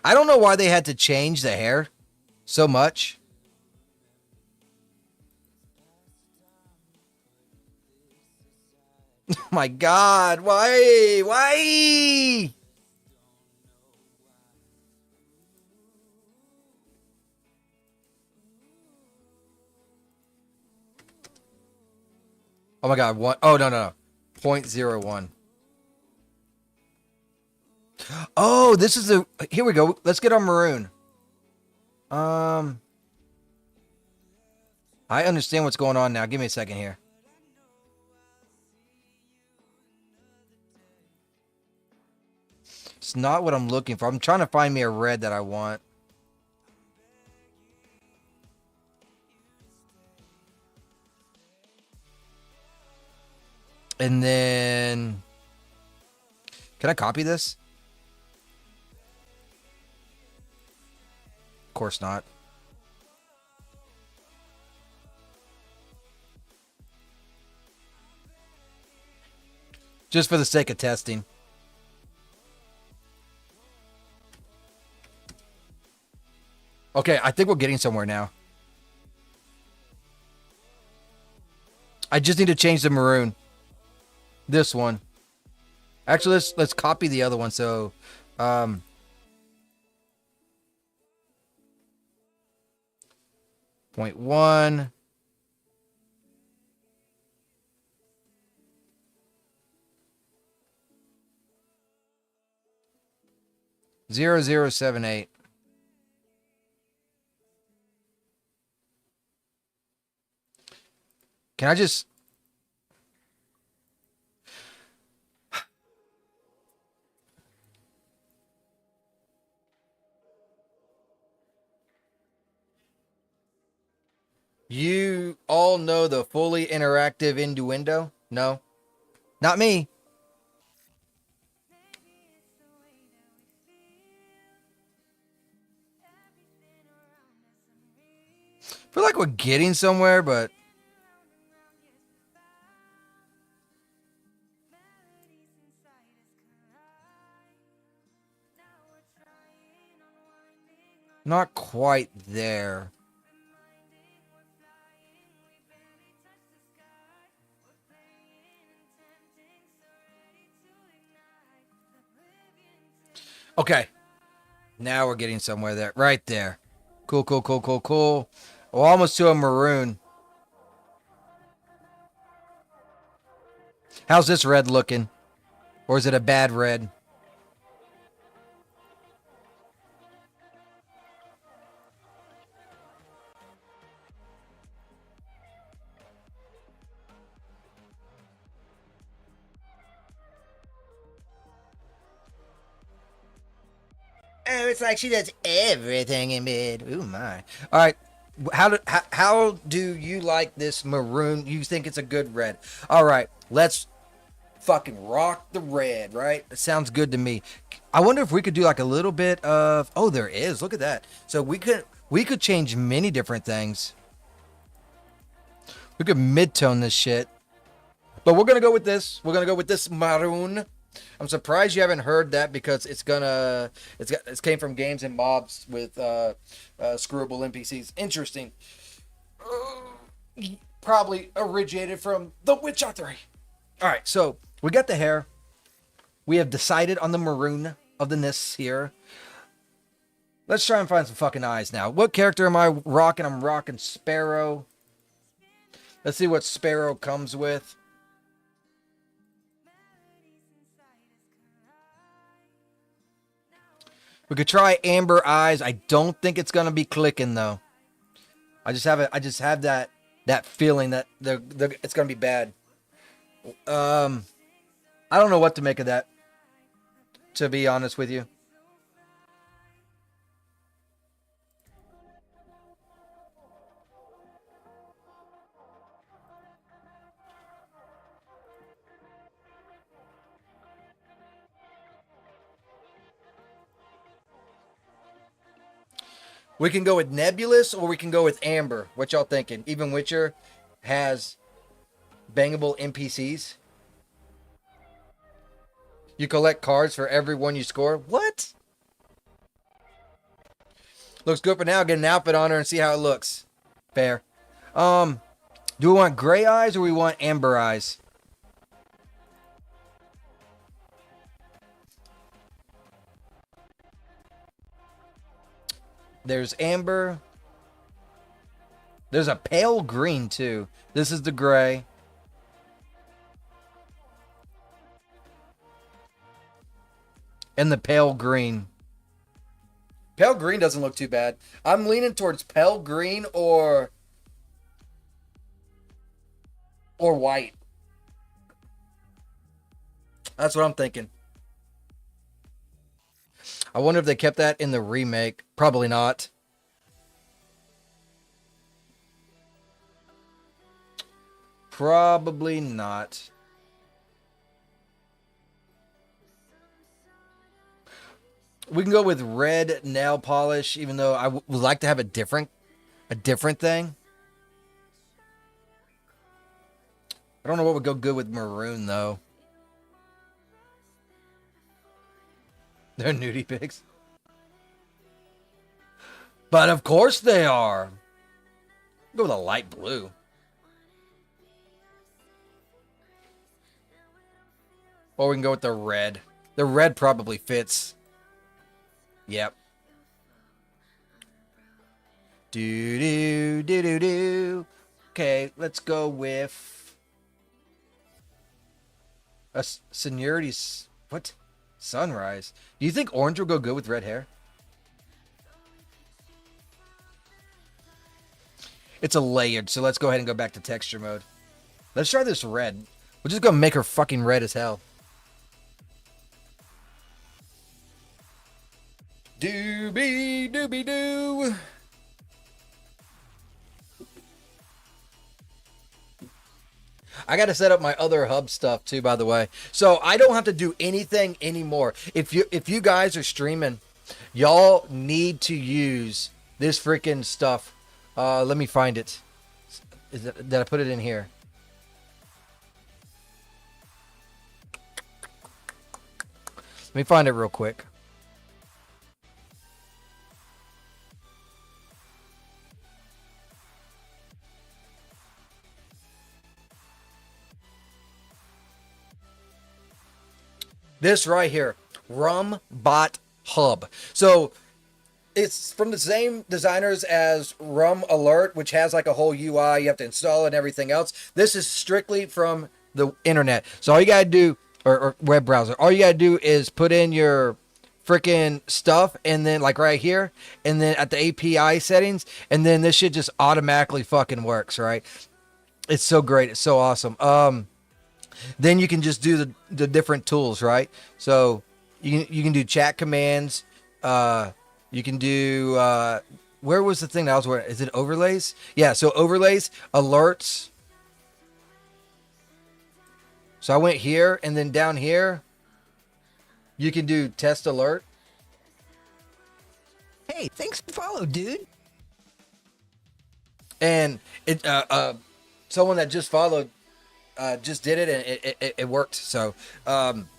I don't know why they had to change the hair so much. Oh my God, why? Why? Oh my God, what? Oh, no, no, no. 0.01. Oh, this is the, here we go. Let's get on maroon. I understand what's going on now. Give me a second here. It's not what I'm looking for. I'm trying to find me a red that I want. And then, can I copy this? Of course not. Just for the sake of testing. Okay, I think we're getting somewhere now. I just need to change the maroon. This one. Actually, let's copy the other one. So, 0.1. Zero zero 0.078. Can I just... You all know the fully interactive innuendo? No? Not me. I feel like we're getting somewhere, but... Not quite there. Okay. Now we're getting somewhere there. Right there. Cool, cool, cool, cool, cool. We're almost to a maroon. How's this red looking? Or is it a bad red? Oh, it's like she does everything in bed. Ooh my! All right, how do you like this maroon? You think it's a good red? All right, let's fucking rock the red. Right? It sounds good to me. I wonder if we could do like a little bit of. Oh, there is. Look at that. So we could change many different things. We could mid-tone this shit. But we're gonna go with this. We're gonna go with this maroon. I'm surprised you haven't heard that because it came from Games and Mobs with screwable NPCs. Interesting. Probably originated from The Witcher 3. All right, so we got the hair. We have decided on the maroon of the ness here. Let's try and find some fucking eyes now. What character am I rocking? I'm rocking Sparrow. Let's see what Sparrow comes with. We could try amber eyes. I don't think it's gonna be clicking though. I just have that feeling that it's gonna be bad. I don't know what to make of that. To be honest with you. We can go with nebulous or we can go with amber. What y'all thinking? Even Witcher has bangable NPCs. You collect cards for every one you score. What? Looks good for now. Get an outfit on her and see how it looks. Fair. Do we want gray eyes or we want amber eyes? There's amber. There's a pale green too. This is the gray. And the pale green. Pale green doesn't look too bad. I'm leaning towards pale green or white. That's what I'm thinking. I wonder if they kept that in the remake. Probably not. Probably not. We can go with red nail polish, even though I would like to have a different thing. I don't know what would go good with maroon though. They're nudie pigs. But of course they are. Go with a light blue. Or we can go with the red. The red probably fits. Yep. Do. Okay, let's go with a seniority's what? Sunrise. Do you think orange will go good with red hair? It's a layered, so let's go ahead and go back to texture mode. Let's try this red. We're just gonna make her fucking red as hell. Doobie doo. I got to set up my other hub stuff too, by the way. So I don't have to do anything anymore. If you guys are streaming, y'all need to use this freaking stuff. Let me find it. Did I put it in here? Let me find it real quick. This right here, RumBot Hub. So it's from the same designers as Rum Alert, which has like a whole UI. You have to install it and everything else. This is strictly from the internet. So all you gotta do, or web browser, all you gotta do is put in your freaking stuff, and then like right here, and then at the API settings, and then this shit just automatically fucking works, right? It's so great. It's so awesome. Then you can just do the different tools, right? So you can do chat commands. You can do where was the thing that I was wearing? Is it overlays? Yeah, so overlays, alerts. So I went here, and then down here, you can do test alert. Hey, thanks for follow, dude. And it someone that just followed just did it, and it worked. So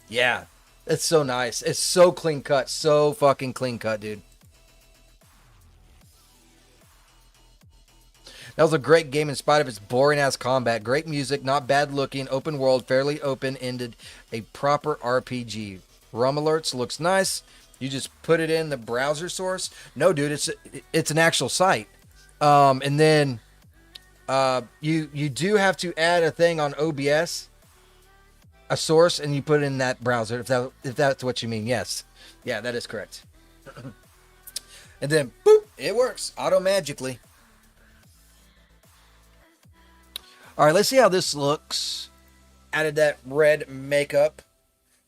yeah, it's so nice. It's so clean cut, so fucking clean cut, dude. That was a great game in spite of its boring ass combat. Great music, not bad looking, open world, fairly open ended, a proper RPG. Rum Alerts looks nice. You just put it in the browser source. No, dude, it's an actual site. And then you do have to add a thing on OBS, a source, and you put it in that browser if that's what you mean. Yes, yeah, that is correct. And then boop, it works magically. All right, let's see how this looks. Added that red makeup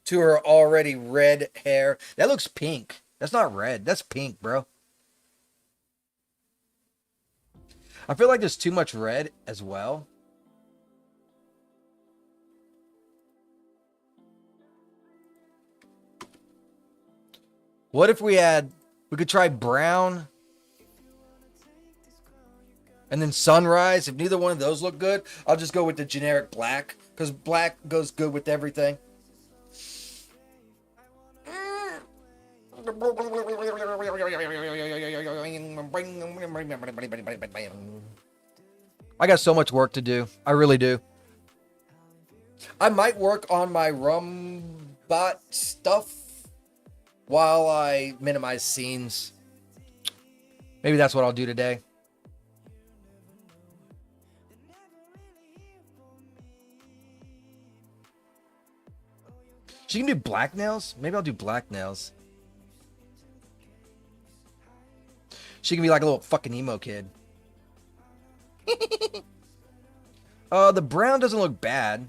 to her already red hair. That looks pink. That's not red. That's pink, bro. I feel like there's too much red as well. What if we could try brown And then sunrise. If neither one of those look good, I'll just go with the generic black. Because black goes good with everything. I got so much work to do. I really do. I might work on my bot stuff while I minimize scenes. Maybe that's what I'll do today. She can do black nails? Maybe I'll do black nails. She can be like a little fucking emo kid. The brown doesn't look bad.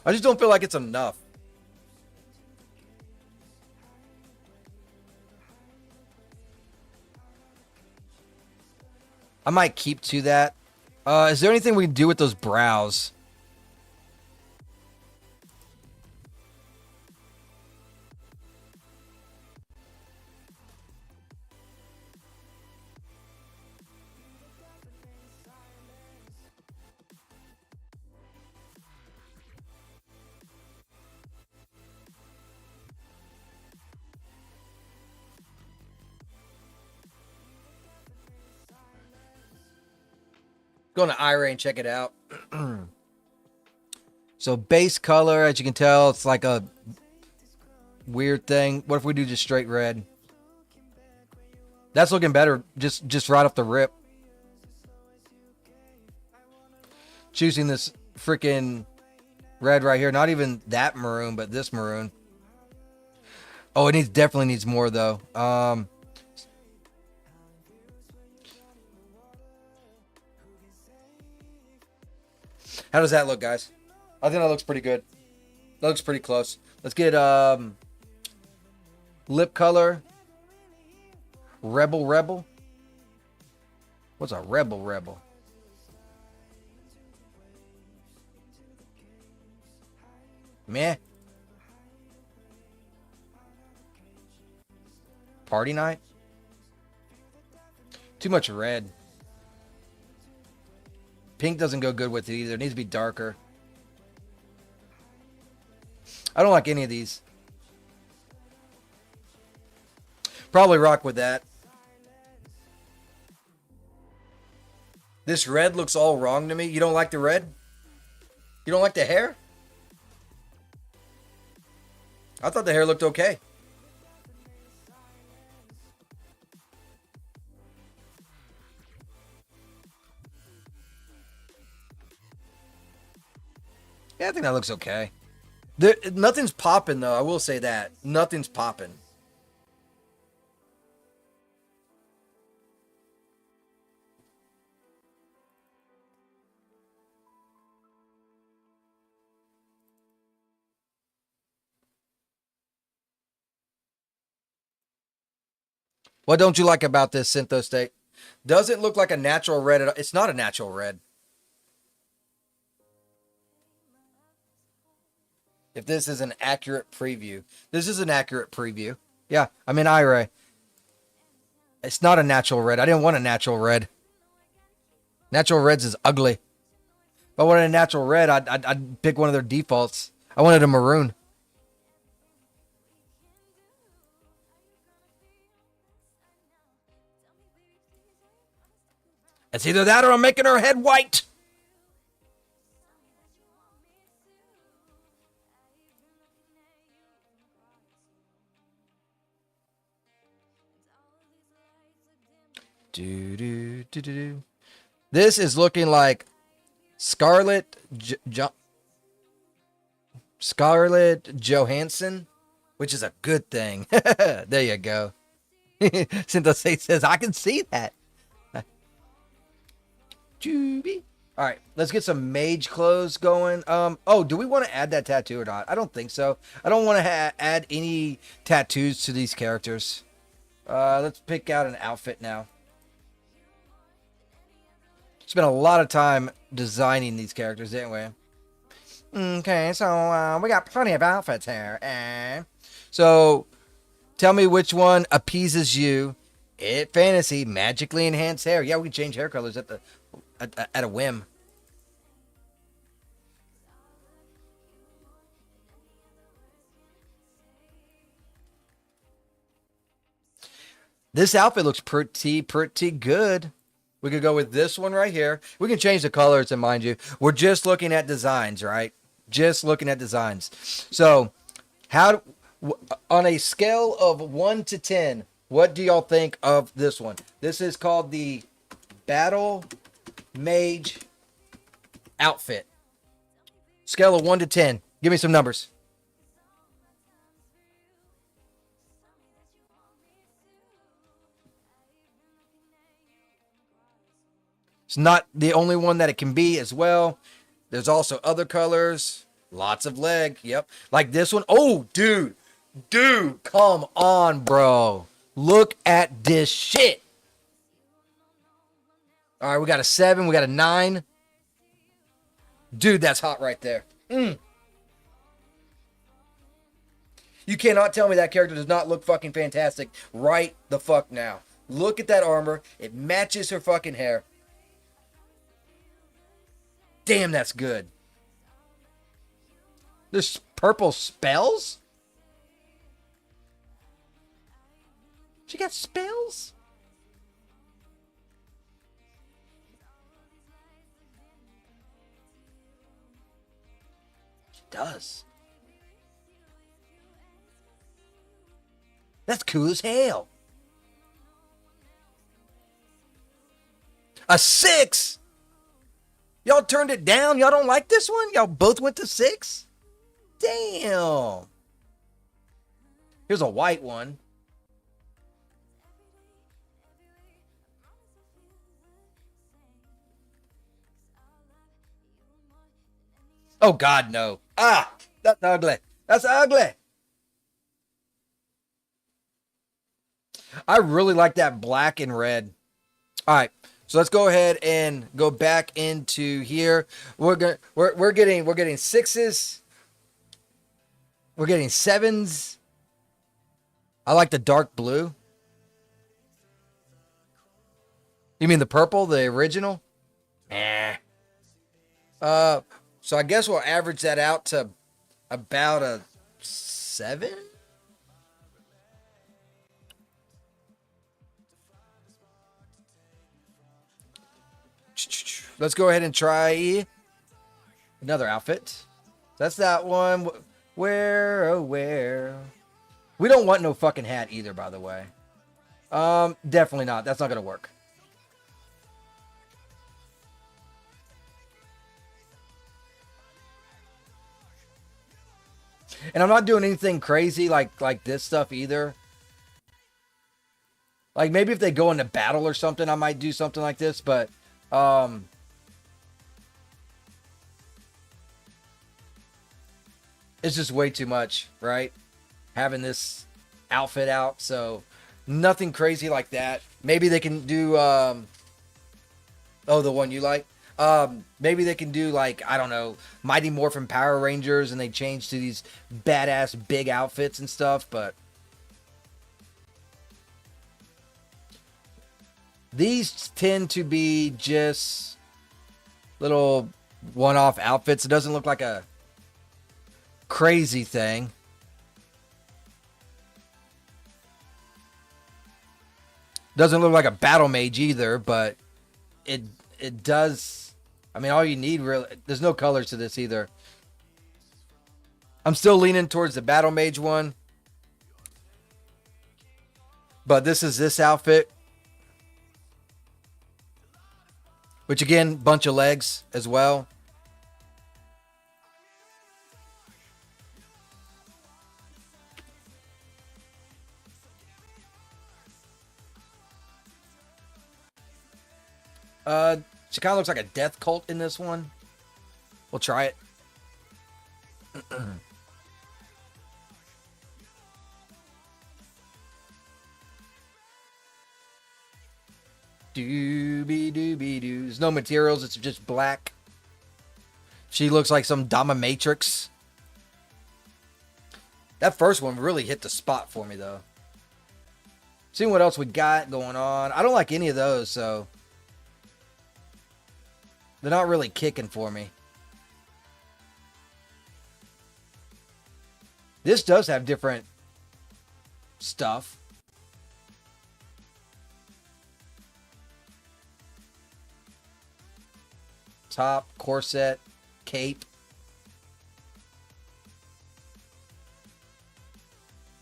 I just don't feel like it's enough. I might keep to that. Is there anything we can do with those brows? Go on to iRay and check it out. So base color, as you can tell, it's like a weird thing. What if we do just straight red? That's looking better just right off the rip. Choosing this freaking red right here. Not even that maroon, but this maroon. Oh, it definitely needs more though. How does that look, guys? I think that looks pretty good. That looks pretty close. Let's get lip color. Rebel. What's a rebel? Meh. Party night? Too much red. Pink doesn't go good with it either. It needs to be darker. I don't like any of these. Probably rock with that. This red looks all wrong to me. You don't like the red? You don't like the hair? I thought the hair looked okay. Yeah, I think that looks okay. Nothing's popping, though. I will say that. Nothing's popping. What don't you like about this Syntho State? Doesn't look like a natural red at all. It's not a natural red. If this is an accurate preview. This is an accurate preview. Yeah, I'm in iRay. It's not a natural red. I didn't want a natural red. Natural reds is ugly. If I wanted a natural red, I'd pick one of their defaults. I wanted a maroon. It's either that or I'm making her head white. This is looking like Scarlett Johansson, which is a good thing. There you go. Syntho says, I can see that. All right, let's get some mage clothes going. Oh, do we want to add that tattoo or not? I don't think so. I don't want to add any tattoos to these characters. Let's pick out an outfit now. Spent a lot of time designing these characters, didn't we? Okay, so we got plenty of outfits here. So tell me which one appeases you It Fantasy magically enhanced hair. Yeah, we can change hair colors at a whim. This outfit looks pretty good. We could go with this one right here. We can change the colors, and mind you, we're just looking at designs, right? Just looking at designs. So, on a scale of 1 to 10, what do y'all think of this one? This is called the Battle Mage outfit. Scale of 1 to 10. Give me some numbers. It's not the only one that it can be as well. There's also other colors. Lots of leg. Yep. Like this one. Oh, dude. Dude, come on, bro. Look at this shit. All right, we got a 7. We got a 9. Dude, that's hot right there. You cannot tell me that character does not look fucking fantastic right the fuck now. Look at that armor. It matches her fucking hair. Damn, that's good. There's purple spells? She got spells? She does. That's cool as hell. A 6? Y'all turned it down? Y'all don't like this one? Y'all both went to 6? Damn. Here's a white one. Oh, God, no. Ah, that's ugly. That's ugly. I really like that black and red. All right. So let's go ahead and go back into here. We're getting 6s. We're getting 7s. I like the dark blue. You mean the purple, the original? So I guess we'll average that out to about a 7. Let's go ahead and try another outfit. That's that one. Where, oh, where? We don't want no fucking hat either, by the way. Definitely not. That's not going to work. And I'm not doing anything crazy like this stuff either. Like maybe if they go into battle or something, I might do something like this, but it's just way too much, right? Having this outfit out, so nothing crazy like that. Maybe they can do the one you like. Maybe they can do like, I don't know, Mighty Morphin Power Rangers and they change to these badass big outfits and stuff, but these tend to be just little one-off outfits. It doesn't look like a crazy thing. Doesn't look like a battle mage either, but it does. I mean, all you need really, there's no colors to this either. I'm still leaning towards the battle mage one, but this is this outfit, which again, bunch of legs as well. She kind of looks like a death cult in this one. We'll try it. Doobie doobie doo. There's no materials. It's just black. She looks like some dominatrix. That first one really hit the spot for me, though. Seeing what else we got going on. I don't like any of those, so they're not really kicking for me. This does have different stuff. Top, corset, cape,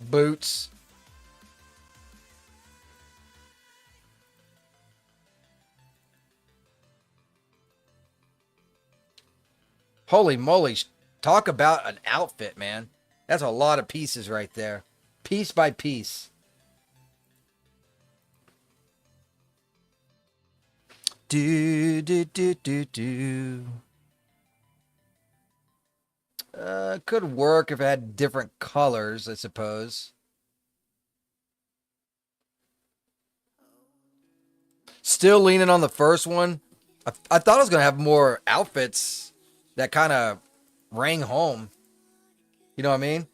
boots. Holy moly. Talk about an outfit, man. That's a lot of pieces right there. Piece by piece. Do, do, do, do, do. Could work if it had different colors, I suppose. Still leaning on the first one. I thought I was going to have more outfits that kind of rang home. You know what I mean?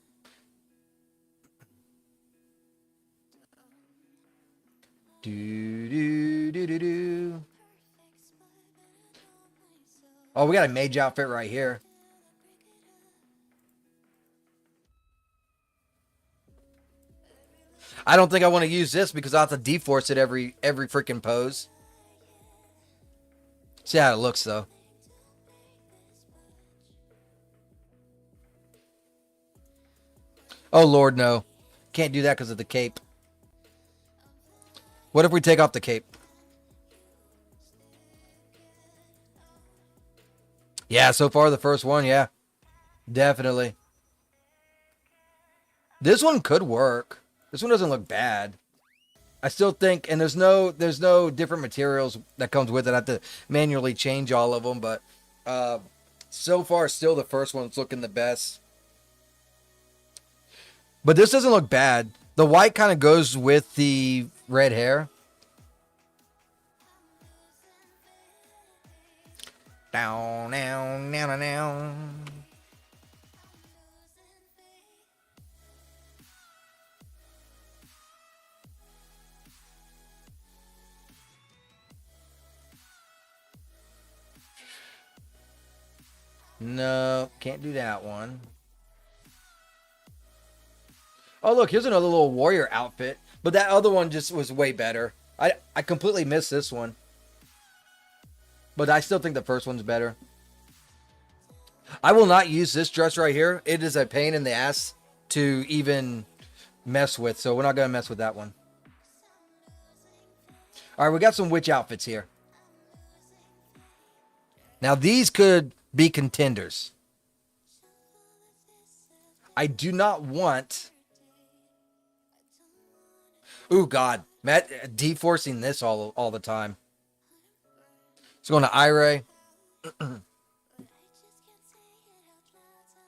Do, do, do, do, do. Oh, we got a mage outfit right here. I don't think I want to use this because I have to de-force it every freaking pose. See how it looks, though. Oh, Lord, no. Can't do that because of the cape. What if we take off the cape? Yeah, so far the first one, yeah. Definitely. This one could work. This one doesn't look bad. I still think, and there's no different materials that comes with it. I have to manually change all of them, but so far still the first one's looking the best. But this doesn't look bad. The white kind of goes with the red hair. Down, down, down, down. No, can't do that one. Oh, look, here's another little warrior outfit. But that other one just was way better. I completely missed this one. But I still think the first one's better. I will not use this dress right here. It is a pain in the ass to even mess with. So we're not going to mess with that one. All right, we got some witch outfits here. Now, these could be contenders. I do not want... Ooh, God. Matt, de-forcing this all the time. Let's go to Ire. There's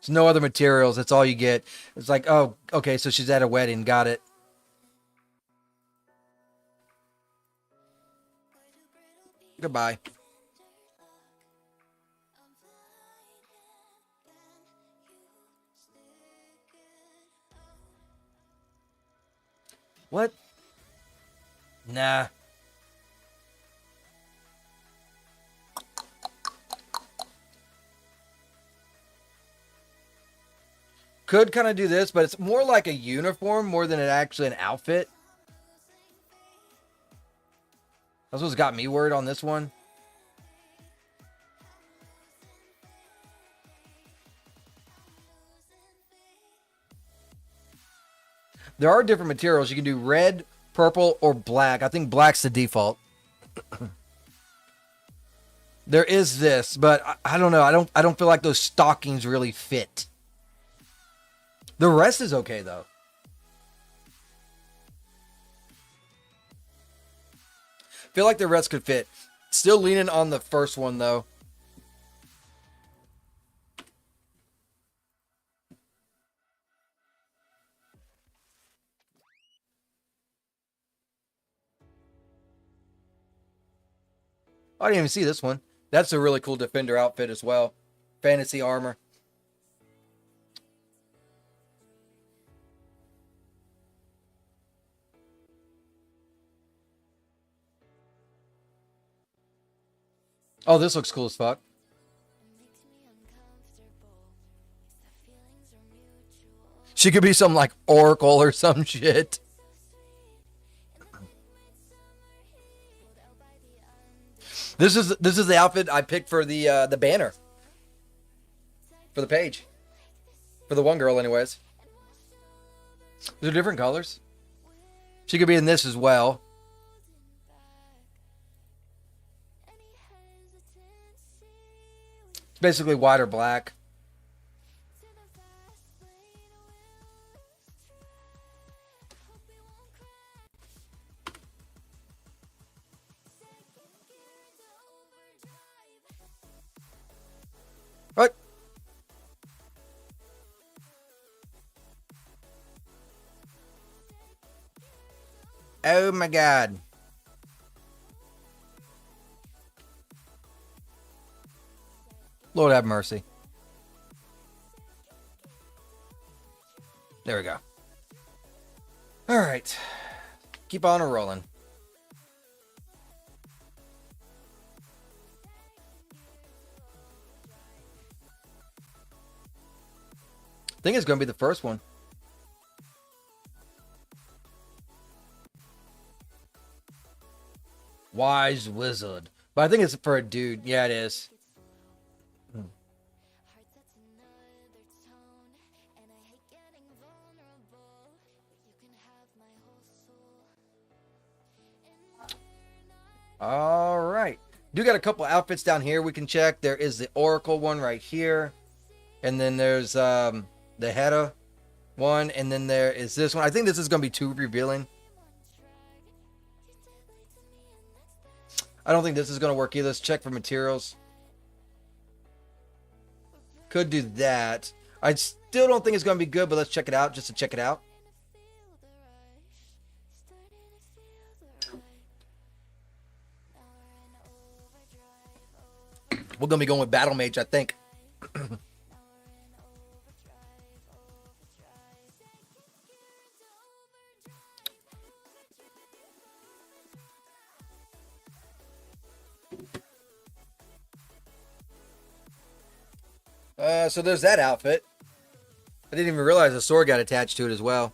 no other materials. That's all you get. It's like, oh, okay, so she's at a wedding. Got it. Goodbye. What? Nah. Could kind of do this, but it's more like a uniform more than it actually an outfit. That's what's got me worried on this one. There are different materials. You can do red, purple, or black. I think black's the default. There is this, but I don't know. I don't feel like those stockings really fit. The rest is okay, though. Feel like the rest could fit. Still leaning on the first one, though. I didn't even see this one. That's a really cool Defender outfit as well. Fantasy armor. Oh, this looks cool as fuck. She could be some like oracle or some shit. This is the outfit I picked for the banner for the page for the one girl, anyways. These are different colors. She could be in this as well. It's basically white or black. What? Oh my god. Lord have mercy. There we go. All right. Keep on rolling. I think it's going to be the first one. Wise wizard. But I think it's for a dude. Yeah, it is. All right. Do got a couple outfits down here we can check. There is the Oracle one right here. And then there's the Heta one. And then there is this one. I think this is going to be too revealing. I don't think this is going to work either. Let's check for materials. Could do that. I still don't think it's going to be good, but let's check it out just to check it out. We're going to be going with Battle Mage, I think. So there's that outfit. I didn't even realize the sword got attached to it as well.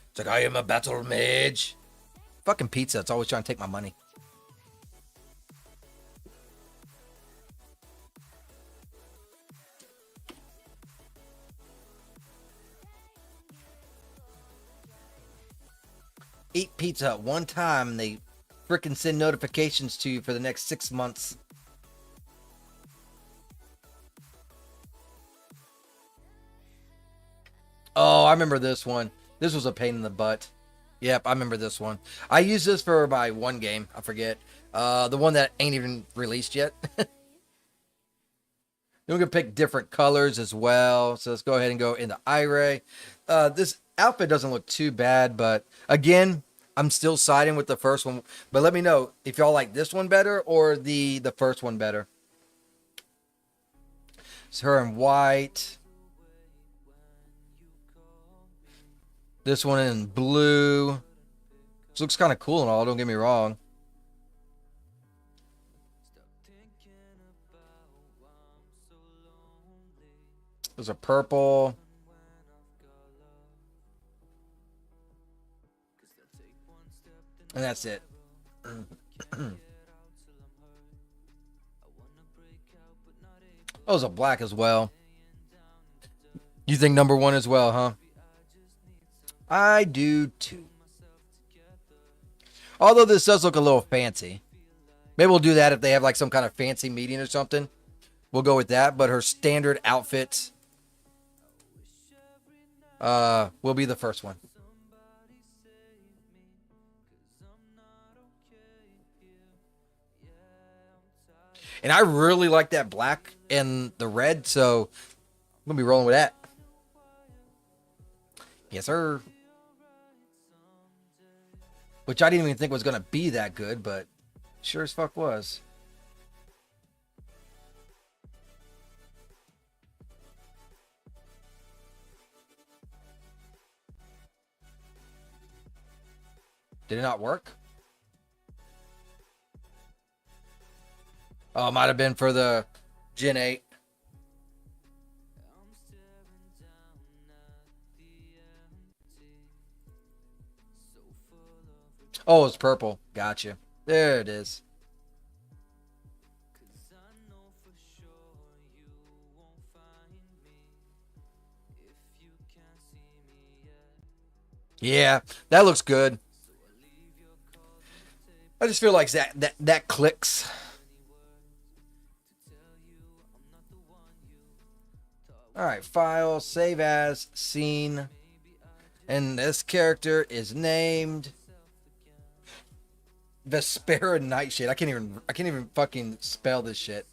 It's like, I am a battle mage. Fucking pizza. It's always trying to take my money. Eat pizza one time and they freaking send notifications to you for the next 6 months. Oh, I remember this one. This was a pain in the butt. Yep, I remember this one. I used this for my one game. I forget. The one that ain't even released yet. Then we can pick different colors as well. So let's go ahead and go into Ire. This outfit doesn't look too bad, but again, I'm still siding with the first one. But let me know if y'all like this one better or the first one better. It's her in white. This one in blue. This looks kind of cool and all, don't get me wrong. There's a purple. And that's it. Oh, there's a black as well. You think number one as well, huh? I do too. Although this does look a little fancy. Maybe we'll do that if they have like some kind of fancy meeting or something. We'll go with that. But her standard outfit will be the first one. And I really like that black and the red, so I'm going to be rolling with that. Yes, sir. Which I didn't even think was going to be that good, but sure as fuck was. Did it not work? Oh, it might have been for the Gen 8. Oh, it's purple. Gotcha. There it is. Yeah, that looks good. I just feel like that clicks. All right, file, save as, scene, and this character is named Vespera Nightshade. I can't even fucking spell this shit.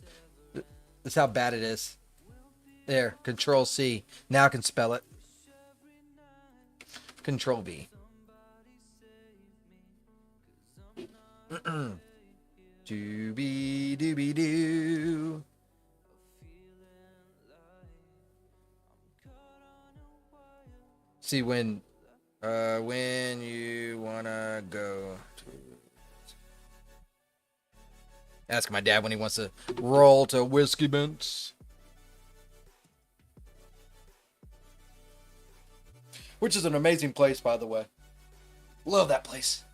That's how bad it is. There, Control C. Now I can spell it. Control V. Dooby dooby doo. See when you wanna go to ask my dad when he wants to roll to Whiskey Mints. Which is an amazing place, by the way. Love that place.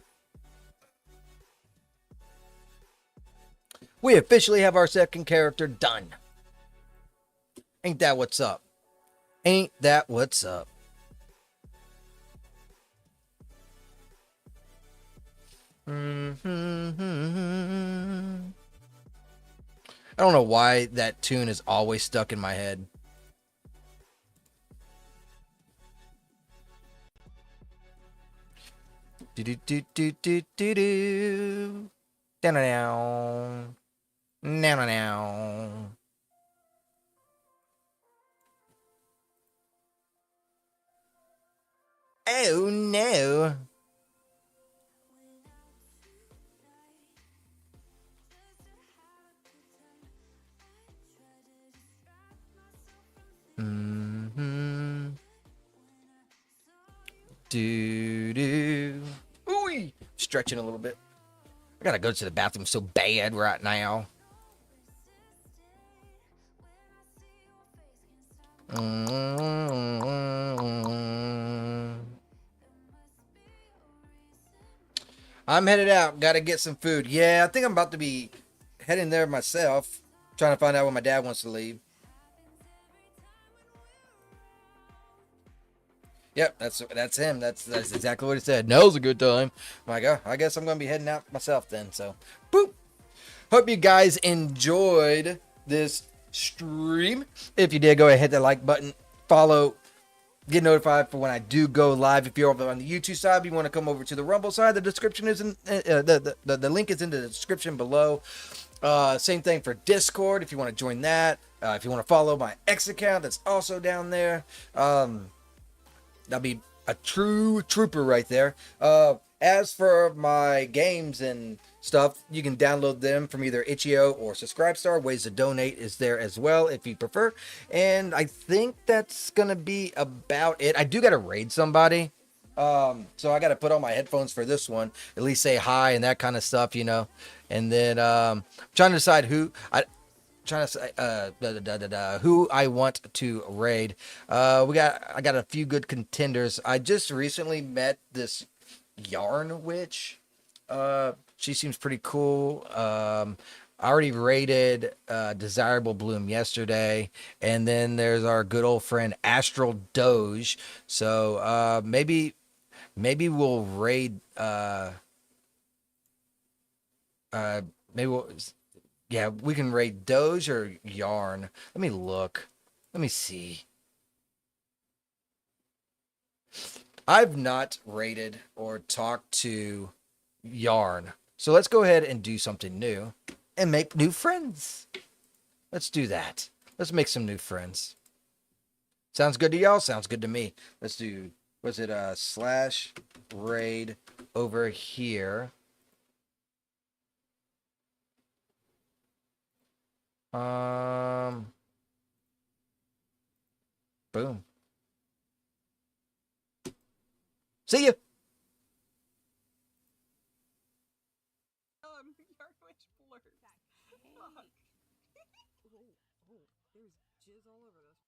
We officially have our second character done. Ain't that what's up? Ain't that what's up? I don't know why that tune is always stuck in my head. Do do do do do do do. Down down. Now now. Oh no. Mm-hmm. Do do. Ooh, stretching a little bit. I gotta go to the bathroom so bad right now. I'm headed out. Gotta get some food. Yeah, I think I'm about to be heading there myself. Trying to find out when my dad wants to leave. Yep, that's him. That's exactly what he said. Now's a good time. I'm like, oh, I guess I'm gonna be heading out myself then. So, boop. Hope you guys enjoyed this stream. If you did, go ahead, hit that like button. Follow. Get notified for when I do go live. If you're over on the YouTube side, you want to come over to the Rumble side, the description is in the link is in the description below. Same thing for Discord if you want to join that. If you want to follow my X account, that's also down there. That'll be a true trooper right there. As for my games and stuff, you can download them from either itch.io or Subscribestar. Ways to donate is there as well if you prefer. And I think that's gonna be about it. I do gotta raid somebody. So I gotta put on my headphones for this one. At least say hi and that kind of stuff, you know. And then I'm trying to decide trying to say who I want to raid. I got a few good contenders. I just recently met this Yarn Witch. She seems pretty cool. I already raided Desirable Bloom yesterday, and then there's our good old friend Astral Doge. So maybe we'll raid. Maybe we'll. Yeah, we can raid Doge or Yarn. Let me look. Let me see. I've not raided or talked to Yarn. So let's go ahead and do something new and make new friends. Let's do that. Let's make some new friends. Sounds good to y'all? Sounds good to me. Let's do, was it slash raid over here? Boom. See ya. Yarn Witch blurred. Fuck. There's jizz all over this